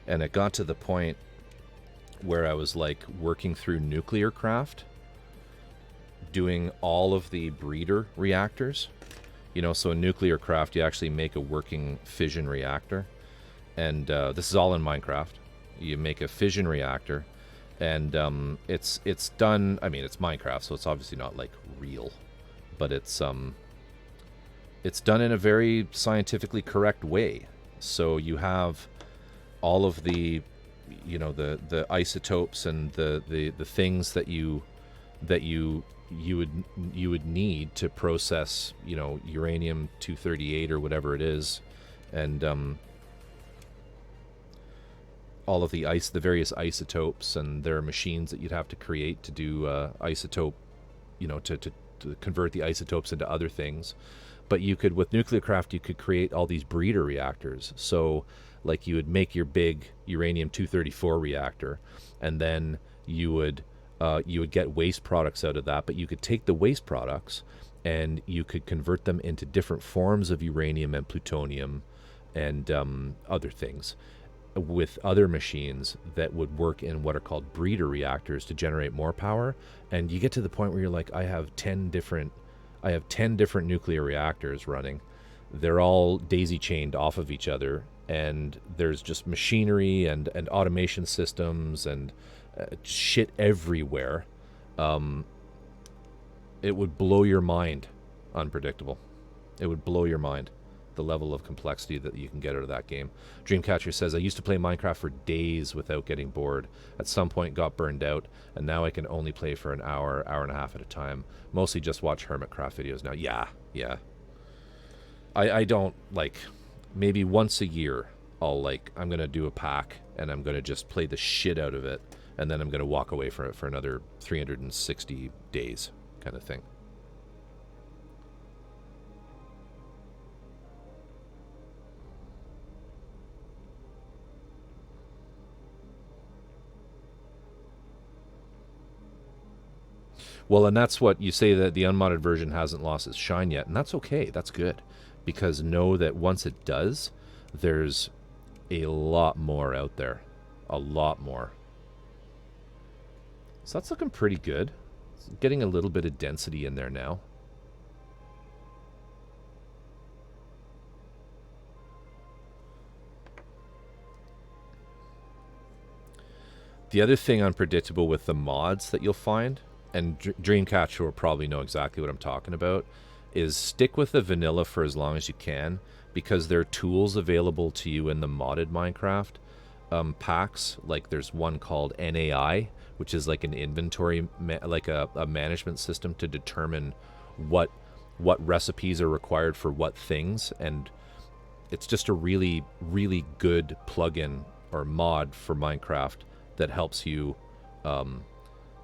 And it got to the point where I was like working through nuclear craft, doing all of the breeder reactors. You know, so in nuclear craft, you actually make a working fission reactor. And this is all in Minecraft. You make a fission reactor, and it's done. I mean, it's Minecraft, so it's obviously not like real, but it's done in a very scientifically correct way. So you have all of the, you know, the isotopes and the things that you would need to process, you know, uranium 238 or whatever it is, and all of the various isotopes, and there are machines that you'd have to create to do isotope, you know, to convert the isotopes into other things. But you could, with nuclear craft, you could create all these breeder reactors. So like you would make your big uranium 234 reactor, and then you would get waste products out of that, but you could take the waste products and you could convert them into different forms of uranium and plutonium and other things, with other machines that would work in what are called breeder reactors to generate more power. And you get to the point where you're like, I have 10 different nuclear reactors running. They're all daisy chained off of each other, and there's just machinery and automation systems and shit everywhere. It would blow your mind. Unpredictable. It would blow your mind, the level of complexity that you can get out of that game. Dreamcatcher says, I used to play Minecraft for days without getting bored. At some point got burned out, and now I can only play for an hour and a half at a time. Mostly just watch Hermitcraft videos now. Yeah. I don't, like, maybe once a year, I'm going to do a pack, and I'm going to just play the shit out of it, and then I'm going to walk away from it for another 360 days kind of thing. Well, and that's what you say, that the unmodded version hasn't lost its shine yet, and that's okay. That's good, because know that once it does, there's a lot more out there. A lot more. So that's looking pretty good. It's getting a little bit of density in there now. The other thing unpredictable with the mods that you'll find, and Dreamcatcher will probably know exactly what I'm talking about, is stick with the vanilla for as long as you can, because there are tools available to you in the modded Minecraft packs. Like there's one called NAI, which is like an inventory, like a management system to determine what recipes are required for what things, and it's just a really, really good plugin or mod for Minecraft that helps you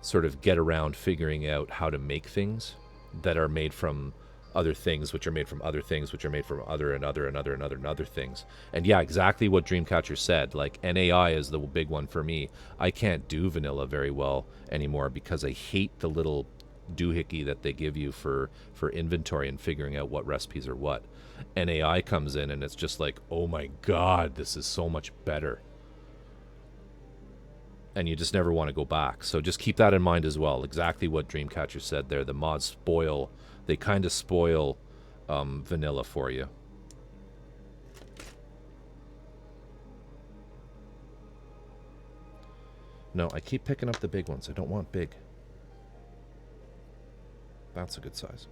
sort of get around figuring out how to make things that are made from other things, which are made from other things, which are made from other things. And yeah, exactly what Dreamcatcher said. Like NAI is the big one for me. I can't do vanilla very well anymore because I hate the little doohickey that they give you for inventory and figuring out what recipes are what. NAI comes in and it's just like, oh my god, this is so much better. And you just never want to go back. So just keep that in mind as well. Exactly what Dreamcatcher said there. The mods they kind of spoil vanilla for you. No, I keep picking up the big ones. I don't want big. That's a good size.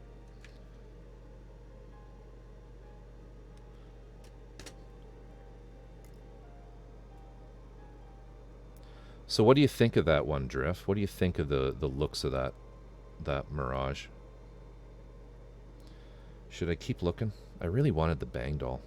So what do you think of that one, Drift? What do you think of the looks of that Mirage? Should I keep looking? I really wanted the Bang doll.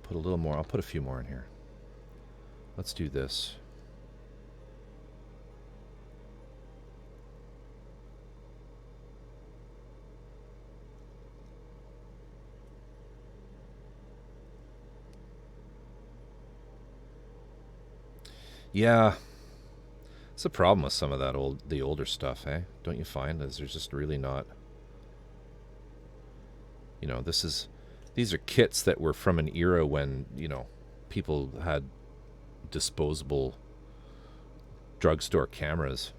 Put a little more. I'll put a few more in here. Let's do this. Yeah. It's the problem with some of that the older stuff, eh? Don't you find? Is there's just really not... You know, these are kits that were from an era when, you know, people had disposable drugstore cameras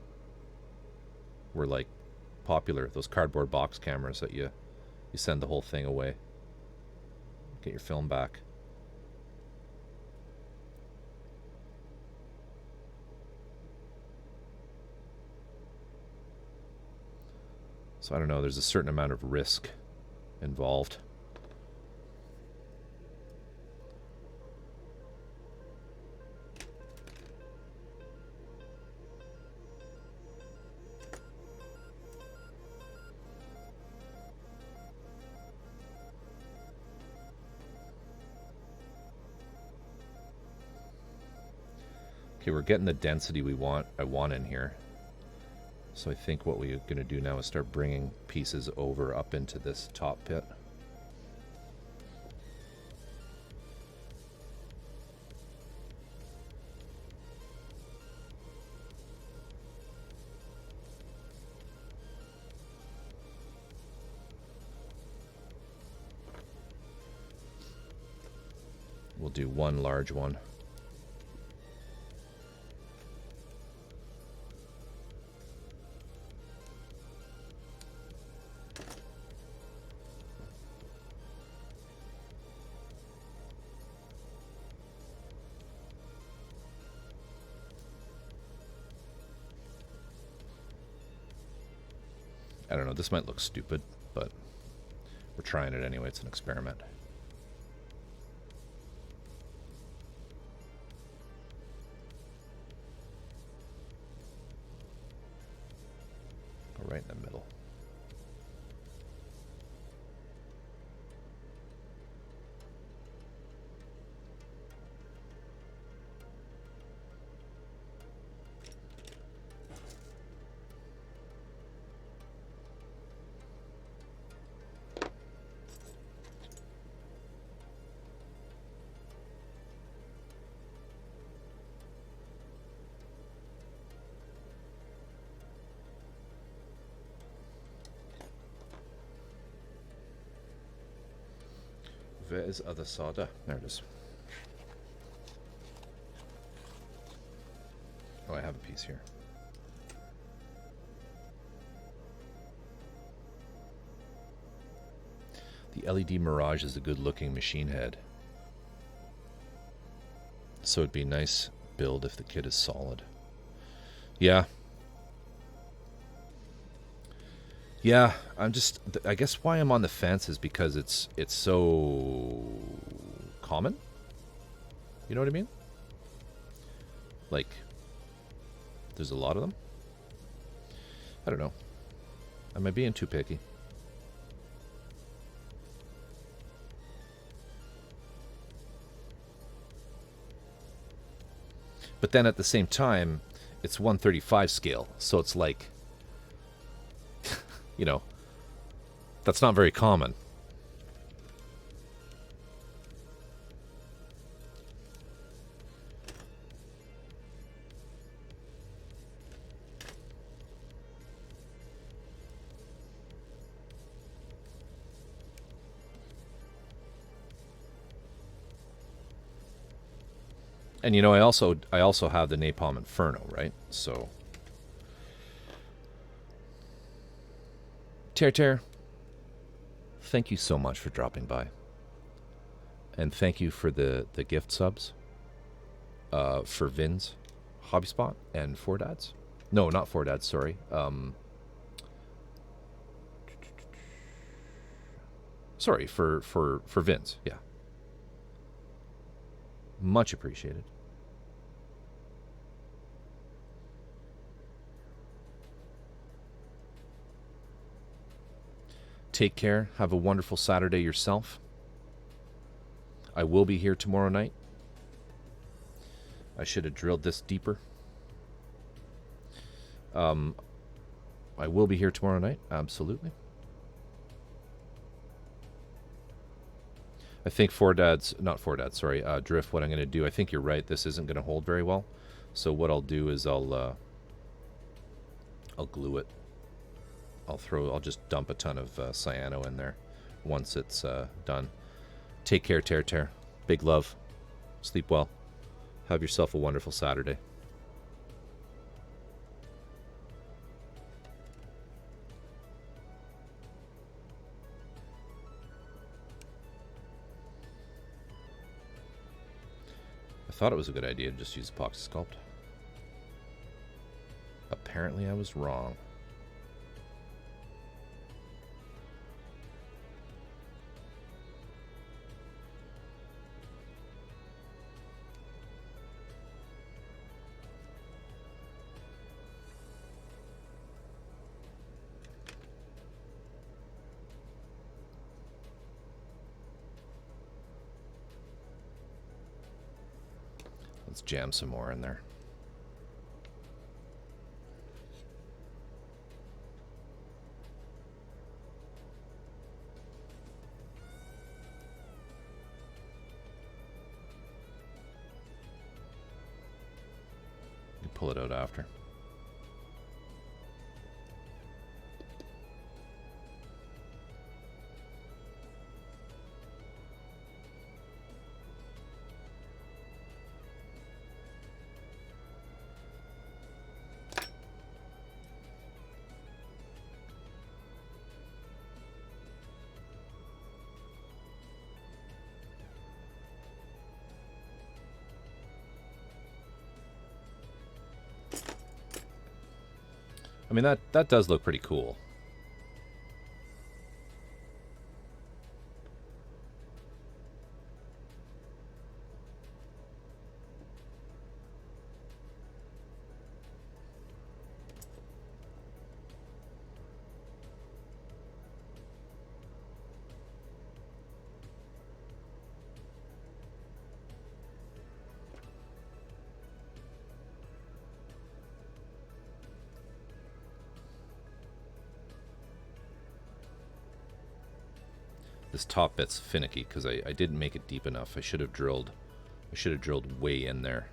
were like popular. Those cardboard box cameras that you send the whole thing away. Get your film back. So I don't know, there's a certain amount of risk involved. Okay, we're getting the density I want in here. So I think what we're going to do now is start bringing pieces over up into this top pit. We'll do one large one. I don't know, this might look stupid, but we're trying it anyway. It's an experiment. Go right in the middle. Where is other solder? There it is. Oh, I have a piece here. The LED Mirage is a good-looking machine head. So it'd be a nice build if the kit is solid. Yeah. Yeah, I guess why I'm on the fence is because it's so common. You know what I mean? Like, there's a lot of them. I don't know. Am I being too picky? But then at the same time, it's 1/35 scale, so it's like, you know, that's not very common. And you know, I also have the Napalm Inferno, right? So Tear, thank you so much for dropping by. And thank you for the gift subs for Vin's Hobby Spot and Four Dads. No, not Four Dads, sorry. Sorry, for Vin's, yeah. Much appreciated. Take care. Have a wonderful Saturday yourself. I will be here tomorrow night. I should have drilled this deeper. I will be here tomorrow night. Absolutely. I think Drift, what I'm going to do, I think you're right. This isn't going to hold very well. So what I'll do is I'll glue it. I'll just dump a ton of cyano in there once it's done. Take care, Tear. Big love. Sleep well. Have yourself a wonderful Saturday. I thought it was a good idea to just use epoxy sculpt. Apparently I was wrong. Let's jam some more in there. You pull it out after. I mean, that does look pretty cool. This top bit's finicky because I didn't make it deep enough. I should have drilled way in there.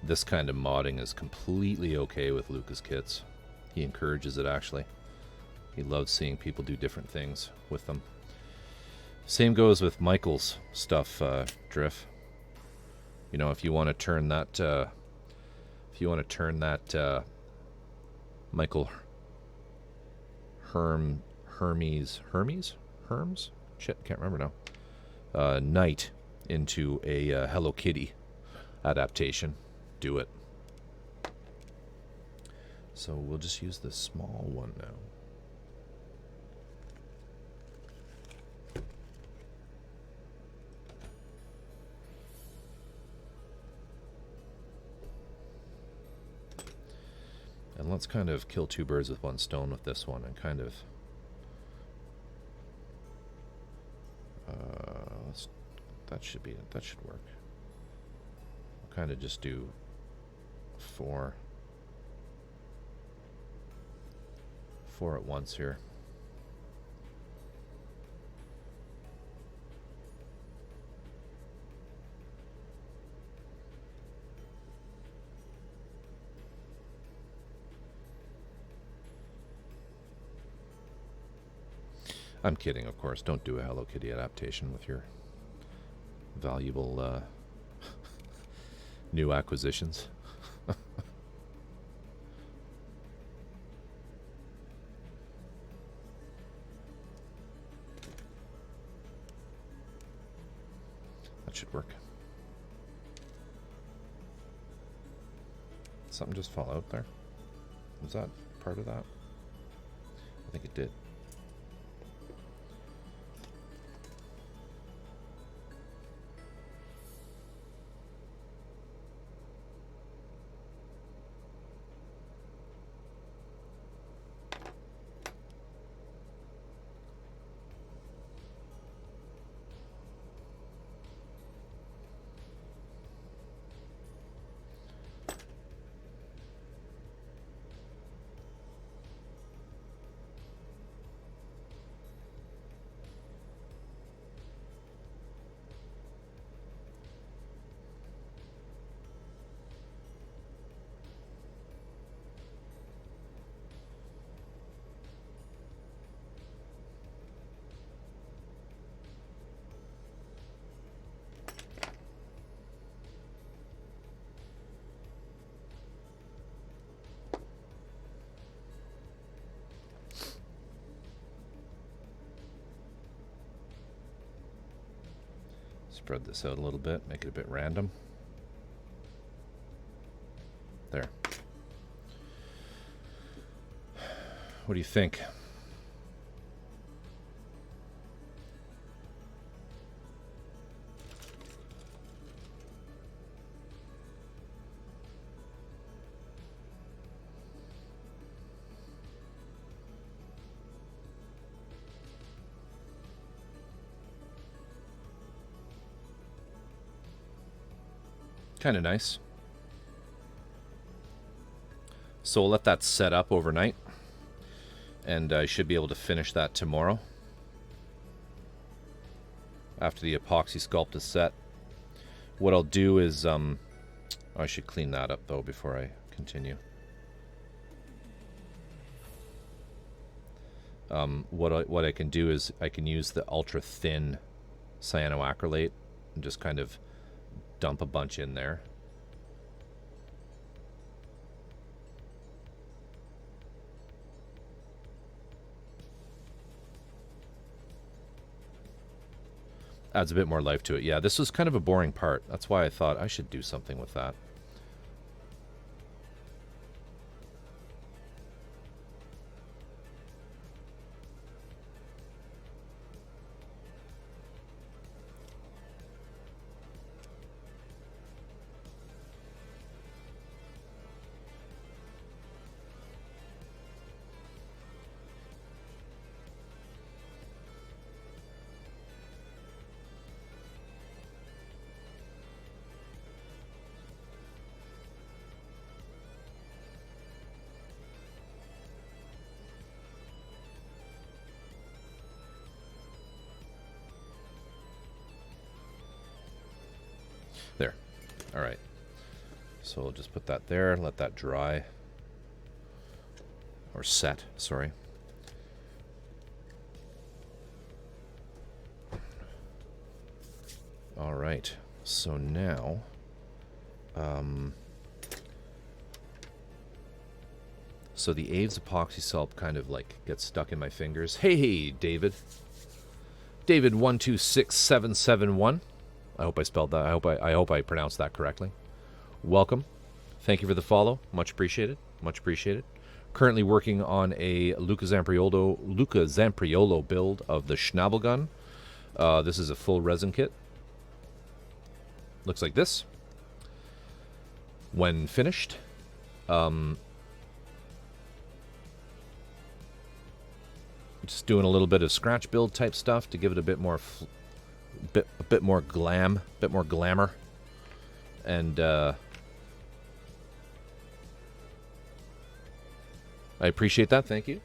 This kind of modding is completely okay with Lucas kits. He encourages it, actually. He loves seeing people do different things with them. Same goes with Michael's stuff, Drift. You know, if you want to turn that, Michael Hermes? Shit, can't remember now. Knight into a Hello Kitty adaptation. Do it. So we'll just use the small one now. And let's kind of kill two birds with one stone with this one and kind of that should work. I'll kind of just do four at once here. I'm kidding, of course. Don't do a Hello Kitty adaptation with your valuable new acquisitions. That should work. Did something just fall out there? Was that part of that? I think it did. Spread this out a little bit, make it a bit random. There. What do you think? Kind of nice. So we'll let that set up overnight, and I should be able to finish that tomorrow after the epoxy sculpt is set. What I'll do is, I should clean that up though before I continue. What I can do is I can use the ultra thin cyanoacrylate and just kind of dump a bunch in there. Adds a bit more life to it. Yeah, this was kind of a boring part. That's why I thought I should do something with that. There. All right. So we'll just put that there, let that dry. Or set, sorry. All right. So now, so the Aves epoxy sculpt kind of like gets stuck in my fingers. Hey, David. David 126771. I hope I spelled that. I hope I pronounced that correctly. Welcome. Thank you for the follow. Much appreciated. Much appreciated. Currently working on a Luca Zampriolo build of the Schnabelgun. This is a full resin kit. Looks like this. When finished, just doing a little bit of scratch build type stuff to give it a bit more a bit more glamour, and I appreciate that. Thank you.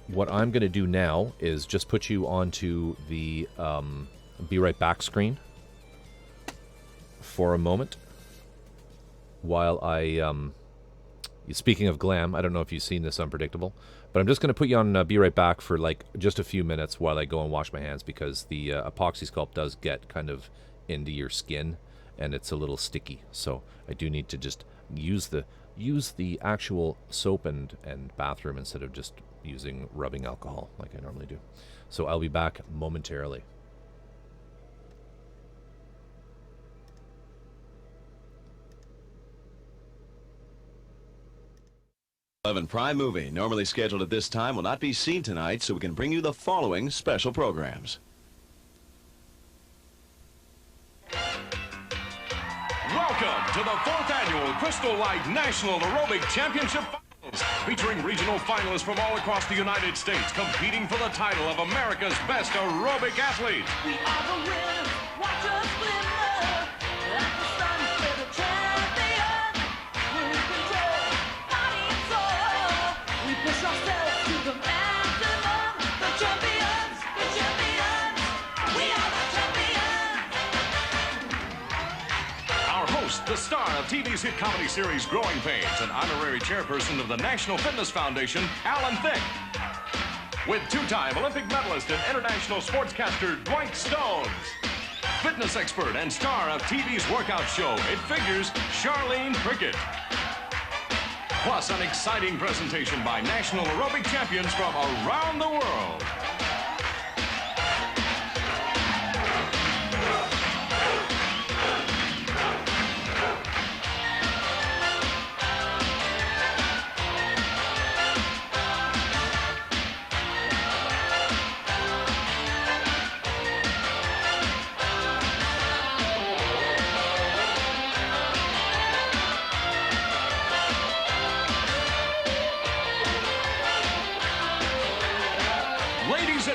What I'm going to do now is just put you onto the be right back screen for a moment while I speaking of glam, I don't know if you've seen this Unpredictable, but I'm just going to put you on Be Right Back for like just a few minutes while I go and wash my hands, because the epoxy sculpt does get kind of into your skin and it's a little sticky. So I do need to just use the actual soap and bathroom instead of just using rubbing alcohol like I normally do. So I'll be back momentarily. 11 Prime movie, normally scheduled at this time, will not be seen tonight, so we can bring you the following special programs. Welcome to the 4th Annual Crystal Light National Aerobic Championship Finals, featuring regional finalists from all across the United States competing for the title of America's Best Aerobic Athlete. We are the winners, watch us glimmer, like the sun with a champion. We're in control, body and soul. We push ourselves to the maximum. The champions, we are the champions. Our host, the star of TV's hit comedy series Growing Pains, and honorary chairperson of the National Fitness Foundation, Alan Thicke. With two-time Olympic medalist and international sportscaster Dwight Stones. Fitness expert and star of TV's workout show, It Figures, Charlene Prickett. Plus an exciting presentation by national aerobic champions from around the world.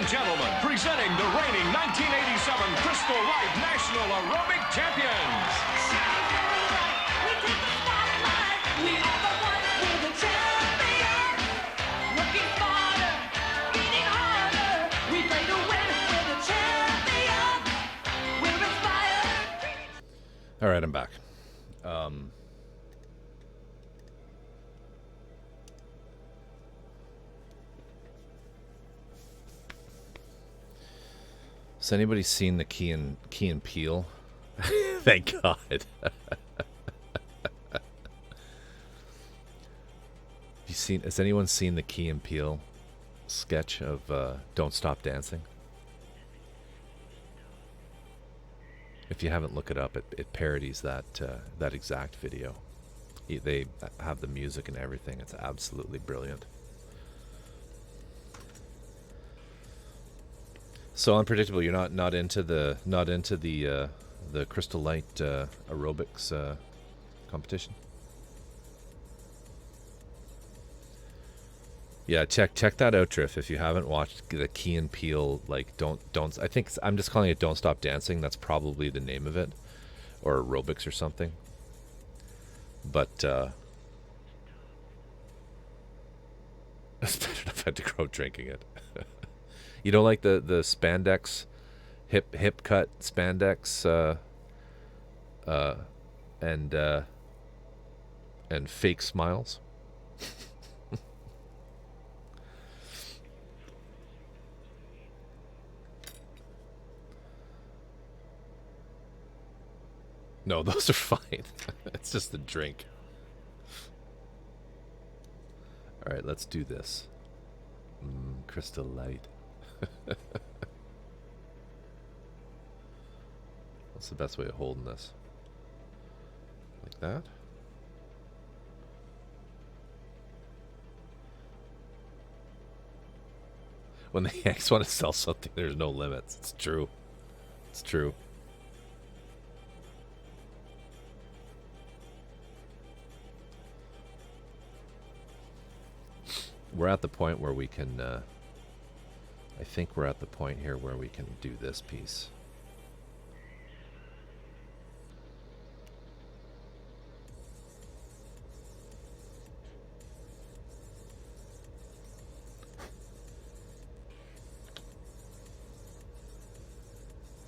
and gentlemen, presenting the reigning 1987 Crystal Light National Aerobic Champions. Shine very bright, we take the spotlight. We are the ones, we're the champions. Working smarter, beating harder. We play to win, we're the champions. We're inspired. All right, I'm back. Has anybody seen the Key and Peele? Thank God. Has anyone seen the Key and Peele sketch of Don't Stop Dancing? If you haven't, look it up. It parodies that exact video. They have the music and everything. It's absolutely brilliant. So unpredictable. You're not into the Crystal Light aerobics competition. Yeah, check that out, Triff. If you haven't watched the Key and Peele, like don't. I think I'm just calling it "Don't Stop Dancing." That's probably the name of it, or aerobics or something. But it's better if I had to grow up drinking it. You don't like the spandex, hip cut spandex, and fake smiles. No, those are fine. It's just the drink. All right, let's do this. Crystal Light. What's the best way of holding this? Like that? When the Yanks want to sell something, there's no limits. It's true. It's true. We're at the point where we can I think we're at the point here where we can do this piece.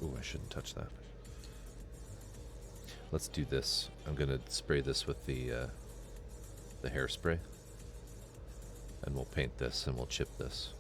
Ooh, I shouldn't touch that. Let's do this. I'm gonna spray this with the hairspray. And we'll paint this and we'll chip this.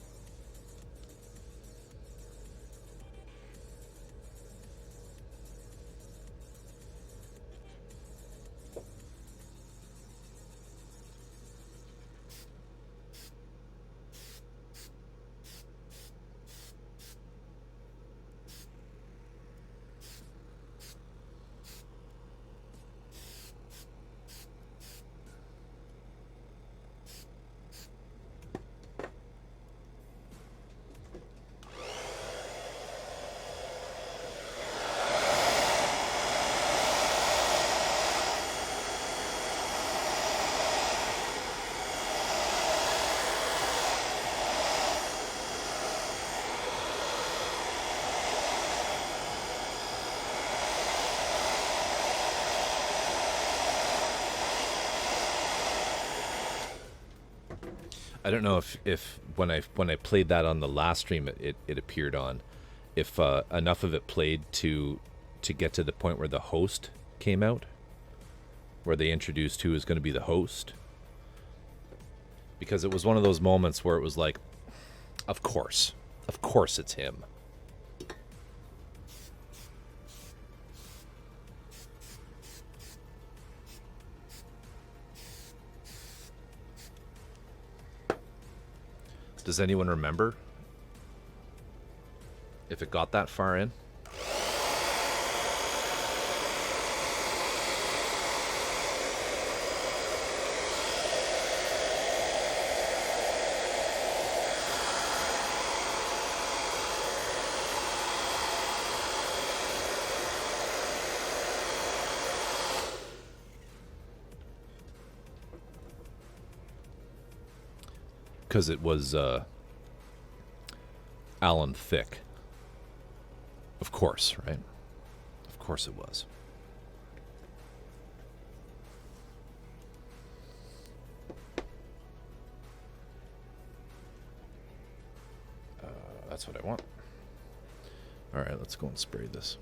I don't know if when I played that on the last stream it appeared on, if enough of it played to get to the point where the host came out, where they introduced who was going to be the host, because it was one of those moments where it was like, of course it's him. Does anyone remember if it got that far in? Because it was Alan Thicke. Of course, right? Of course it was. That's what I want. All right, let's go and spray this.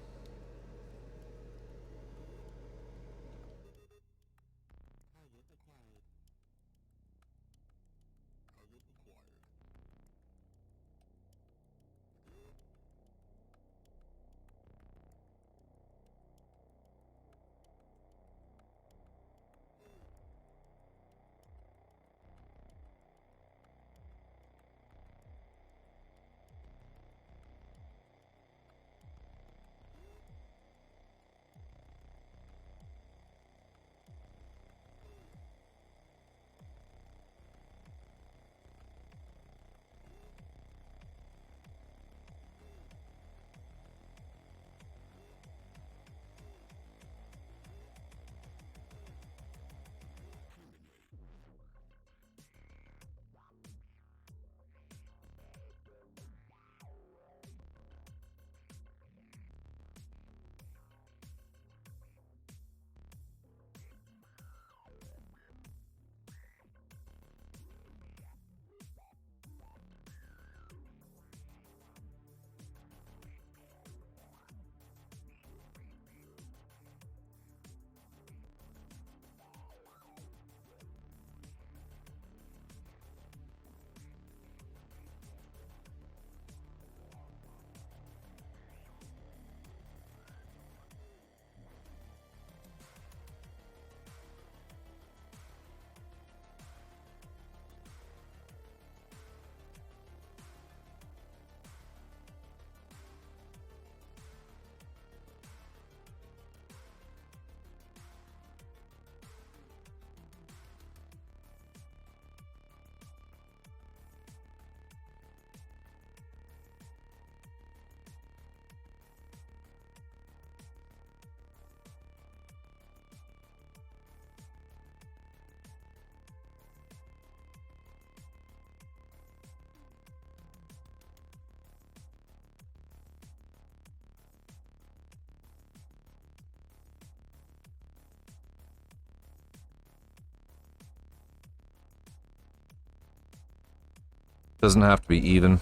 Doesn't have to be even. In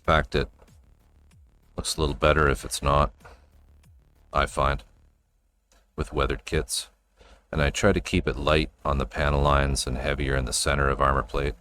fact, it looks a little better if it's not, I find, with weathered kits. And I try to keep it light on the panel lines and heavier in the center of armor plate.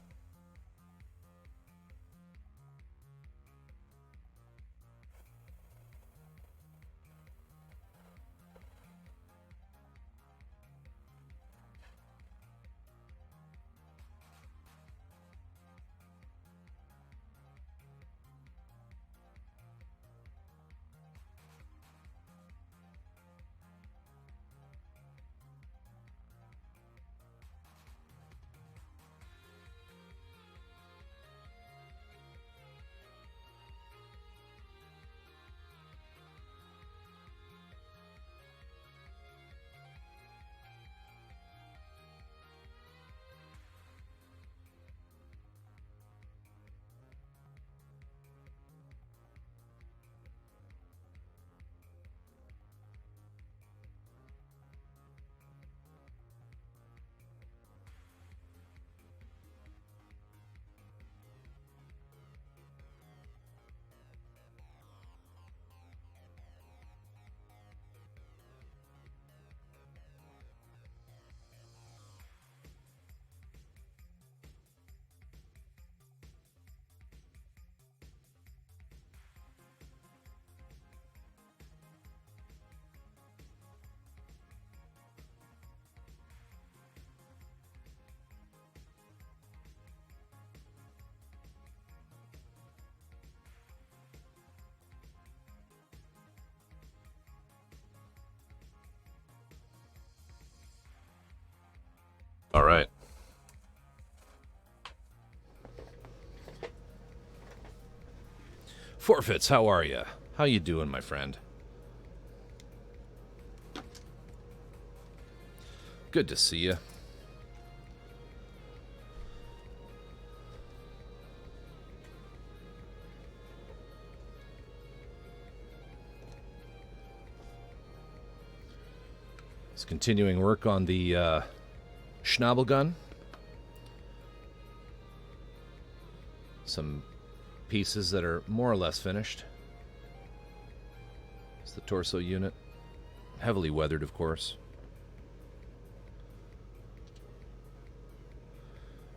All right. Forfeits, how are you? How you doing, my friend? Good to see you. It's continuing work on the Schnabelgun. Some pieces that are more or less finished. It's the torso unit. Heavily weathered, of course.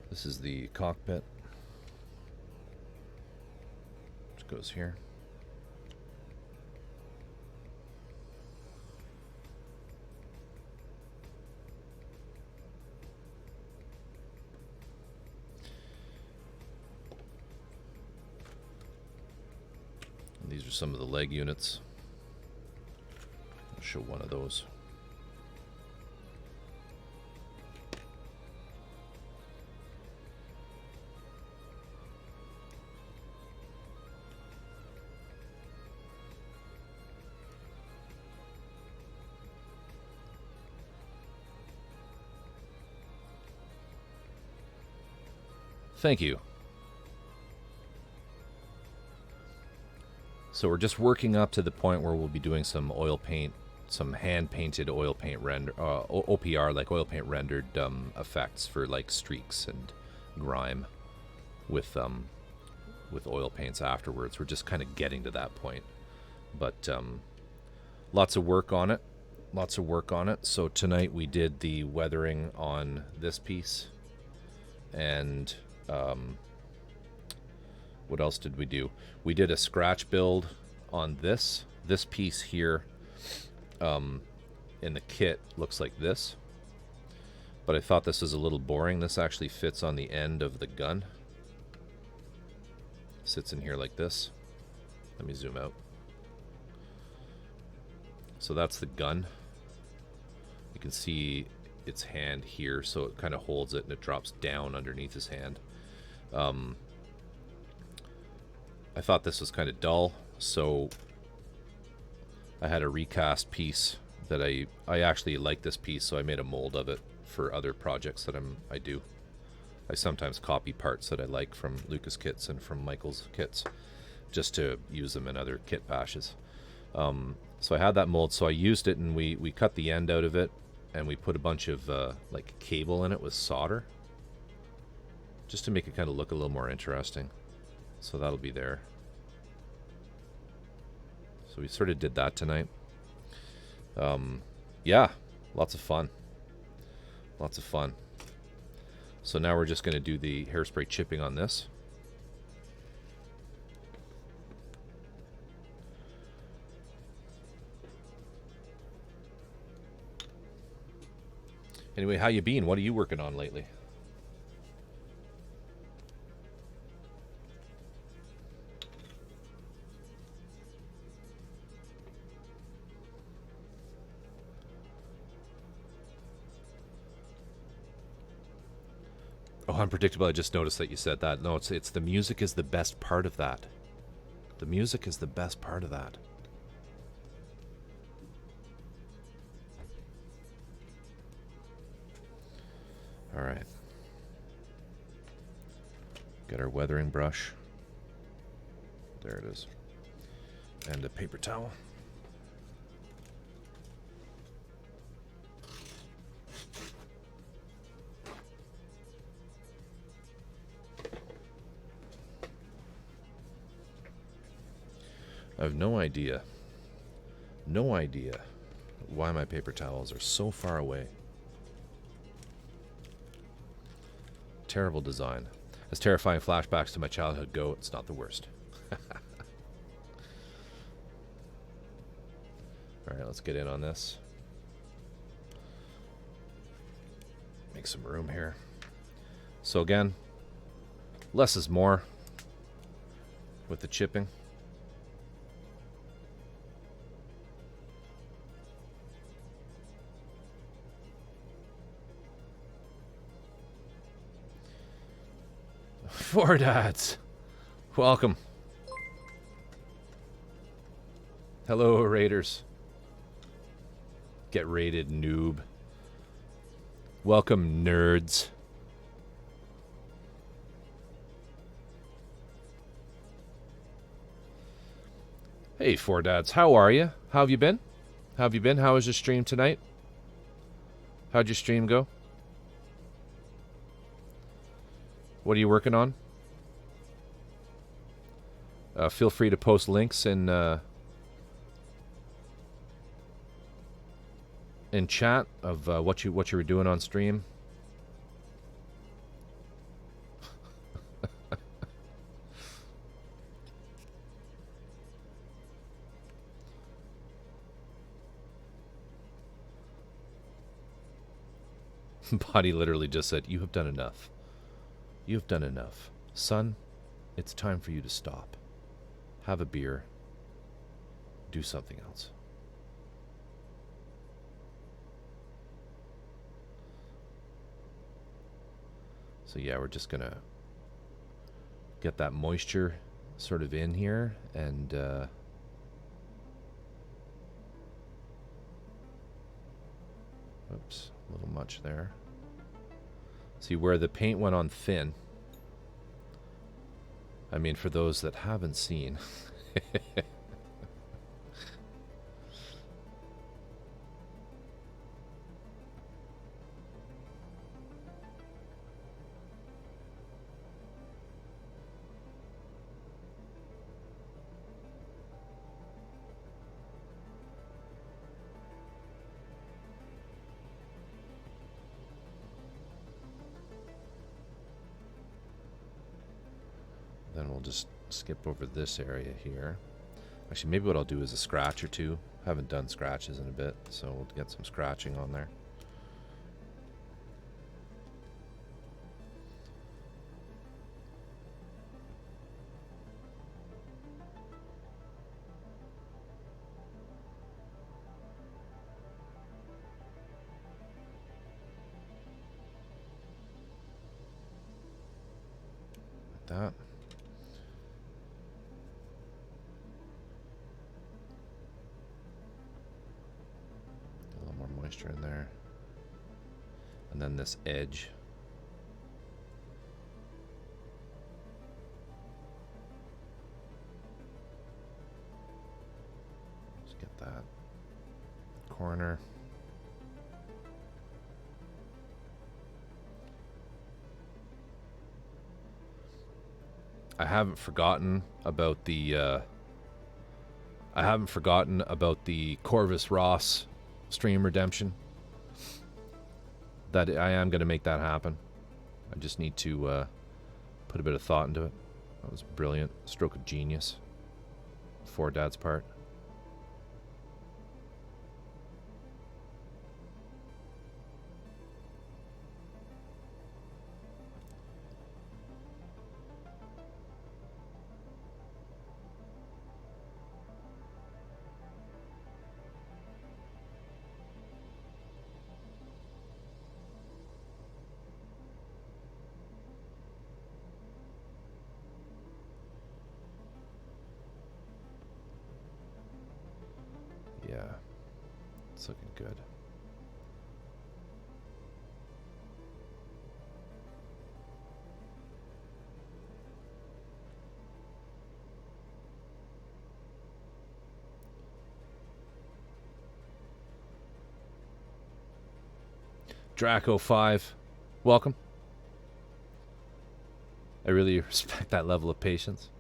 This is the cockpit. Which goes here. And these are some of the leg units. I'll show one of those. Thank you. So we're just working up to the point where we'll be doing some oil paint, some hand-painted oil paint render, OPR, like oil paint rendered effects for like streaks and grime with oil paints afterwards. We're just kind of getting to that point, but lots of work on it. Lots of work on it. So tonight we did the weathering on this piece, and what else did we do? We did a scratch build on this piece here. In the kit looks like this, but I thought this was a little boring. This actually fits on the end of the gun. Sits in here like this. Let me zoom out. So that's the gun. You can see its hand here, so it kind of holds it and it drops down underneath his hand. I thought this was kind of dull, so I had a recast piece that I actually like this piece, so I made a mold of it for other projects that I do. I sometimes copy parts that I like from Lucas kits and from Michael's kits, just to use them in other kit bashes. So I had that mold, so I used it, and we cut the end out of it, and we put a bunch of like cable in it with solder, just to make it kind of look a little more interesting. So that'll be there. So we sort of did that tonight. Yeah, lots of fun. Lots of fun. So now we're just going to do the hairspray chipping on this. Anyway, how you been? What are you working on lately? Oh, unpredictable. I just noticed that you said that. No, it's the music is the best part of that. The music is the best part of that. All right. Got our weathering brush. There it is. And a paper towel. I have no idea why my paper towels are so far away. Terrible design. As terrifying flashbacks to my childhood go, it's not the worst. Alright, let's get in on this. Make some room here. So again, less is more with the chipping. Four dads. Welcome. Hello, raiders. Get raided, noob. Welcome, nerds. Hey, Four Dads. How are you? How have you been? How have you been? How was your stream tonight? How'd your stream go? What are you working on? Feel free to post links in chat of what you were doing on stream. Body literally just said, "You have done enough. You have done enough. Son, it's time for you to stop. Have a beer. Do something else." So yeah, we're just gonna get that moisture sort of in here and oops, a little much there. See where the paint went on thin. I mean, for those that haven't seen. Then we'll just skip over this area here. Actually, maybe what I'll do is a scratch or two. Haven't done scratches in a bit, so we'll get some scratching on there. Like that. Moisture in there, and then this edge. Just get that corner. I haven't forgotten about the Corvus Ross stream redemption. That I am going to make that happen. I just need to put a bit of thought into it. That was brilliant. Stroke of genius. For Dad's part. Yeah, it's looking good. Draco 5, welcome. I really respect that level of patience.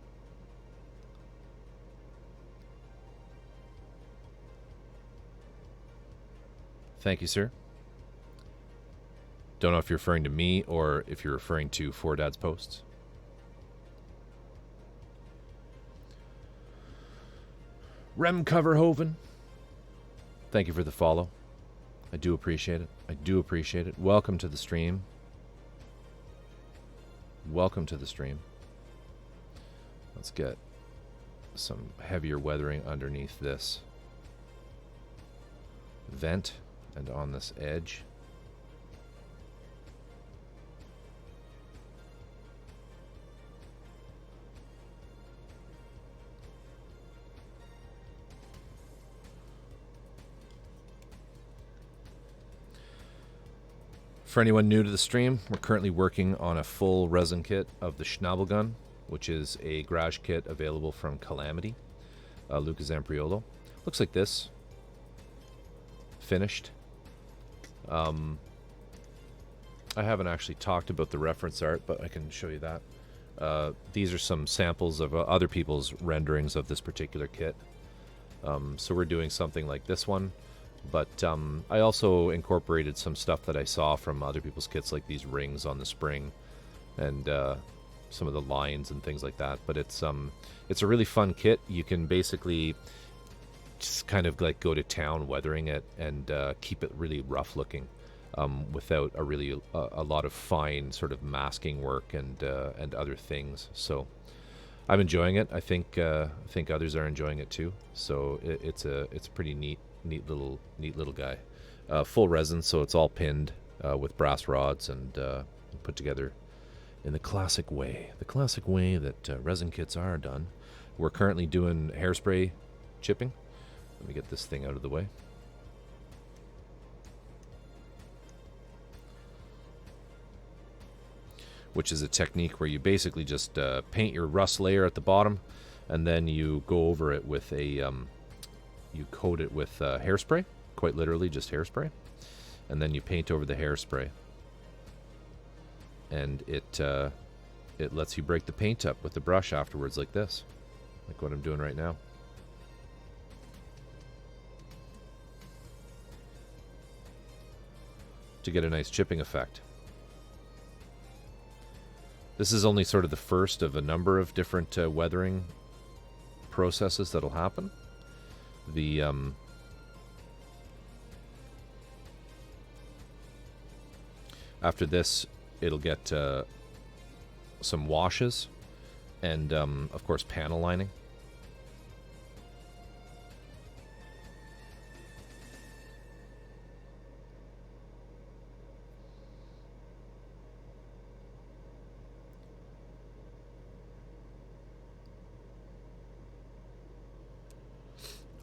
Thank you, sir. Don't know if you're referring to me or if you're referring to For Dad's posts. Rem Coverhoven, thank you for the follow. I do appreciate it. I do appreciate it. Welcome to the stream. Welcome to the stream. Let's get some heavier weathering underneath this vent and on this edge. For anyone new to the stream, we're currently working on a full resin kit of the Schnabelgun, which is a garage kit available from Kallamity, Luca Zampriolo. Looks like this. Finished. I haven't actually talked about the reference art, but I can show you that. These are some samples of other people's renderings of this particular kit. So we're doing something like this one, but I also incorporated some stuff that I saw from other people's kits, like these rings on the spring and some of the lines and things like that. But it's a really fun kit. You can basically just kind of like go to town weathering it and keep it really rough looking. Without a lot of fine sort of masking work and other things. So I'm enjoying it. I think others are enjoying it too. So it's a pretty neat little guy. Full resin, so it's all pinned with brass rods and put together in the classic way that resin kits are done. We're currently doing hairspray chipping. Let me get this thing out of the way. Which is a technique where you basically just paint your rust layer at the bottom, and then you go over it with you coat it with hairspray, quite literally just hairspray, and then you paint over the hairspray, and it lets you break the paint up with the brush afterwards, like this, like what I'm doing right now. To get a nice chipping effect. This is only sort of the first of a number of different weathering processes that'll happen. The after this, it'll get some washes and, of course, panel lining.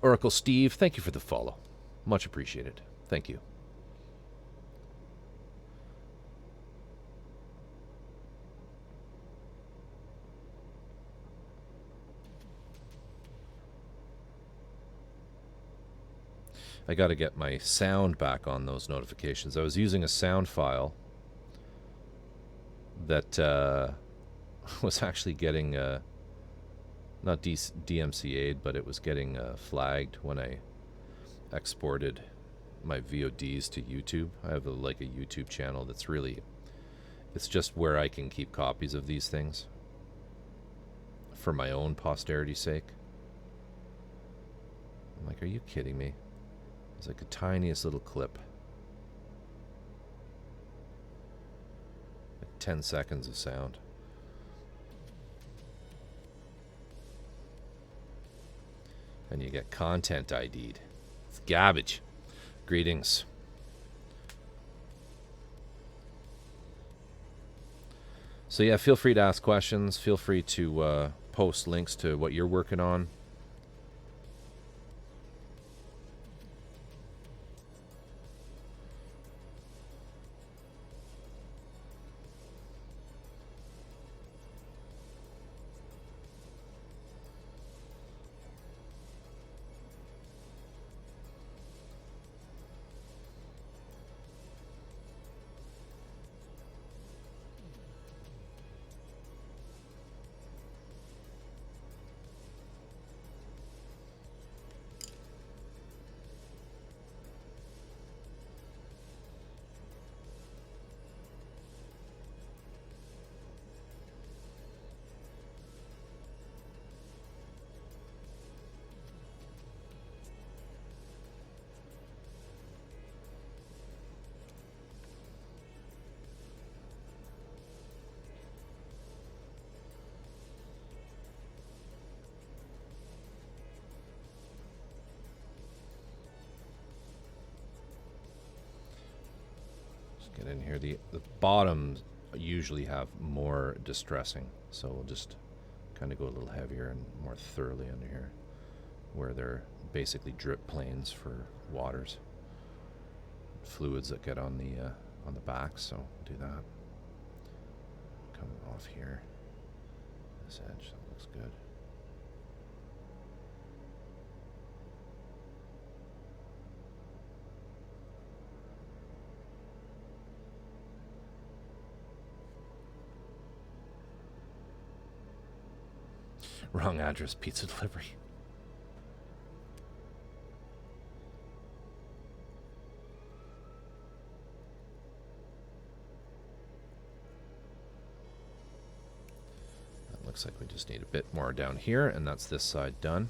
Oracle Steve, thank you for the follow. Much appreciated. Thank you. I got to get my sound back on those notifications. I was using a sound file that was actually getting not DMCA'd, but it was getting flagged when I exported my VODs to YouTube. I have a YouTube channel that's really, it's just where I can keep copies of these things for my own posterity's sake. I'm like, are you kidding me? It's like the tiniest little clip. Like 10 seconds of sound. And you get content ID'd. It's garbage. Greetings. So yeah, feel free to ask questions. Feel free to post links to what you're working on. Get in here. The bottoms usually have more distressing, so we'll just kind of go a little heavier and more thoroughly under here, where they're basically drip planes for waters, fluids that get on the back. So do that. Come off here. This edge, that looks good. Wrong address, pizza delivery. That looks like we just need a bit more down here, and that's this side done.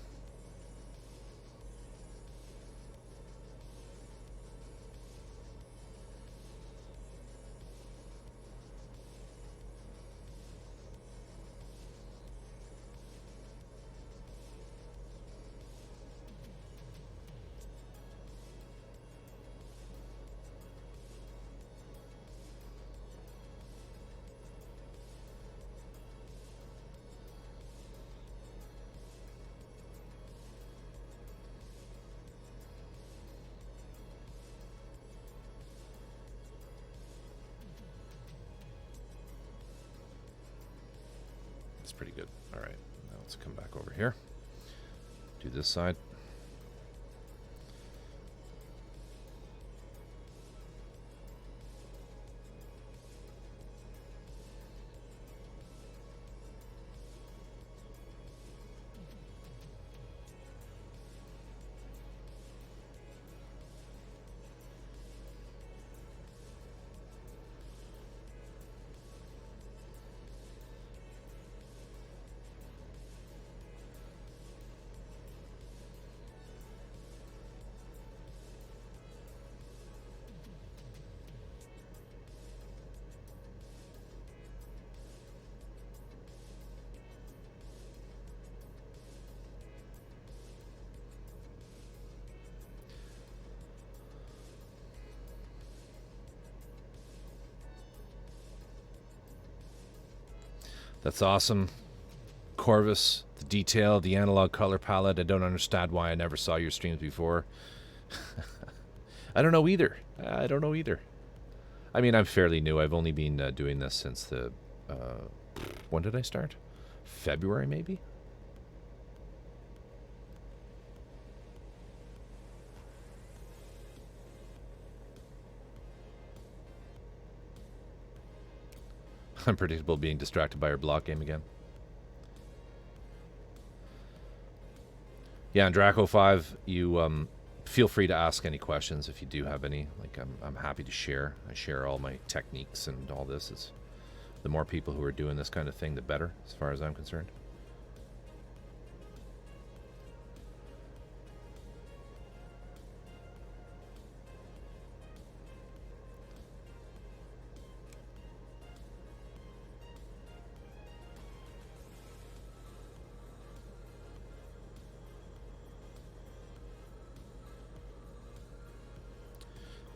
That's pretty good. All right, now let's come back over here. Do this side. That's awesome. Corvus, the detail, the analog color palette. I don't understand why I never saw your streams before. I don't know either. I don't know either. I mean, I'm fairly new. I've only been doing this since the... when did I start? February, maybe? Unpredictable, being distracted by our block game again. Yeah, and Draco 5, you feel free to ask any questions if you do have any. Like, I'm happy to share. I share all my techniques and all this. It's, the more people who are doing this kind of thing, the better, as far as I'm concerned.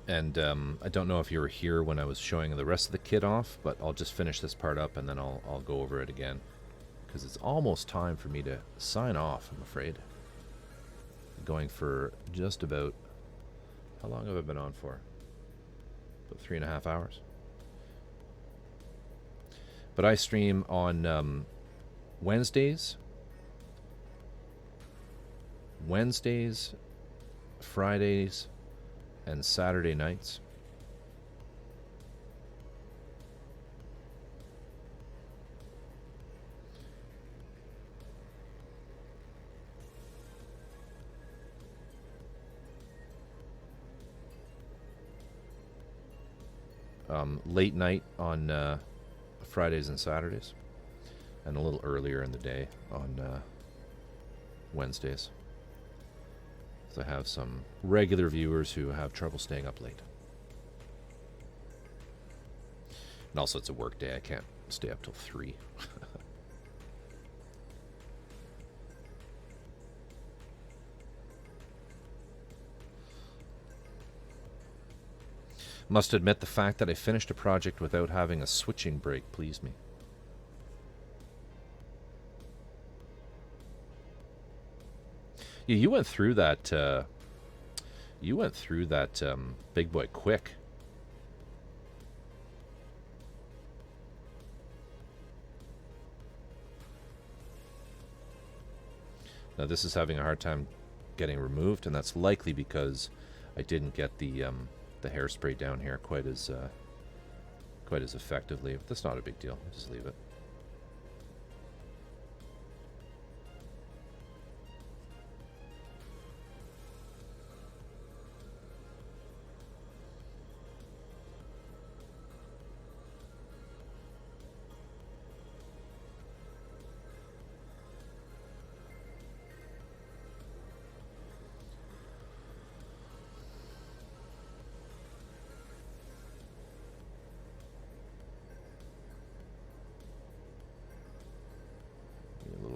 And I don't know if you were here when I was showing the rest of the kit off, but I'll just finish this part up and then I'll go over it again. Because it's almost time for me to sign off, I'm afraid. Going for just about... How long have I been on for? About 3.5 hours. But I stream on Wednesdays, Fridays, and Saturday nights. Late night on Fridays and Saturdays, and a little earlier in the day on Wednesdays. I have some regular viewers who have trouble staying up late. And also it's a work day. I can't stay up till 3. Must admit the fact that I finished a project without having a switching break pleased me. Yeah, you went through that. Big boy quick. Now this is having a hard time getting removed, and that's likely because I didn't get the hairspray down here quite as effectively. But that's not a big deal. I'll just leave it.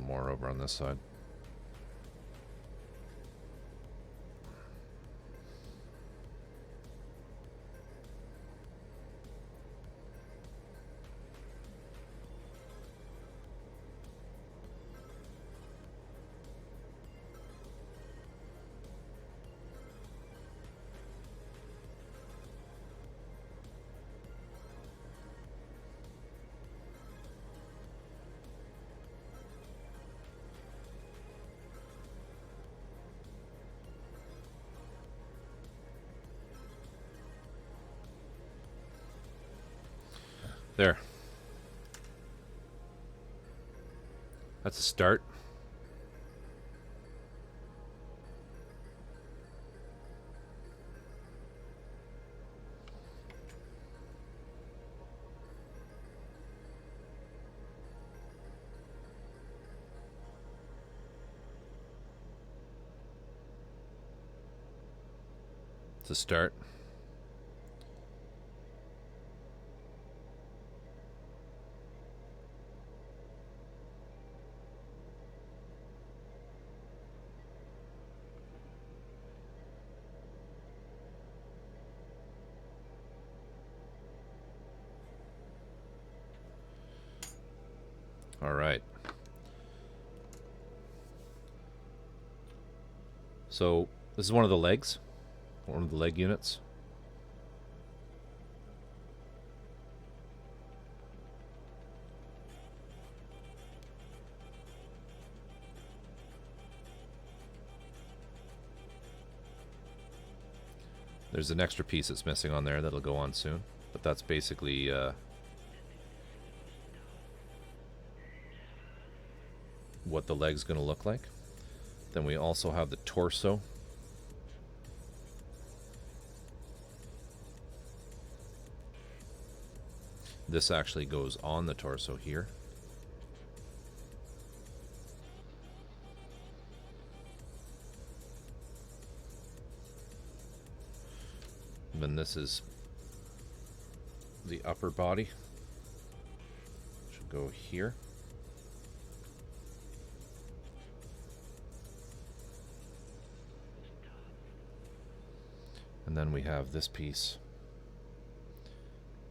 more over on this side. There. That's a start. It's a start. All right. So this is one of the legs, one of the leg units. There's an extra piece that's missing on there that'll go on soon, but that's basically what the leg's going to look like. Then we also have the torso. This actually goes on the torso here. And then this is the upper body. Should go here. And then we have this piece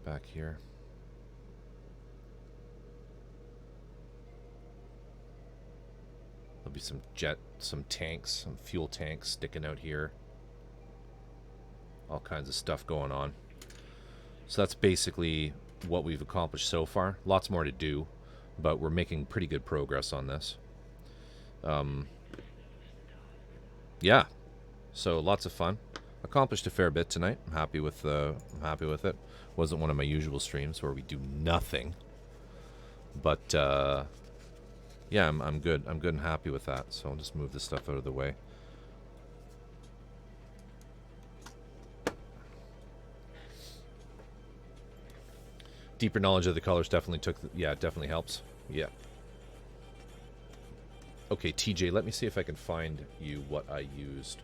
back here. There'll be some tanks, some fuel tanks sticking out here. All kinds of stuff going on. So that's basically what we've accomplished so far. Lots more to do, but we're making pretty good progress on this. Yeah, so lots of fun. Accomplished a fair bit tonight. I'm happy with it. Wasn't one of my usual streams where we do nothing, but yeah, I'm good. I'm good and happy with that. So I'll just move this stuff out of the way. Deeper knowledge of the colors definitely it definitely helps. Yeah. Okay, TJ, let me see if I can find you what I used.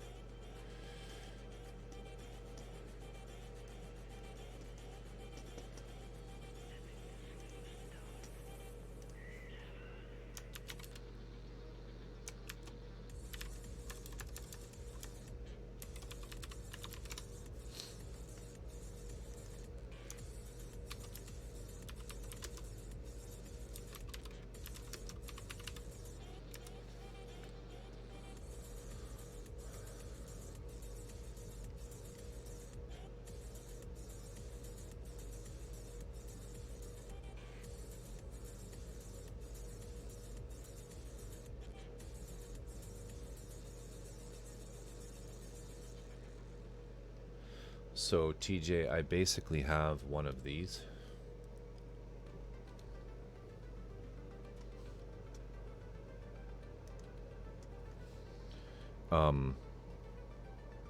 So TJ, I basically have one of these.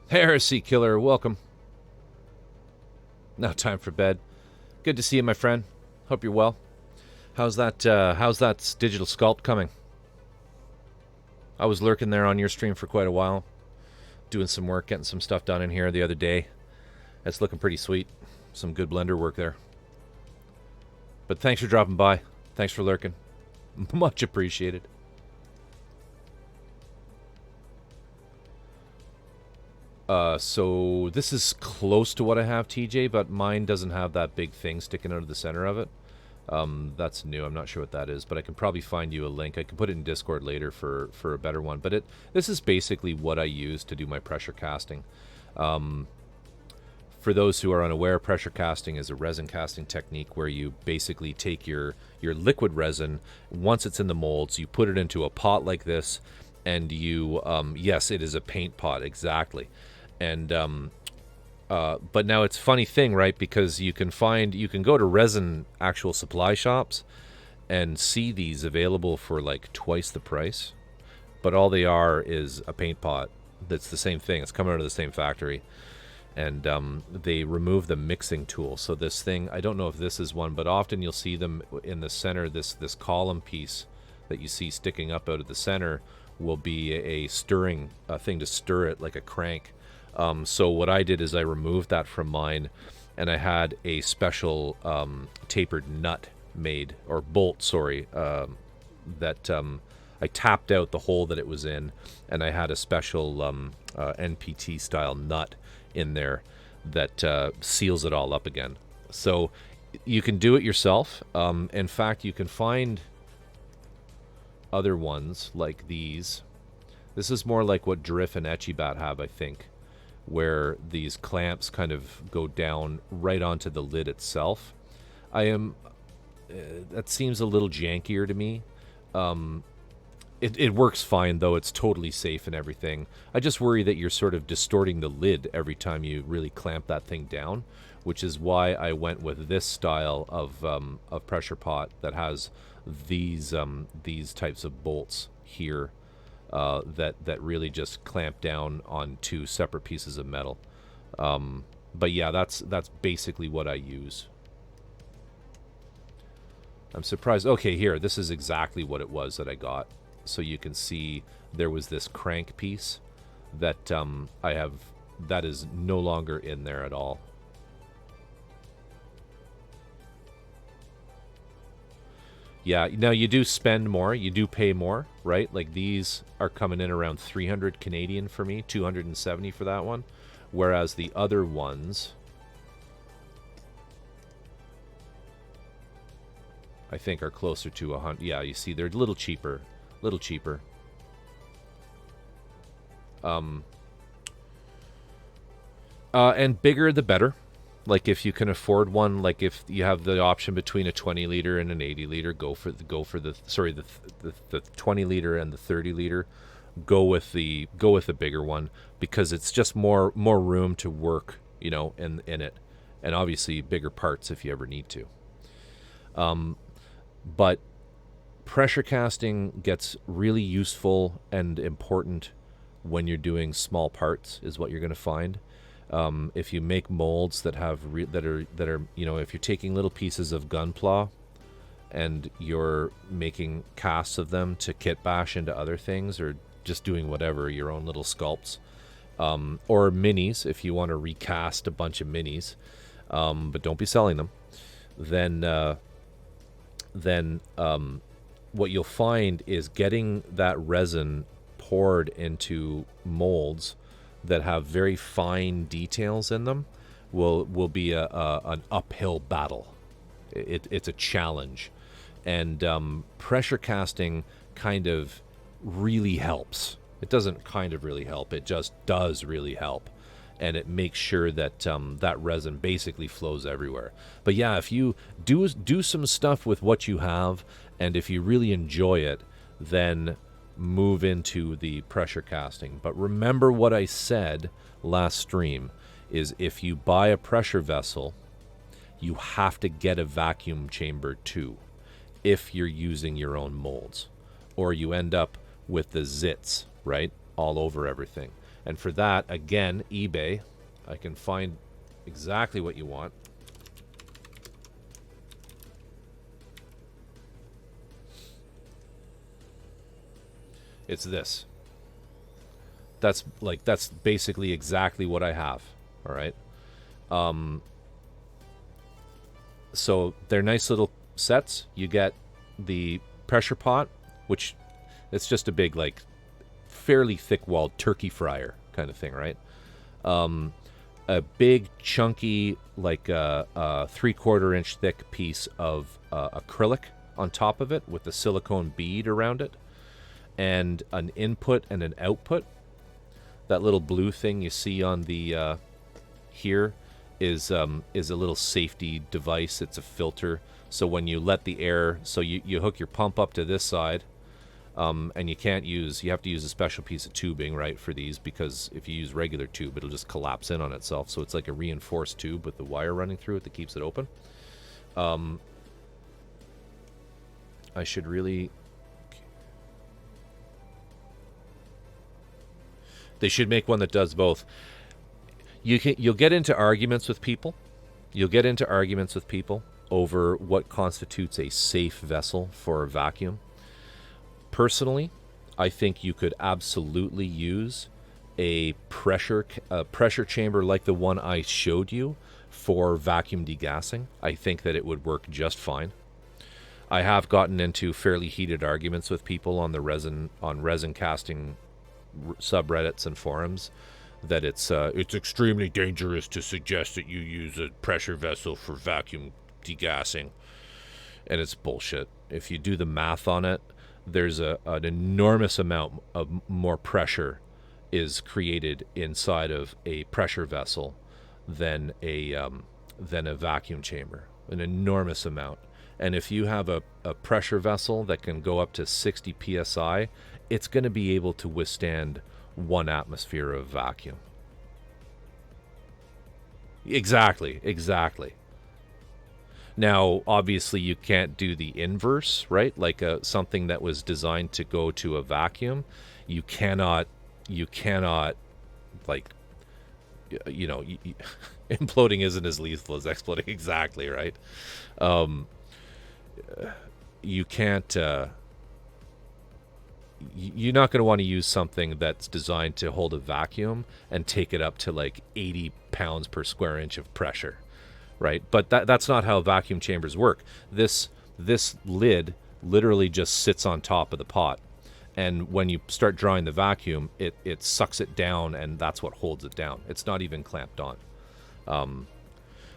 Heresy Killer, welcome. Now time for bed. Good to see you, my friend. Hope you're well. How's that digital sculpt coming? I was lurking there on your stream for quite a while, doing some work, getting some stuff done in here the other day. That's looking pretty sweet. Some good Blender work there. But thanks for dropping by. Thanks for lurking. Much appreciated. So this is close to what I have, TJ, but mine doesn't have that big thing sticking out of the center of it. That's new. I'm not sure what that is, but I can probably find you a link. I can put it in Discord later for a better one. But this is basically what I use to do my pressure casting. For those who are unaware, pressure casting is a resin casting technique where you basically take your liquid resin, once it's in the molds, you put it into a pot like this, and you, yes, it is a paint pot, exactly. And but now it's a funny thing, right? Because you can go to resin actual supply shops and see these available for like twice the price, but all they are is a paint pot. That's the same thing. It's coming out of the same factory. And they remove the mixing tool. So this thing, I don't know if this is one, but often you'll see them in the center. This column piece that you see sticking up out of the center will be a stirring thing to stir it like a crank. So what I did is I removed that from mine, and I had a special tapered nut made, or bolt, sorry, that I tapped out the hole that it was in, and I had a special NPT style nut in there that seals it all up again. So you can do it yourself. In fact, you can find other ones like these. This is more like what Drift and Etchibat have, I think, where these clamps kind of go down right onto the lid itself. That seems a little jankier to me. It works fine, though. It's totally safe and everything. I just worry that you're sort of distorting the lid every time you really clamp that thing down, which is why I went with this style of pressure pot that has these types of bolts here that really just clamp down on two separate pieces of metal. But yeah, that's basically what I use. I'm surprised. Okay, here, this is exactly what it was that I got. So you can see there was this crank piece that I have, that is no longer in there at all. Yeah, now you do spend more, you do pay more, right? Like these are coming in around 300 Canadian for me, 270 for that one, whereas the other ones I think are closer to 100. Yeah, you see they're a little cheaper. Little cheaper. And bigger the better. Like if you can afford one, like if you have the option between a 20 liter and an 80 liter, go for the 20 liter and the 30 liter. Go with the bigger one because it's just more room to work, you know, in it, and obviously bigger parts if you ever need to. But pressure casting gets really useful and important when you're doing small parts, is what you're going to find. If you make molds that have that are you know, if you're taking little pieces of gunpla and you're making casts of them to kit bash into other things, or just doing whatever, your own little sculpts, or minis if you want to recast a bunch of minis, but don't be selling them, then what you'll find is getting that resin poured into molds that have very fine details in them will be an uphill battle. It's a challenge, and pressure casting kind of really helps. It doesn't kind of really help, it just does really help, and it makes sure that that resin basically flows everywhere. But yeah, if you do some stuff with what you have, and if you really enjoy it, then move into the pressure casting. But remember what I said last stream, is if you buy a pressure vessel, you have to get a vacuum chamber too, if you're using your own molds, or you end up with the zits, right, all over everything. And for that, again, eBay, I can find exactly what you want. It's this. That's basically exactly what I have. All right. So they're nice little sets. You get the pressure pot, which it's just a big, like, fairly thick-walled turkey fryer kind of thing, right? a big chunky, like a 3/4 inch thick piece of acrylic on top of it with a silicone bead around it, and an input and an output. That little blue thing you see on the here is a little safety device. It's a filter. So when you let the air, so you hook your pump up to this side, and you have to use a special piece of tubing, right, for these, because if you use regular tube, it'll just collapse in on itself. So it's like a reinforced tube with the wire running through it that keeps it open. I should really... They should make one that does both. You'll get into arguments with people. Over what constitutes a safe vessel for a vacuum. Personally, I think you could absolutely use a pressure chamber like the one I showed you for vacuum degassing. I think that it would work just fine. I have gotten into fairly heated arguments with people on the resin casting subreddits and forums that it's extremely dangerous to suggest that you use a pressure vessel for vacuum degassing, and it's bullshit. If you do the math on it, there's an enormous amount of more pressure is created inside of a pressure vessel than a vacuum chamber, an enormous amount. And if you have a pressure vessel that can go up to 60 psi, it's going to be able to withstand 1 atmosphere of vacuum. Exactly. Now, obviously, you can't do the inverse, right? Like something that was designed to go to a vacuum, you cannot, like, imploding isn't as lethal as exploding. Exactly, right? You can't. You're not going to want to use something that's designed to hold a vacuum and take it up to like 80 pounds per square inch of pressure. Right, but that's not how vacuum chambers work. This lid literally just sits on top of the pot, and when you start drawing the vacuum, it sucks it down, and that's what holds it down. It's not even clamped on.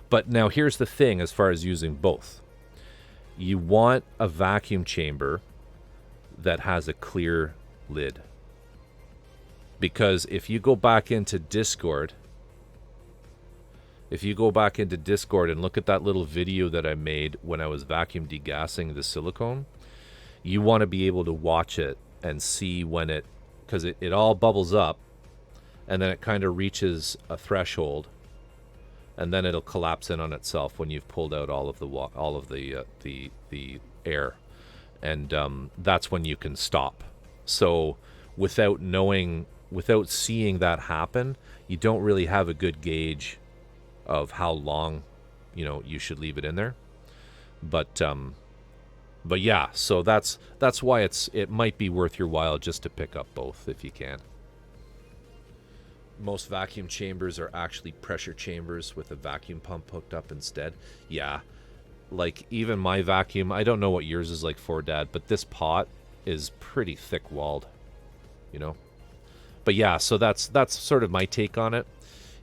But now here's the thing: as far as using both, you want a vacuum chamber that has a clear lid, because if you go back into Discord. If you go back into Discord and look at that little video that I made when I was vacuum degassing the silicone, you want to be able to watch it and see when because it all bubbles up, and then it kind of reaches a threshold, and then it'll collapse in on itself when you've pulled out all of the air, and that's when you can stop. So without seeing that happen, you don't really have a good gauge of how long, you should leave it in there. But yeah, so that's why it might be worth your while just to pick up both if you can. Most vacuum chambers are actually pressure chambers with a vacuum pump hooked up instead. Yeah, like even my vacuum, I don't know what yours is like for, Dad, but this pot is pretty thick walled, But yeah, so that's sort of my take on it.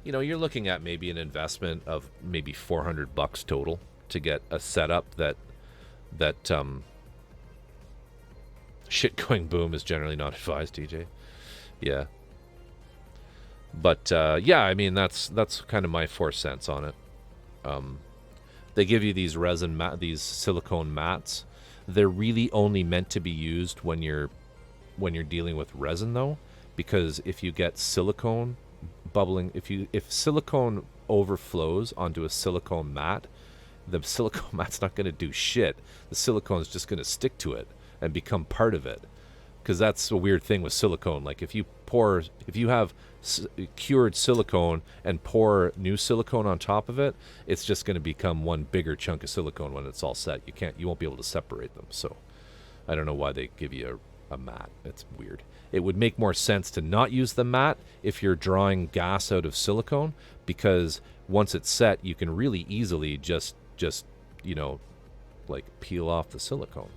You're looking at maybe an investment of maybe $400 total to get a setup that shit going boom is generally not advised, TJ. Yeah. But yeah, I mean that's kind of my 4 cents on it. They give you these these silicone mats. They're really only meant to be used when you're dealing with resin, though, because if you get silicone bubbling, if silicone overflows onto a silicone mat, the silicone mat's not going to do shit. The silicone's just going to stick to it and become part of it, because that's a weird thing with silicone. Like if you have cured silicone and pour new silicone on top of it, it's just going to become one bigger chunk of silicone when it's all set. You won't be able to separate them. So I don't know why they give you a mat. It's weird. It would make more sense to not use the mat if you're drawing gas out of silicone, because once it's set, you can really easily just like peel off the silicone.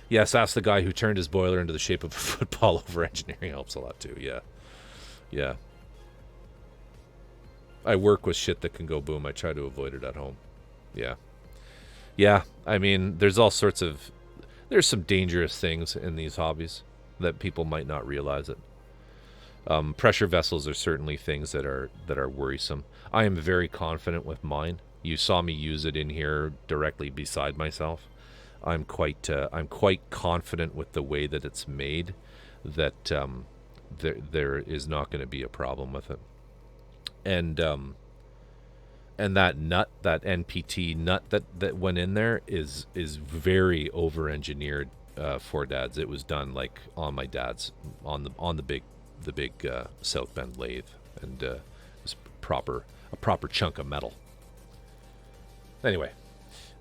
Yes, ask the guy who turned his boiler into the shape of a football over engineering helps a lot too. Yeah. I work with shit that can go boom. I try to avoid it at home. Yeah. Yeah, I mean, there's all sorts of... There's some dangerous things in these hobbies that people might not realize it. Pressure vessels are certainly things that are worrisome. I am very confident with mine. You saw me use it in here directly beside myself. I'm quite confident with the way that it's made, that there is not going to be a problem with it. And that nut, that NPT nut that went in there is very over engineered for dads. It was done like on my dad's on the big South Bend lathe, and it was a proper chunk of metal. Anyway,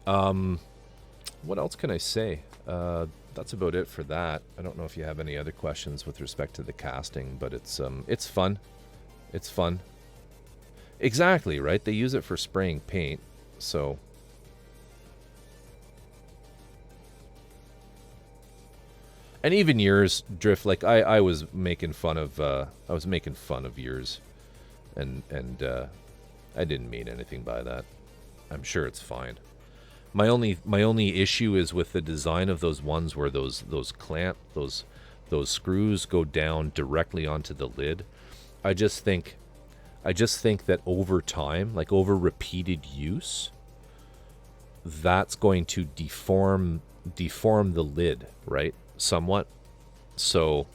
what else can I say? That's about it for that. I don't know if you have any other questions with respect to the casting, but it's fun. It's fun. Exactly, right? They use it for spraying paint, so... And even yours, Drift, like I was making fun of yours, and I didn't mean anything by that. I'm sure it's fine. My only issue is with the design of those ones where those screws go down directly onto the lid. I just think that over time, like over repeated use, that's going to deform the lid, right? Somewhat. So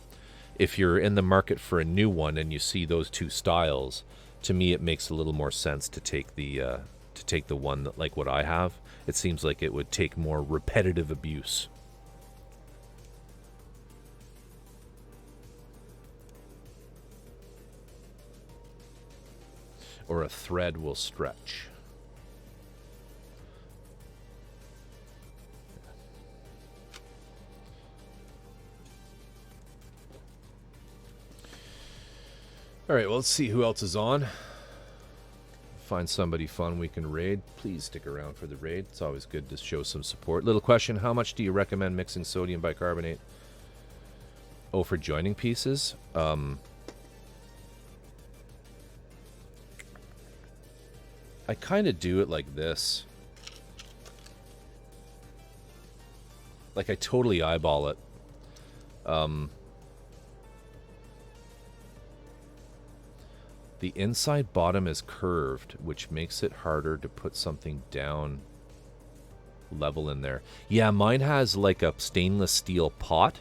if you're in the market for a new one and you see those two styles, to me it makes a little more sense to take the one that, like what I have. It seems like it would take more repetitive abuse. Or a thread will stretch. All right, well, let's see who else is on. Find somebody fun we can raid. Please stick around for the raid. It's always good to show some support. Little question, how much do you recommend mixing sodium bicarbonate? Oh, for joining pieces? I kind of do it like this. Like I totally eyeball it. The inside bottom is curved, which makes it harder to put something down level in there. Yeah, mine has like a stainless steel pot.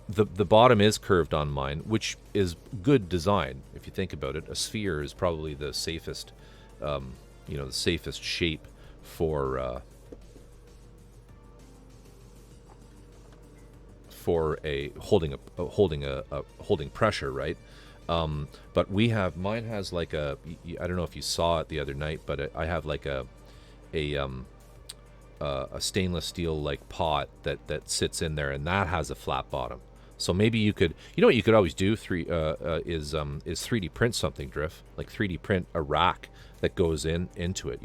The bottom is curved on mine, which is good design. If you think about it, a sphere is probably the safest, the safest shape for holding pressure, right? But mine has like I don't know if you saw it the other night, but I have like a stainless steel like pot that sits in there, and that has a flat bottom. So maybe you could, what you could always do is 3D print something, Drift, like 3D print a rack that goes into it,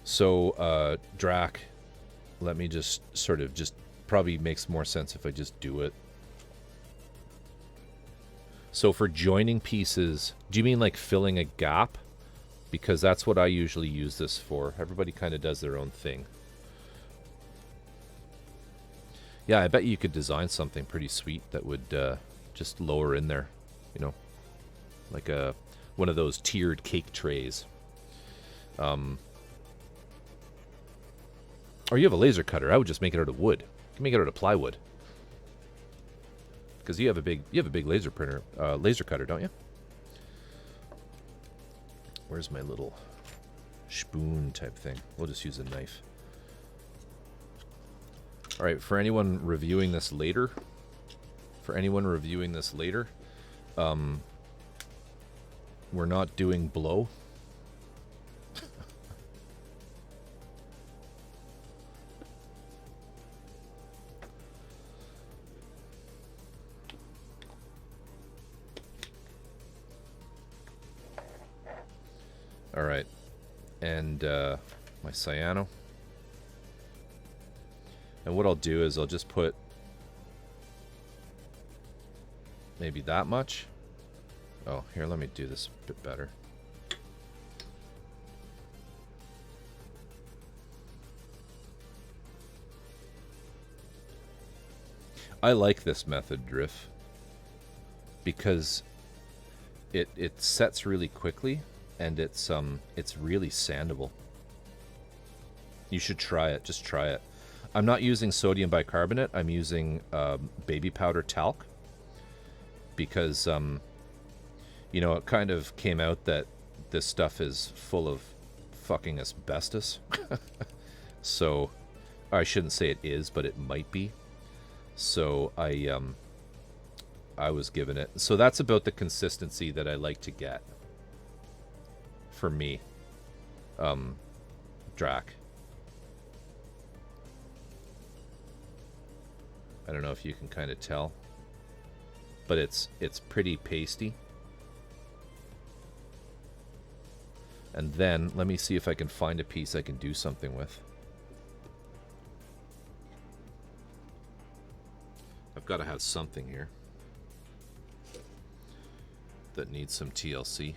So, Drac, let me just probably makes more sense if I just do it. So for joining pieces, do you mean like filling a gap? Because that's what I usually use this for. Everybody kind of does their own thing. Yeah, I bet you could design something pretty sweet that would just lower in there, like one of those tiered cake trays. Or you have a laser cutter. I would just make it out of wood. You can make it out of plywood. Because you have a big laser cutter, don't you? Where's my little spoon type thing? We'll just use a knife. All right, for anyone reviewing this later, we're not doing blow. All right, and my cyano. And what I'll do is I'll just put maybe that much. Oh, here, let me do this a bit better. I like this method, Drift, because it sets really quickly, and it's really sandable. You should try it. Just try it. I'm not using sodium bicarbonate. I'm using baby powder talc because you know, it kind of came out that this stuff is full of fucking asbestos. So I shouldn't say it is, but it might be. So I was given it. So that's about the consistency that I like to get for me. Drac. I don't know if you can kind of tell, but it's pretty pasty. And then let me see if I can find a piece I can do something with. I've got to have something here that needs some TLC.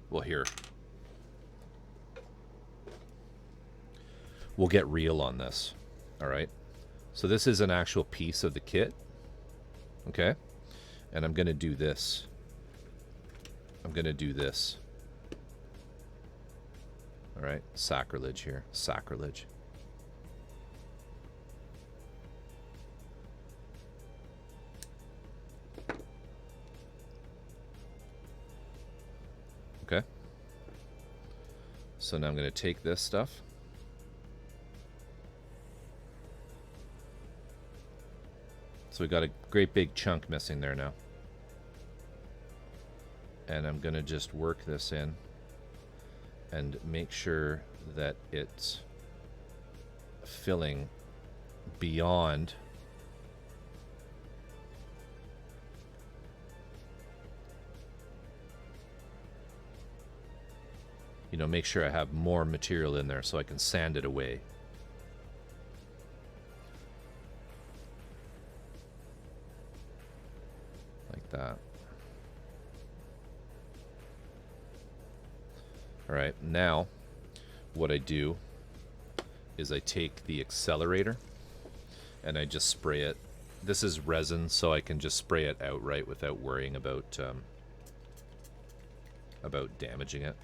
Well, here. We'll get real on this. All right. So this is an actual piece of the kit. Okay. And I'm going to do this. I'm going to do this. All right. Sacrilege here. Sacrilege. Okay. So now I'm going to take this stuff. So we got a great big chunk missing there now. And I'm going to just work this in and make sure that it's filling beyond make sure I have more material in there so I can sand it away. Like that. Alright, now what I do is I take the accelerator and I just spray it. This is resin, so I can just spray it outright without worrying about damaging it.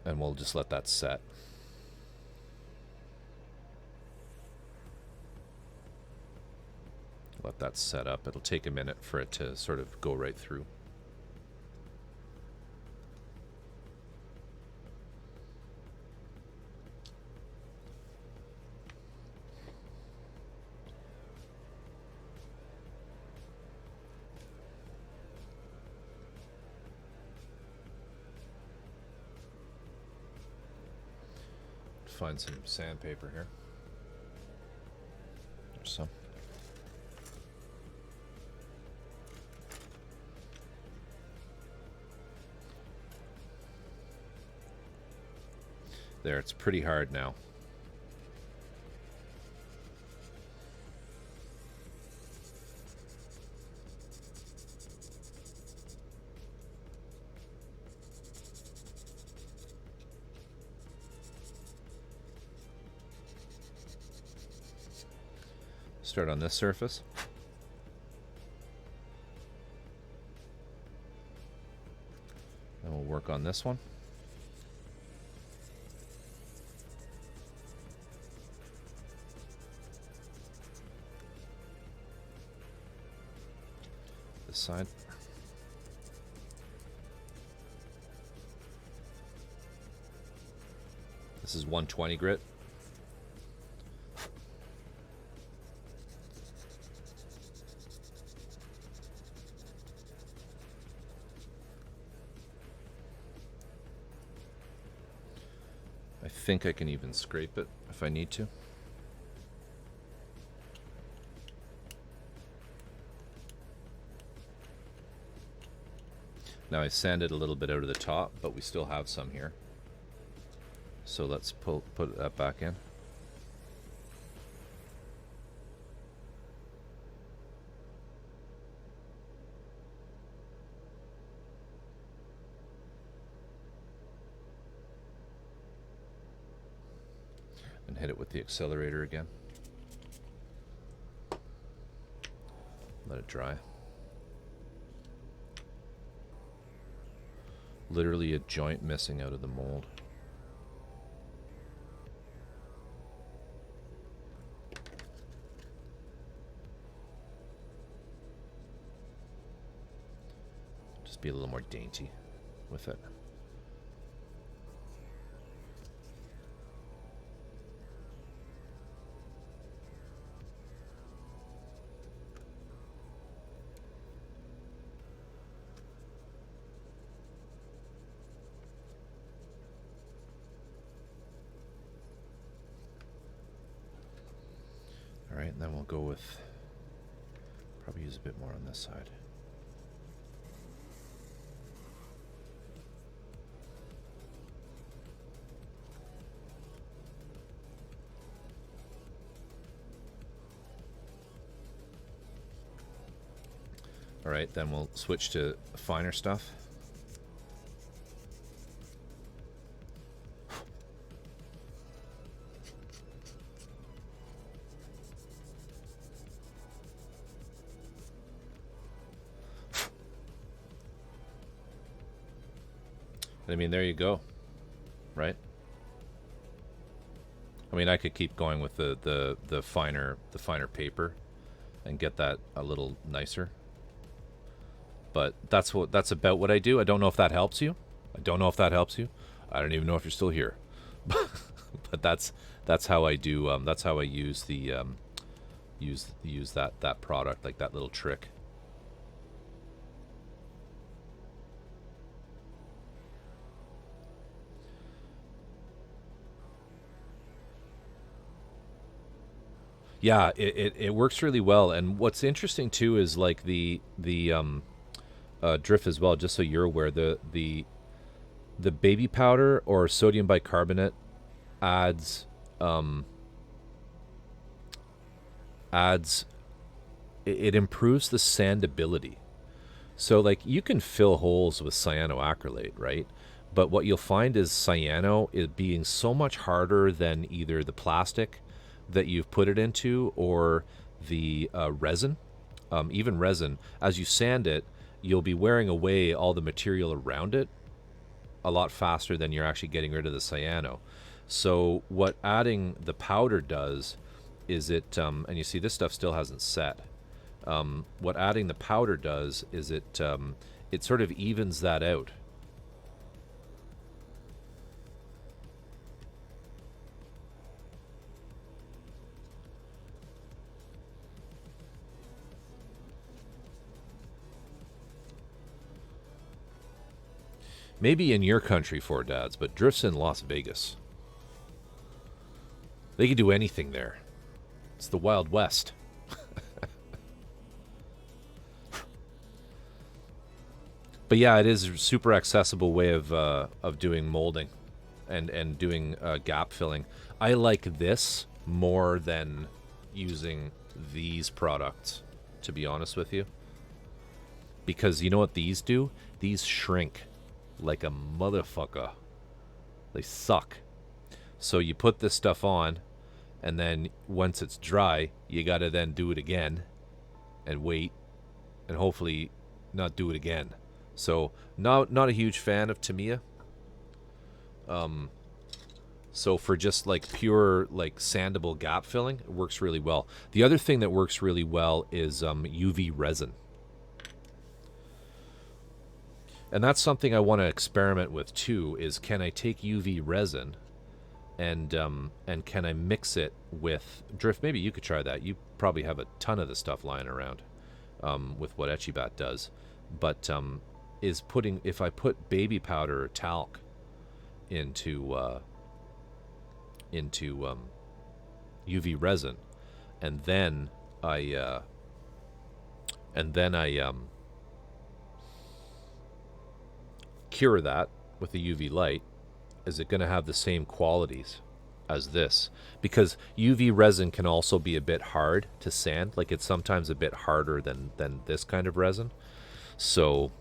And we'll just let that set. Let that set up. It'll take a minute for it to sort of go right through. Find some sandpaper here. There's some. There, it's pretty hard now. Start on this surface. And we'll work on this one. This side. This is 120 grit. I think I can even scrape it if I need to. Now I sanded a little bit out of the top, but we still have some here. So let's put that back in. And hit it with the accelerator again. Let it dry. Literally a joint missing out of the mold. Just be a little more dainty with it. Alright, and then we'll go with, probably use a bit more on this side. Alright, then we'll switch to finer stuff. I mean, there you go, right? I mean, I could keep going with the finer paper and get that a little nicer. But that's about what I do. I don't know if that helps you. I don't know if that helps you. I don't even know if you're still here. But that's how I do. That's how I use the use that product, like that little trick. Yeah, it works really well. And what's interesting too is like the drift as well. Just so you're aware, the baby powder or sodium bicarbonate adds it improves the sandability. So like you can fill holes with cyanoacrylate, right? But what you'll find is cyano is being so much harder than either the plastic that you've put it into or the resin. Even resin, as you sand it, you'll be wearing away all the material around it a lot faster than you're actually getting rid of the cyano. So what adding the powder does is it, and you see this stuff still hasn't set. What adding the powder does is it sort of evens that out. Maybe in your country, Four Dads, but Drift's in Las Vegas. They can do anything there. It's the Wild West. But yeah, it is a super accessible way of doing molding and doing gap filling. I like this more than using these products, to be honest with you. Because you know what these do? These shrink like a motherfucker. They suck. So you put this stuff on, and then once it's dry, you gotta then do it again and wait and hopefully not do it again. So not a huge fan of Tamiya. So for just like pure like sandable gap filling, it works really well. The other thing that works really well is UV resin. And that's something I want to experiment with too, is can I take UV resin and can I mix it with Drift? Maybe you could try that. You probably have a ton of the stuff lying around with what Etchibat does. But if I put baby powder or talc into into UV resin, and then I cure that with the UV light, is it going to have the same qualities as this? Because UV resin can also be a bit hard to sand. Like, it's sometimes a bit harder than this kind of resin. So,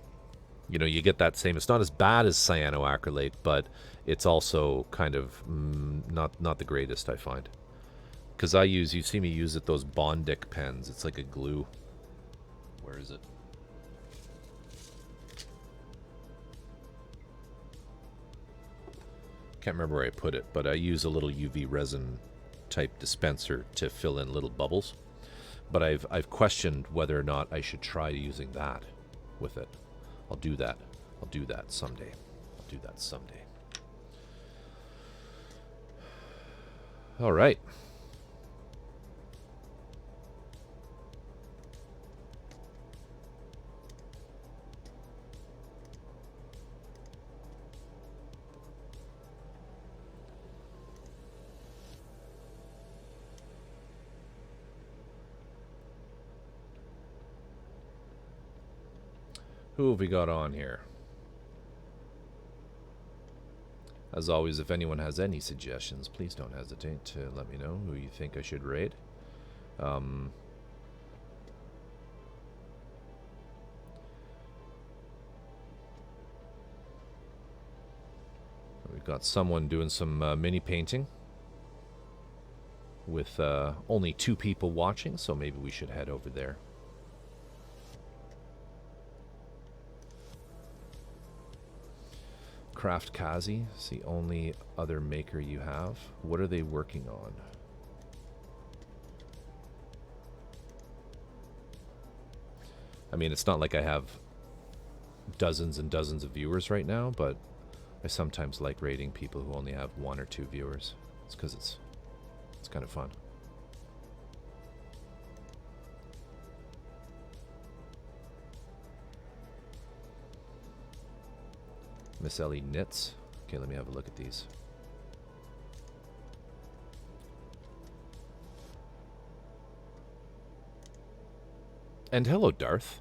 you know, you get that same. It's not as bad as cyanoacrylate, but it's also kind of not the greatest, I find. Because you see me use it, those Bondic pens. It's like a glue. Where is it? Can't remember where I put it, but I use a little UV resin type dispenser to fill in little bubbles. But I've questioned whether or not I should try using that with it. I'll do that. I'll do that someday. I'll do that someday. All right. Who have we got on here? As always, if anyone has any suggestions, please don't hesitate to let me know who you think I should raid. We've got someone doing some mini painting with only 2 people watching, so maybe we should head over there. Craft Kazi is the only other maker you have. What are they working on? I mean, it's not like I have dozens and dozens of viewers right now, but I sometimes like rating people who only have 1 or 2 viewers. It's because it's kind of fun. Miss Ellie knits. Okay, let me have a look at these. And hello, Darth.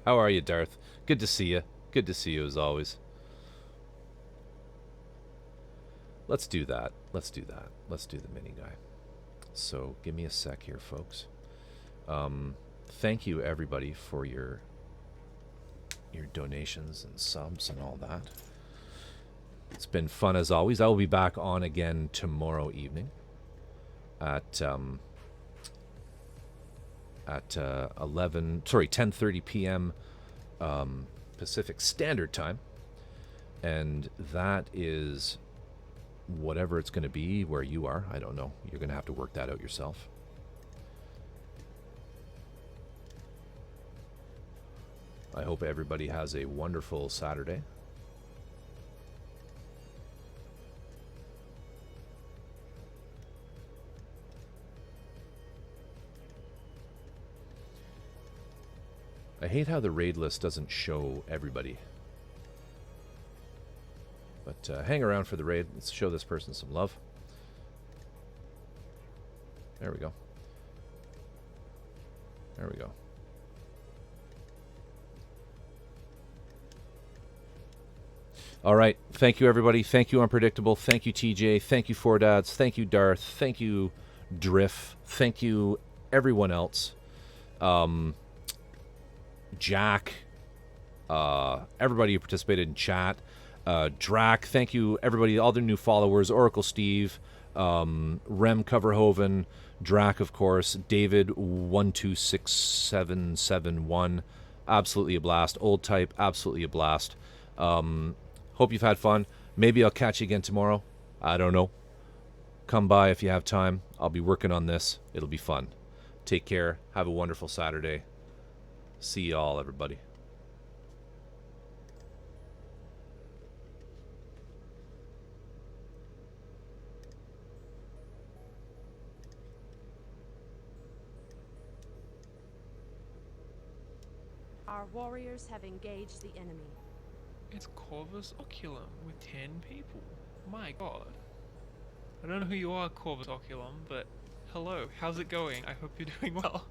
How are you, Darth? Good to see you. Good to see you as always. Let's do that. Let's do that. Let's do the mini guy. So give me a sec here, folks. Thank you, everybody, for your donations and subs and all that. It's been fun as always. I will be back on again tomorrow evening at 10:30 p.m. Pacific Standard Time, and that is whatever it's going to be where you are. I don't know. You're going to have to work that out yourself. I hope everybody has a wonderful Saturday. I hate how the raid list doesn't show everybody. But hang around for the raid. Let's show this person some love. There we go. There we go. All right. Thank you, everybody. Thank you, Unpredictable. Thank you, TJ. Thank you, Four Dads. Thank you, Darth. Thank you, Drift. Thank you, everyone else. Jack. Everybody who participated in chat. Drac. Thank you, everybody. All the new followers. Oracle Steve. Rem Coverhoven. Drac, of course. David 126771. Absolutely a blast. Old Type. Absolutely a blast. Hope you've had fun. Maybe I'll catch you again tomorrow. I don't know. Come by if you have time. I'll be working on this. It'll be fun. Take care. Have a wonderful Saturday. See y'all, everybody. Our warriors have engaged the enemy. It's Corvus Oculum with 10 people. My god. I don't know who you are, Corvus Oculum, but hello, how's it going? I hope you're doing well.